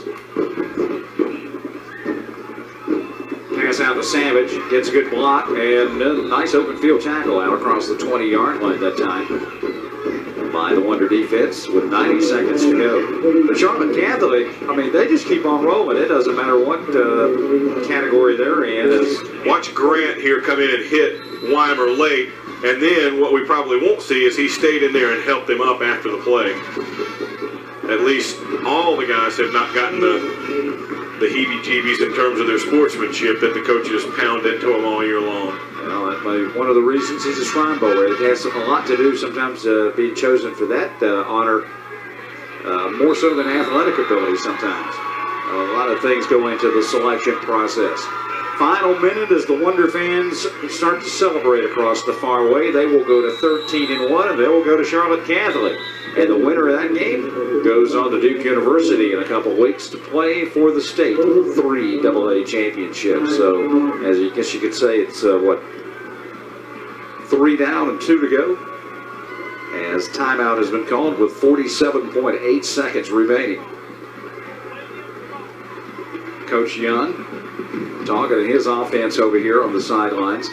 Pass out to Savage, gets a good block, and a nice open field tackle out across the 20-yard line that time by the Wonder defense with 90 seconds to go. The Charlotte Catholic, I mean, they just keep on rolling. It doesn't matter what category they're in. Watch Grant here come in and hit Weimer late, and then what we probably won't see is he stayed in there and helped him up after the play. At least all the guys have not gotten the heebie-jeebies in terms of their sportsmanship that the coaches pound into them all year long. Well, that may be one of the reasons he's a Shrine Bowl. It has a lot to do sometimes being chosen for that honor, more so than athletic ability sometimes. A lot of things go into the selection process. Final minute as the Wonder fans start to celebrate across the Farway. They will go to 13-1, and they will go to Charlotte Catholic. And the winner of that game goes on to Duke University in a couple weeks to play for the state 3 AA championships. So, as you guess you could say, it's 3 down and 2 to go. As timeout has been called with 47.8 seconds remaining. Coach Young talking to his offense over here on the sidelines.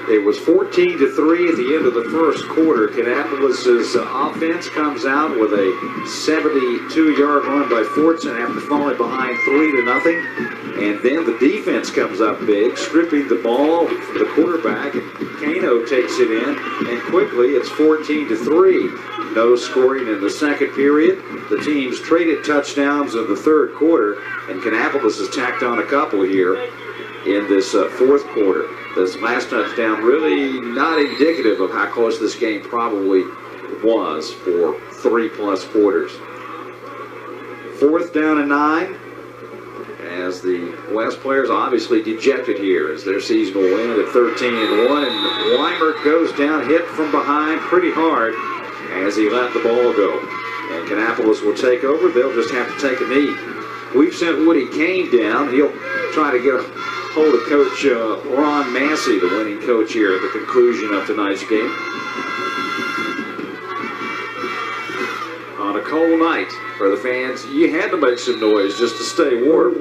It was 14-3 at the end of the first quarter. Kannapolis' offense comes out with a 72-yard run by Fortson after falling behind 3-0. And then the defense comes up big, stripping the ball from the quarterback. And Kano takes it in, and quickly it's 14-3. No scoring in the second period. The teams traded touchdowns in the third quarter, and Kannapolis has tacked on a couple here in this fourth quarter. This last touchdown really not indicative of how close this game probably was for 3+ quarters. 4th down and 9. As the West players obviously dejected here as their season will end at 13-1. And Weimer goes down, hit from behind pretty hard as he let the ball go. And Kannapolis will take over. They'll just have to take a knee. We've sent Woody Kane down. He'll try to get a hold of Coach Ron Massey, the winning coach here at the conclusion of tonight's game. On a cold night for the fans, you had to make some noise just to stay warm.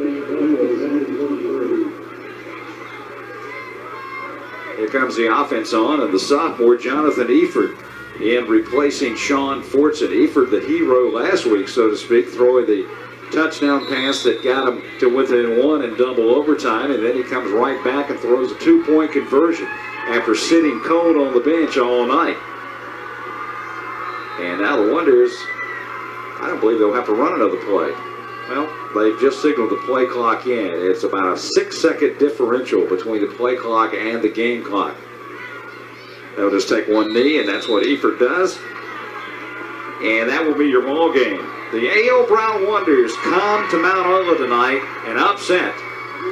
Here comes the offense on, and the sophomore Jonathan Eford in replacing Sean Fortson. Eford, the hero last week, so to speak, throwing the touchdown pass that got him to within 1 in double overtime, and then he comes right back and throws a 2-point conversion after sitting cold on the bench all night. And now the Wonders, I don't believe they'll have to run another play. Well, they've just signaled the play clock in. It's about a 6-second differential between the play clock and the game clock. They'll just take one knee, and that's what Eford does. And that will be your ball game. The A.O. Brown Wonders come to Mount Olive tonight and upset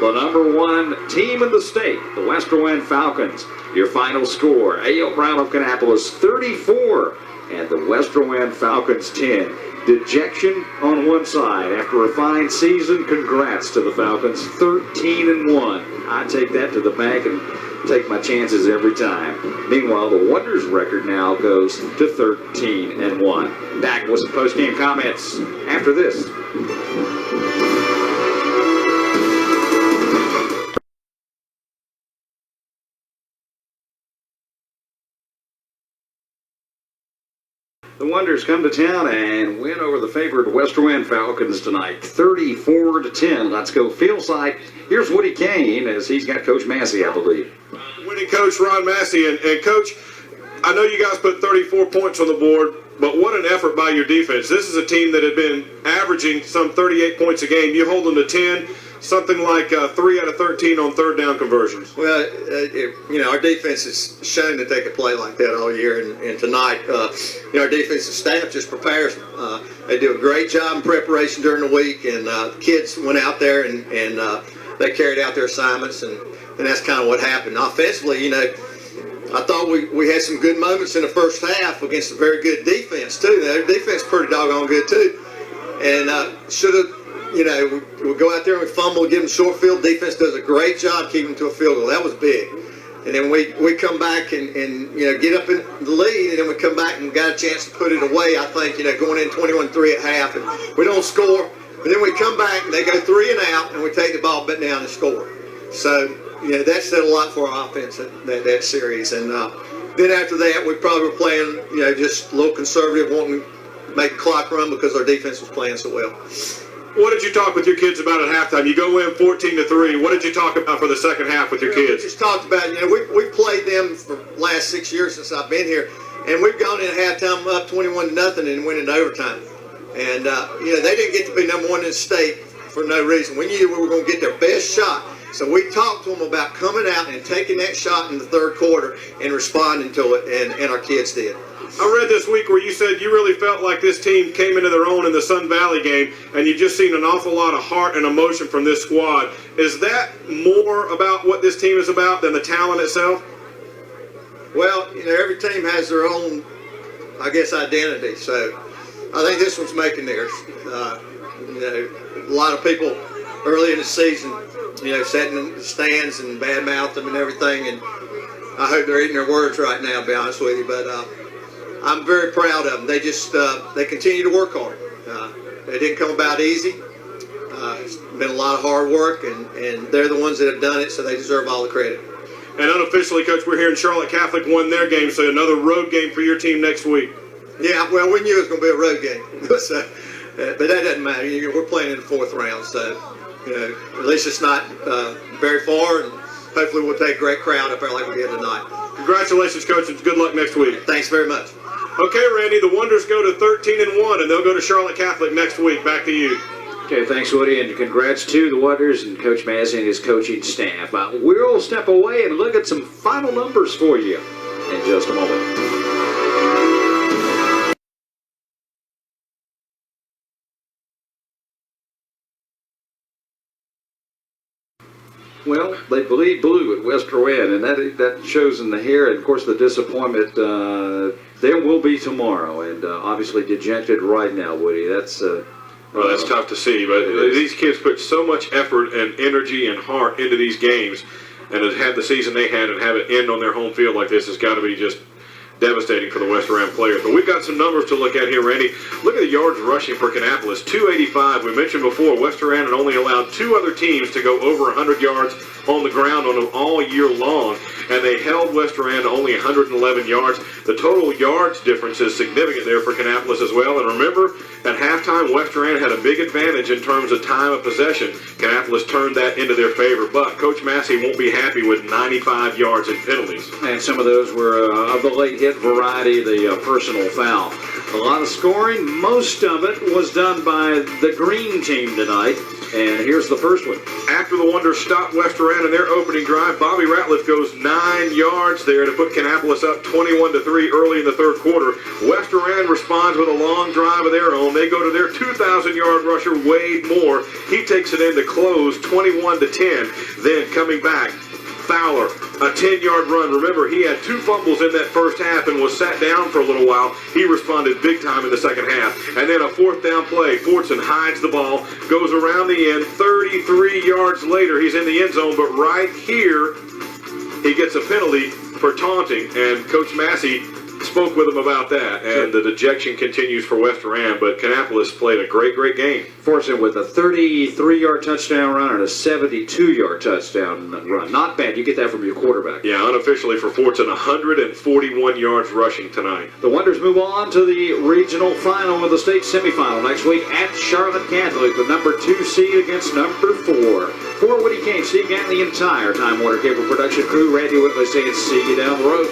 the #1 team in the state, the West Rowan Falcons. Your final score, A.O. Brown of Kannapolis 34 and the West Rowan Falcons 10. Dejection on one side after a fine season. Congrats to the Falcons, 13-1. I take that to the bank and take my chances every time. Meanwhile, the Wonders record now goes to 13-1. Back with some post-game comments after this. The Wonders come to town and win over the favored West Rowan Falcons tonight, 34-10. Let's go field side. Here's Woody Kane as he's got Coach Massey, I believe. Winning coach Ron Massey, and Coach, I know you guys put 34 points on the board, but what an effort by your defense. This is a team that had been averaging some 38 points a game. You hold them to 10, something like 3 out of 13 on third down conversions. Well, our defense has shown that they can play like that all year, and tonight, our defensive staff just prepares them. They do a great job in preparation during the week, and the kids went out there and they carried out their assignments, and that's kind of what happened. Offensively, I thought we had some good moments in the first half against a very good defense, too. Their defense is pretty doggone good, too. And should have, we go out there and we fumble, give them short field. Defense does a great job keeping them to a field goal. That was big. And then we come back and get up in the lead, and then we come back and got a chance to put it away, I think, going in 21-3 at half. And we don't score. And then we come back and they go 3 and out, and we take the ball back down and score. So, that said a lot for our offense that series. And then after that, we probably were playing, just a little conservative, wanting to make the clock run because our defense was playing so well. What did you talk with your kids about at halftime? You go in 14-3. What did you talk about for the second half with your kids? We just talked about, we've played them for the last 6 years since I've been here, and we've gone in at halftime up 21-0 and went into overtime. And, they didn't get to be #1 in the state for no reason. We knew we were going to get their best shot. So we talked to them about coming out and taking that shot in the third quarter and responding to it, and our kids did. I read this week where you said you really felt like this team came into their own in the Sun Valley game, and you just seen an awful lot of heart and emotion from this squad. Is that more about what this team is about than the talent itself? Well, every team has their own, I guess, identity. So I think this one's making theirs. A lot of people early in the season, sitting in the stands and badmouth them and everything, and I hope they're eating their words right now, to be honest with you. But I'm very proud of them. They just they continue to work hard. It didn't come about easy. It's been a lot of hard work, and they're the ones that have done it, so they deserve all the credit. And unofficially, Coach, we're hearing Charlotte Catholic won their game, so another road game for your team next week. Yeah, well, we knew it was going to be a road game, but that doesn't matter. We're playing in the fourth round, so at least it's not very far, and hopefully we'll take a great crowd up there like we did tonight. Congratulations, Coach, and good luck next week. Thanks very much. Okay, Randy, the Wonders go to 13-1, and they'll go to Charlotte Catholic next week. Back to you. Okay, thanks, Woody, and congrats to the Wonders and Coach Massey and his coaching staff. We'll step away and look at some final numbers for you in just a moment. Well, they bleed blue at West Rowan, and that shows in the hair, and of course the disappointment there will be tomorrow, and obviously dejected right now, Woody. That's well, that's tough to see, but these kids put so much effort and energy and heart into these games, and to have the season they had and have it end on their home field like this has got to be just devastating for the West Rowan players. But we've got some numbers to look at here, Randy. Look at the yards rushing for Kannapolis, 285. We mentioned before, West Rowan had only allowed two other teams to go over 100 yards on the ground on them all year long, and they held West Rowan to only 111 yards. The total yards difference is significant there for Kannapolis as well. And remember, at halftime, West Rowan had a big advantage in terms of time of possession. Kannapolis turned that into their favor, but Coach Massey won't be happy with 95 yards in penalties. And some of those were of the late hit variety, the personal foul. A lot of scoring. Most of it was done by the green team tonight. And here's the first one. After the Wonders stopped West Rowan in their opening drive, Bobby Ratliff goes 9 yards there to put Kannapolis up 21-3 early in the third quarter. West Rowan responds with a long drive of their own. They go to their 2,000-yard rusher, Wade Moore. He takes it in to close 21-10. Then coming back, Fowler, a 10-yard run. Remember, he had 2 fumbles in that first half and was sat down for a little while. He responded big time in the second half. And then a fourth down play. Fortson hides the ball, goes around the end. 33 yards later, he's in the end zone. But right here, he gets a penalty for taunting. And Coach Massey spoke with him about that. And the dejection continues for West Rowan. But Kannapolis played a great, great game. Fortson with a 33-yard touchdown run and a 72-yard touchdown run. Not bad. You get that from your quarterback. Yeah, unofficially for Fortson, 141 yards rushing tonight. The Wonders move on to the regional final of the state semifinal next week at Charlotte Catholic, the number 2 seed against number 4. For Woody Kane, Steve Gann, the entire Time Warner Cable production crew, Randy Whitley saying see you down the road.